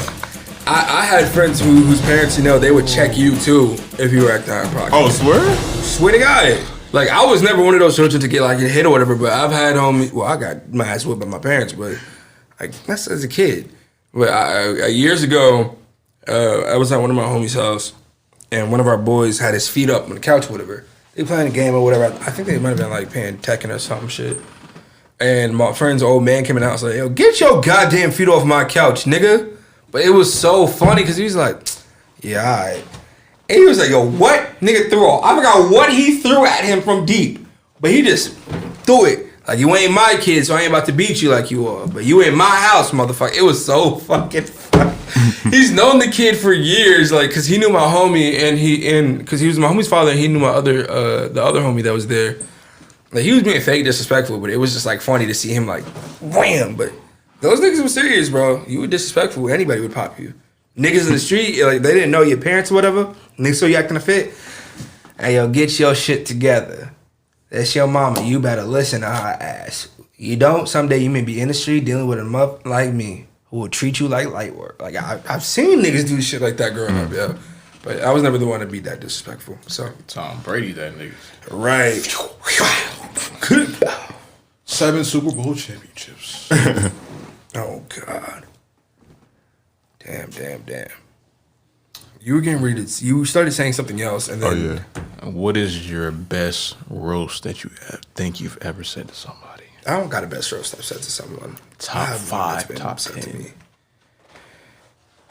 I had friends whose parents, they would check you too if you were acting out of pocket. Oh, swear? Swear to God. Like, I was never one of those children to get like hit or whatever, but I've had homies. Well, I got my ass whipped by my parents, but like that's as a kid. But years ago, I was at one of my homies' house, and one of our boys had his feet up on the couch or whatever. They playing a game or whatever. I think they might have been like playing Tekken or some shit. And my friend's old man came in the house like, yo, get your goddamn feet off my couch, nigga. But it was so funny because he was like, yeah, all right. And he was like, yo, what? Nigga threw off. I forgot what he threw at him from deep. But he just threw it. Like, you ain't my kid, so I ain't about to beat you like you are. But you in my house, motherfucker. It was so fucking funny. He's known the kid for years, like, because he knew my homie, and because he was my homie's father, and he knew my the other homie that was there. Like, he was being fake disrespectful, but it was just, like, funny to see him, like, wham. But those niggas were serious, bro. You were disrespectful. Anybody would pop you. Niggas in the street, like, they didn't know your parents or whatever. Niggas saw you acting a fit. Hey, yo, get your shit together. That's your mama. You better listen to her ass. You don't, someday you may be in the street dealing with a muff like me who will treat you like light work. Like, I've seen niggas do shit like that growing up, yeah. But I was never the one to be that disrespectful. So Tom Brady, that nigga. Right. 7 Super Bowl championships. Oh, God. Damn. You were getting ready to... You started saying something else, and then... Oh, yeah. What is your best roast that you think you've ever said to somebody? I don't got a best roast I've said to someone. Top 5, top 10.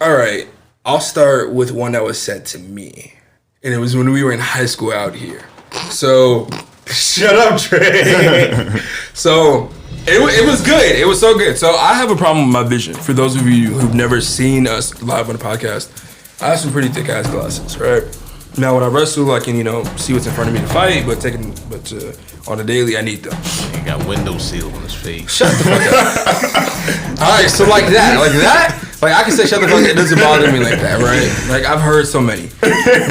All right. I'll start with one that was said to me. And it was when we were in high school out here. So... Shut up, Trey. So... It was good. It was so good. So I have a problem with my vision. For those of you who've never seen us live on the podcast, I have some pretty thick ass glasses, right? Now when I wrestle, I can, see what's in front of me to fight, but on the daily, I need them. He got window seal on his face. Shut the fuck up. All right, so like that, I can say shut the fuck up. It doesn't bother me like that, right? Like I've heard so many.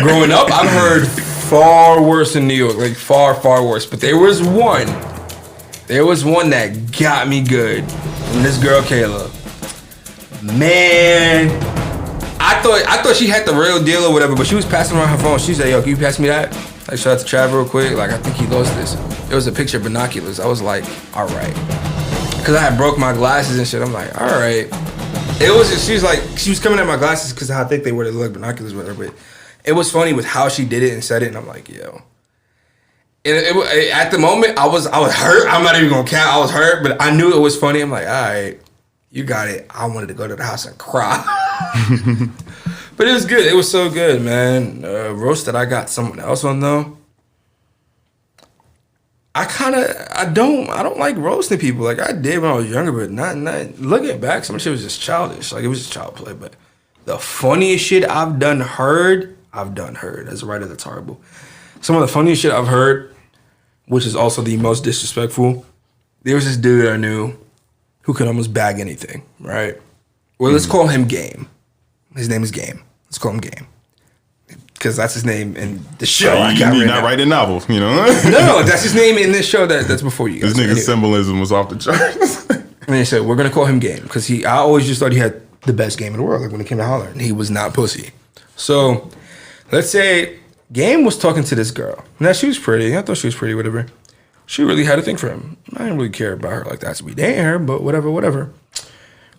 Growing up, I've heard far worse in New York, like far worse. But there was one that got me good. And this girl, Kayla. Man, I thought she had the real deal or whatever, but she was passing around her phone. She said, yo, can you pass me that? Like, shout out to Trav real quick. Like, I think he lost this. It was a picture of binoculars. I was like, all right. Because I had broke my glasses and shit. I'm like, all right. She was coming at my glasses because of how thick they were. They look like binoculars with her. But it was funny with how she did it and said it. And I'm like, yo. At the moment, I was hurt. I'm not even gonna count. I was hurt, but I knew it was funny. I'm like, all right, you got it. I wanted to go to the house and cry, but it was good. It was so good, man. Roast that I got someone else on though. I don't like roasting people. Like I did when I was younger, but not looking back, some shit was just childish. Like it was just child play. But the funniest shit I've done heard. As a writer, that's horrible. Some of the funniest shit I've heard, which is also the most disrespectful, there was this dude I knew who could almost bag anything, right? Well, let's call him Game. His name is Game. Let's call him Game. Because that's his name in the show. You need not write a novel, No, that's his name in this show that's before you guys. This nigga's symbolism was off the charts. And they said, we're going to call him Game. Because I always just thought he had the best game in the world, like when it came to hollering. He was not pussy. So, let's say... Game was talking to this girl. Now, she was pretty. I thought she was pretty, whatever. She really had a thing for him. I didn't really care about her like that. So we dating her, but whatever.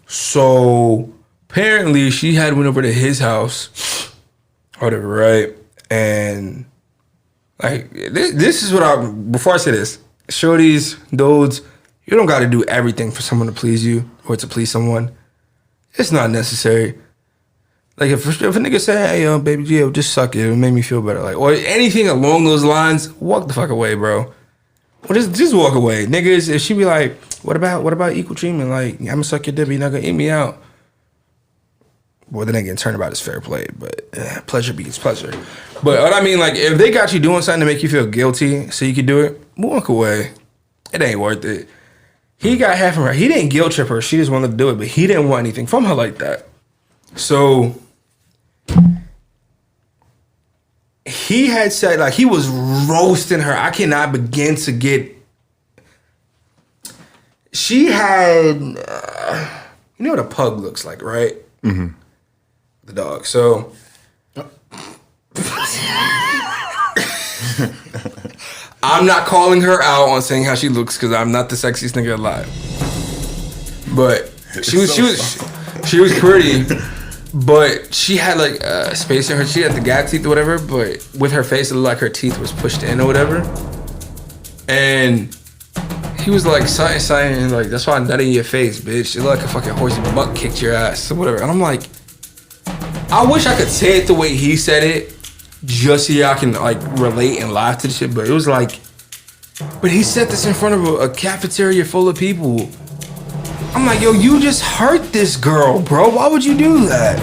So, apparently, she had went over to his house, whatever, right? And, like, this is what before I say this, shorties, dudes, you don't got to do everything for someone to please you or to please someone. It's not necessary. Like, if a nigga say, hey, yo, baby G, just suck it. It made me feel better. Like, or anything along those lines, walk the fuck away, bro. Or just walk away. Niggas, if she be like, what about equal treatment? Like, I'm gonna suck your dick, you're not gonna eat me out. Well, then again, turnabout is fair play, but pleasure beats pleasure. But what I mean, like, if they got you doing something to make you feel guilty so you could do it, walk away. It ain't worth it. He got half of her. He didn't guilt trip her. She just wanted to do it, but he didn't want anything from her like that. So... he had said, like, he was roasting her. I cannot begin to get... She had... you know what a pug looks like, right? Mm-hmm. The dog. So... I'm not calling her out on saying how she looks because I'm not the sexiest nigga alive. But she was pretty... But she had like space in her. She had the gap teeth or whatever. But with her face, it looked like her teeth was pushed in or whatever. And He was like, something, like, that's why I'm nutting in your face, bitch. It looked like a fucking horsey butt kicked your ass, or whatever. And I'm like, I wish I could say it the way he said it, just so I can, like, relate and laugh to the shit. But it was like, but he said this in front of a cafeteria full of people. I'm like, yo, you just hurt this girl, bro. Why would you do that?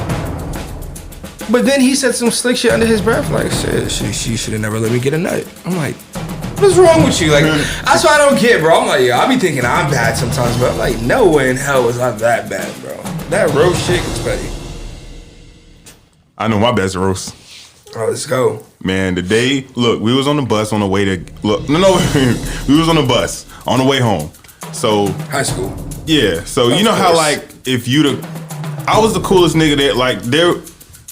But then he said some slick shit under his breath, like, shit, she should have never let me get a nut. I'm like, what's wrong with you? Like, that's why I don't get, bro. I'm like, yo, I be thinking I'm bad sometimes, but I'm like, no way in hell was I that bad, bro. That roast shit was petty. I know my best roast. Oh, let's go. Man, look, we was on the bus on the way to, we was on the bus on the way home. So. High school. Yeah, so you know how, like, I was the coolest nigga there, like,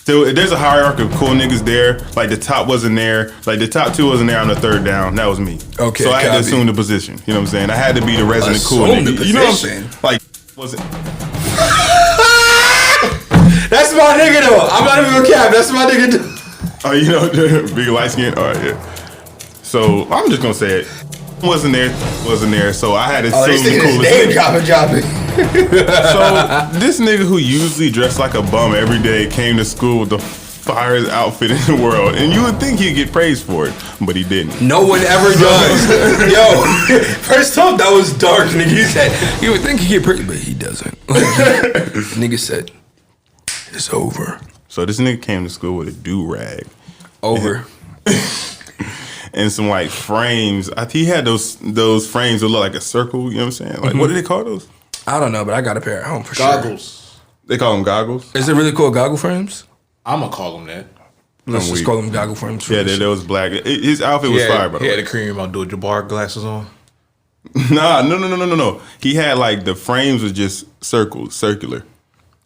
there's a hierarchy of cool niggas there. Like, the top wasn't there. Like, the top two wasn't there on the third down. That was me. Okay. So I had to assume the position. You know what I'm saying? I had to be the resident cool nigga. You know what I'm saying? Like, wasn't. That's my nigga though. I'm not even gonna cap. That's my nigga though. Oh, you know, big light skin? All right, yeah. So I'm just gonna say it. Wasn't there. So I had to assume the coolest nigga. Dropping. So this nigga who usually dressed like a bum every day came to school with the firest outfit in the world, and you would think he'd get praised for it, but he didn't. No one ever does. Yo, first off, that was dark, nigga. He said you would think he'd get praised, but he doesn't. Nigga said it's over. So this nigga came to school with a do-rag. Over. And some like frames. He had those frames that look like a circle. You know what I'm saying? Like, what do they call those? I don't know, but I got a pair at home for goggles. sure. They call them goggles? Is it really called goggle frames? I'm going to call them that. Let's just call them goggle frames. Yeah, that was black. His outfit was fire, bro. He had the Kareem Abdul-Jabbar glasses on. Nah, no. He had like the frames was just circular.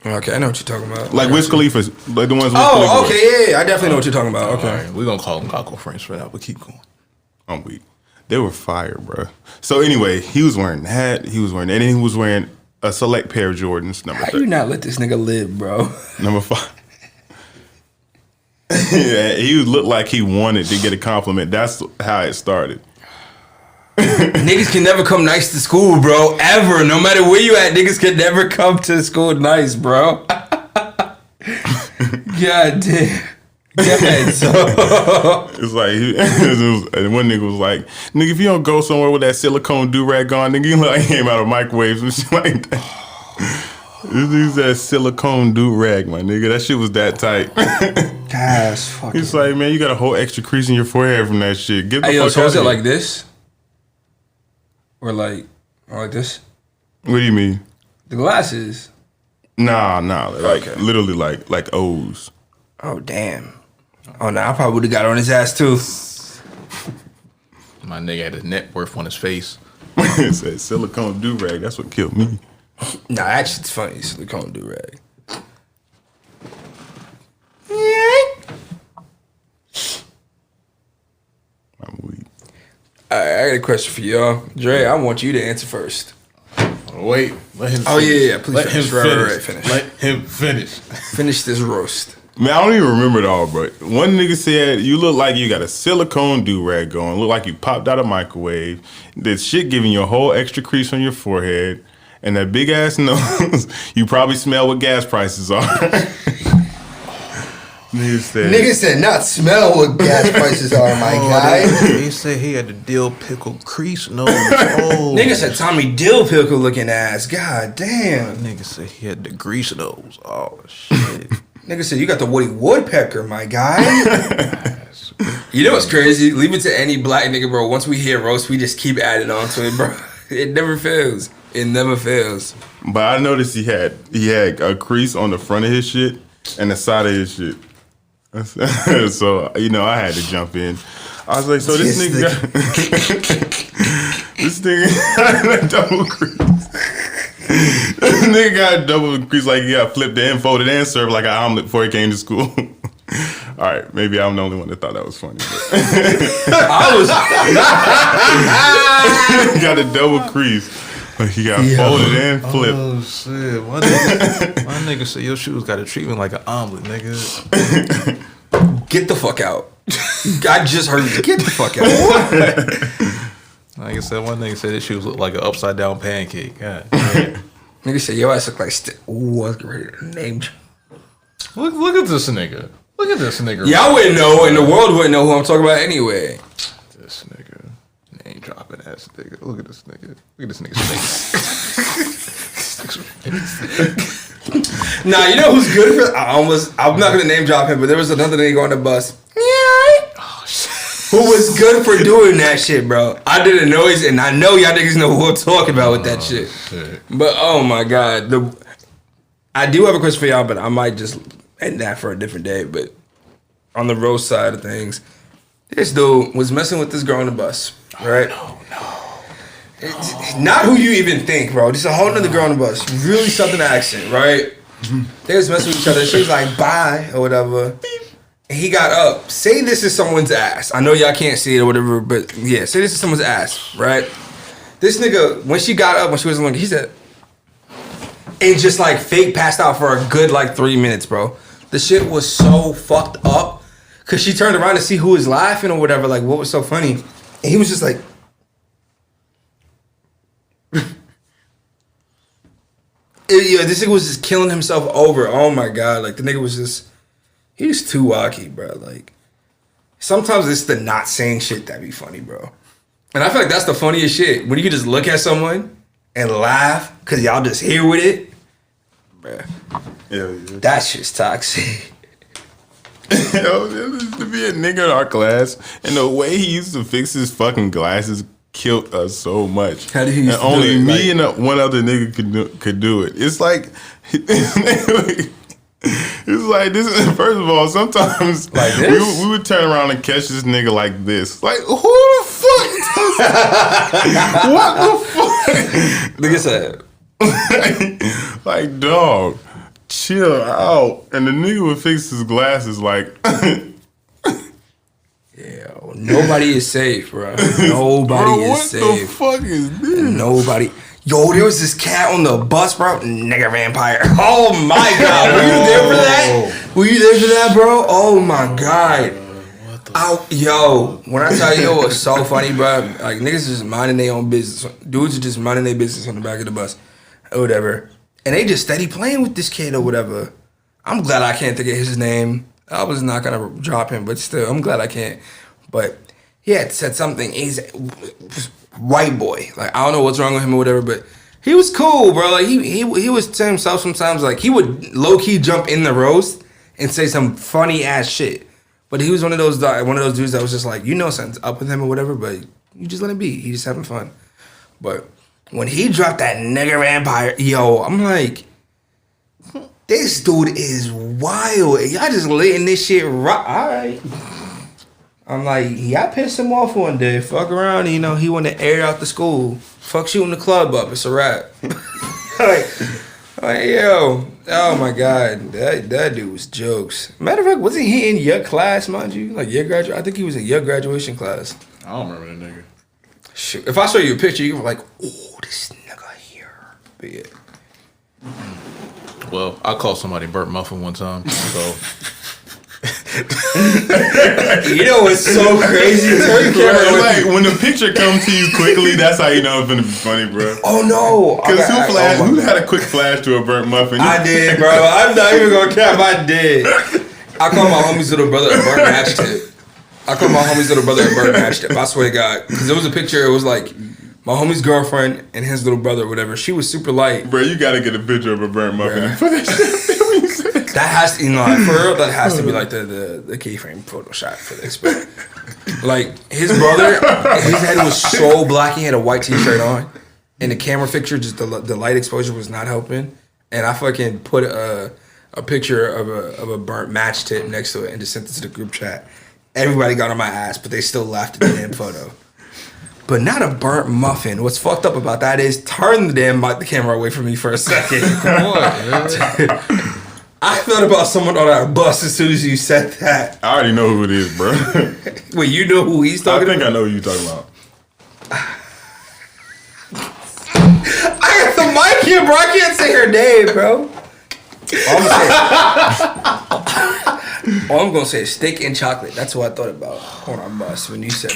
Okay, I know what you're talking about. Like Wiz Khalifa's, like the ones. Oh, okay, yeah, I definitely know what you're talking about. Okay, right, we're gonna call them goggle frames for that, but keep going. I'm weak. They were fire, bro. So anyway, he was wearing that. And he was wearing a select pair of Jordans. How you not let this nigga live, bro? Number 5. Yeah, he looked like he wanted to get a compliment. That's how it started. Niggas can never come nice to school, bro. Ever. No matter where you at, niggas can never come to school nice, bro. God damn. God, so. It's like, and one nigga was like, nigga, if you don't go somewhere with that silicone do-rag on, nigga, you look like came out of microwaves and shit like that. This is that silicone do-rag, my nigga. That shit was that tight. That's fucking. He's like, man, you got a whole extra crease in your forehead from that shit. Get the fuck so out is of it here. like this? Or like this? What do you mean? The glasses. Nah, like literally like O's. Oh damn. Oh no, I probably would have got on his ass too. My nigga had his net worth on his face. It said silicone do-rag. That's what killed me. Nah, that shit's funny. Silicone do-rag. I'm weak. Alright, I got a question for y'all. Dre, I want you to answer first. Wait, let him finish. Oh yeah, please let finish. him finish. Right, finish. Let him finish. Finish this roast. Man, I don't even remember it all, but one nigga said, you look like you got a silicone do-rag going. Look like you popped out a microwave. This shit giving you a whole extra crease on your forehead. And that big ass nose, you probably smell what gas prices are. Nigga said not smell what gas prices are, my guy. He said he had the dill pickle crease nose. Oh. Nigga said Tommy Dill Pickle looking ass. God damn. Nigga said he had the grease nose. Oh shit. Nigga said you got the Woody Woodpecker, my guy. You know what's crazy? Leave it to any black nigga, bro. Once we hear roast, we just keep adding on to it, bro. It never fails. It never fails. But I noticed he had a crease on the front of his shit and the side of his shit. So, you know, I had to jump in. I was like, so this nigga got this nigga got a double crease. This nigga got a double crease, like he got flipped and folded and served like an omelet before he came to school. All right, maybe I'm the only one that thought that was funny. He got a double crease. Like he got folded and flipped. Oh shit! My nigga said your shoes got a treatment like an omelet, nigga. Get the fuck out. I just heard you. Get the fuck out. Like I said, one nigga said this shit looked like an upside down pancake. God. Nigga said your ass look like ooh, I was ready to name. Look at this nigga. Look at this nigga. Y'all wouldn't know, and the world wouldn't know who I'm talking about anyway. This nigga. Name dropping ass nigga. Look at this nigga. Look at this nigga's face. Nah, you know who's good for? I'm not gonna name drop him, but there was another nigga on the bus. Oh, shit. Who was good for doing that shit, bro? I did a noise, and I know y'all niggas know who I'm talking about with that shit. But oh my god, I do have a question for y'all, but I might just end that for a different day. But on the roast side of things, this dude was messing with this girl on the bus, right? No. Not who you even think, bro. Just a whole nother girl on the bus. Really Southern accent, right? They was messing with each other. She was like, bye, or whatever. And he got up. Say this is someone's ass. I know y'all can't see it or whatever, but yeah, say this is someone's ass, right? This nigga, when she got up, when she was looking, he said, and just like fake passed out for a good like 3 minutes, bro. The shit was so fucked up. Cause she turned around to see who was laughing or whatever, like what was so funny. And he was just like, this nigga was just killing himself over. Oh my god, like the nigga was just, he was too wacky, bro. Like sometimes it's the not saying shit that be funny, bro. And I feel like that's the funniest shit when you can just look at someone and laugh because y'all just here with it, bro. Yeah. That shit's toxic. Yo, there used to be a nigga in our class, and the way he used to fix his fucking glasses killed us so much. How did he and used to only do it? me and one other nigga could do it. It's like, it's like this. First of all, sometimes like this? we would turn around and catch this nigga like this. Like, who the fuck? What the fuck? Look at that. Like, dog, chill out. And the nigga would fix his glasses like. Yeah, nobody is safe, bro. Nobody is safe. What the fuck is this? Nobody. Yo, there was this cat on the bus, bro. Nigga vampire. Oh my god. Were you there for that? Were you there for that, bro? Oh my god. Yo, when I tell you it was so funny, bro. Like niggas just minding their own business. Dudes are just minding their business on the back of the bus, or whatever. And they just steady playing with this kid or whatever. I'm glad I can't think of his name. I was not gonna drop him, but still, I'm glad I can't. But he had said something. He's white boy. Like I don't know what's wrong with him or whatever, but he was cool, bro. Like he was to himself sometimes. Like he would low key jump in the roast and say some funny ass shit. But he was one of those dudes that was just like, you know something's up with him or whatever, but you just let him be. He's just having fun. But when he dropped that nigga vampire, yo, I'm like, this dude is wild. Y'all just letting this shit rock. All right. I'm like, I pissed him off one day. Fuck around, you know, he wanted to air out the school. Fuck shooting the club up. It's a wrap. like, yo, oh my God. That dude was jokes. Matter of fact, wasn't he in your class, mind you? Like your I think he was in your graduation class. I don't remember that nigga. Shit. If I show you a picture, you're like, oh, this nigga here. But yeah. Well, I called somebody burnt muffin one time, so. You know what's so crazy? Like when the picture comes to you quickly, that's how you know it's gonna be funny, bro. Oh no! Because who had a quick flash to a burnt muffin? I did, bro. I'm not even gonna cap. I did. I called my homie's little brother a burnt match tip. I swear to God, because there was a picture. It was like my homie's girlfriend and his little brother, or whatever. She was super light. Bro, you gotta get a picture of a burnt muffin and put that shit. That has to, you know, like, for real, that has to be like the keyframe Photoshop for this. But like his brother, his head was so black, he had a white t-shirt on, and the camera picture, just the light exposure was not helping. And I fucking put a picture of a burnt match tip next to it and just sent it to the group chat. Everybody got on my ass, but they still laughed at the damn photo. But not a burnt muffin. What's fucked up about that is turn the camera away from me for a second. Come on, man. I thought about someone on our bus as soon as you said that. I already know who it is, bro. Wait, you know who he's talking about? I know who you're talking about. I got the mic here, bro. I can't say her name, bro. All All I'm gonna say is steak and chocolate. That's what I thought about on our bus when you said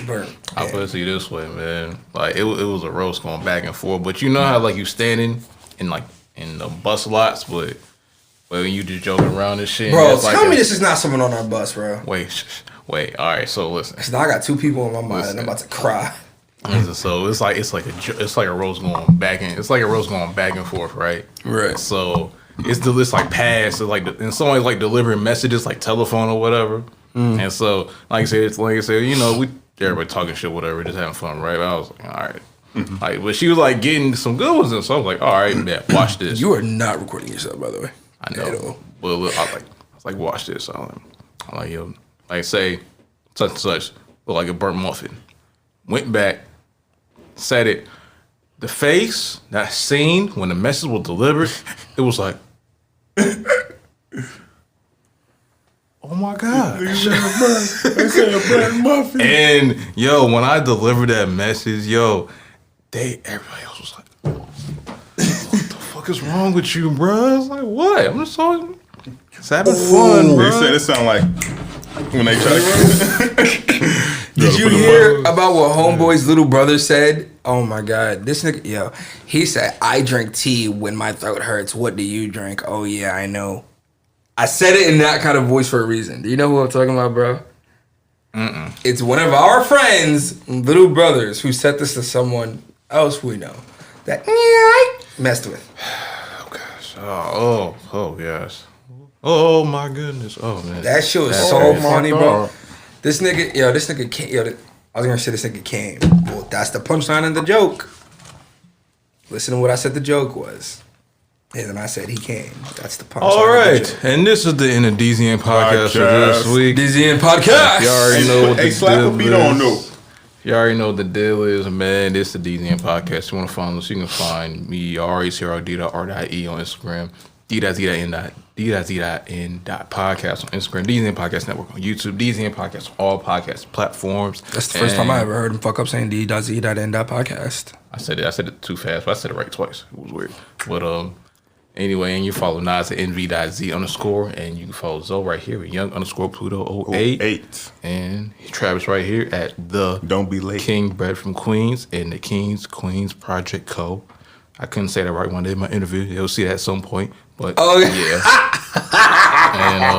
burnt. I put it to you this way, man. Like it was a roast going back and forth. But you know how like you standing in the bus lots, but when you just joking around and shit. Bro, tell like me this is not someone on our bus, bro. Wait. All right, so listen. Now I got two people in my mind, and I'm about to cry. So it's like a roast going back and forth, right? Right. So it's like past, and someone's like delivering messages like telephone or whatever. And so like I said, you know, everybody talking shit, whatever, just having fun, right? But I was like, all right. Like, but she was like getting some good ones, and so I was like, all right, yeah, watch this. You are not recording yourself, by the way. I know. But look, I was like, watch this. I'm like, yo, like say such and such, look like a burnt muffin. Went back, said it. The face, that scene when the message was delivered, it was like, oh my God. They said a burnt muffin. And yo, when I delivered that message, everybody else was like, what the fuck is wrong with you, bro? I was like, what? I'm just talking. It's having fun, bro. They said it sound like when they try to. Did you hear about what Homeboy's little brother said? Oh my God, this nigga, he said, I drink tea when my throat hurts. What do you drink? Oh yeah, I know. I said it in that kind of voice for a reason. Do you know who I'm talking about, bro? It's one of our friends' little brothers who said this to someone else we know that messed with. Oh gosh. Oh gosh. Oh my goodness. Oh man. That shit was so funny, bro. This nigga came. I was gonna say this nigga came. Well, that's the punchline of the joke. Listen to what I said the joke was. And then I said he came. That's the punchline. All right. And this is the end of DZN Podcast for this week. DZN Podcast. You already know what the slap deal a beat on though. You already know what the deal is, man. This is the DZN Podcast. You want to follow us, you can find me, RACRD.R.E on Instagram, D.Z.N.Podcast on Instagram, DZN Podcast Network on YouTube, DZN Podcast on all podcast platforms. That's the first time I ever heard him fuck up saying D.Z.N.Podcast. I said it too fast, but I said it right twice. It was weird. But anyway, and you follow Nas at NV.Z_, and you can follow Zoe right here at Young_Pluto08. And Travis right here at the Don't Be Late King Bread from Queens and the Kings Queens Project Co. I couldn't say that right one day in my interview. You'll see that at some point. But yeah. And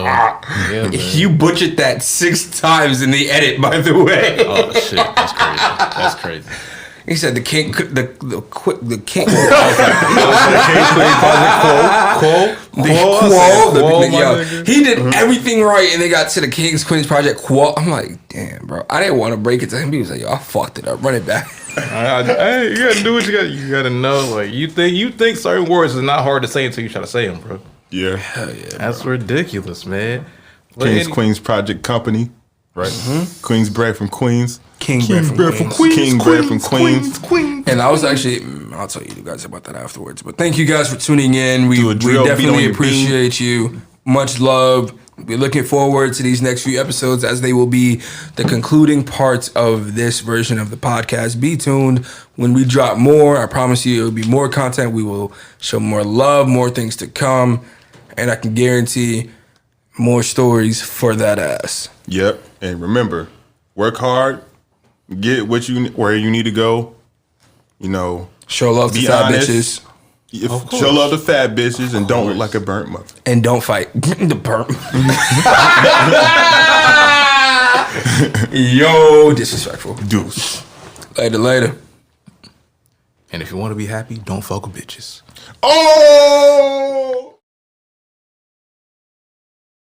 man. You butchered that 6 times in the edit, by the way. Oh shit, that's crazy. He said the king, the king. He did everything right, and they got to the King's Queens Project. I'm like, damn, bro. I didn't want to break it to him. He was like, yo, I fucked it up. Run it back. You gotta do what you got. You gotta know. Like you think certain words is not hard to say until you try to say them, bro. Yeah, hell yeah. That's ridiculous, man. King's Queens Project Company, right? Queens Bread from Queens. King Bread from Queens. King Bread from Queens. And I was actually, I'll tell you guys about that afterwards. But thank you guys for tuning in. We definitely appreciate you. Much love. We're looking forward to these next few episodes as they will be the concluding parts of this version of the podcast. Be tuned when we drop more. I promise you it will be more content. We will show more love, more things to come. And I can guarantee more stories for that ass. Yep. And remember, work hard. Get where you need to go. You know, show love to fat bitches. Show love to fat bitches and don't look like a burnt muffin. And don't fight the burnt. Yo, disrespectful. Deuce. Later. And if you want to be happy, don't fuck with bitches. Oh!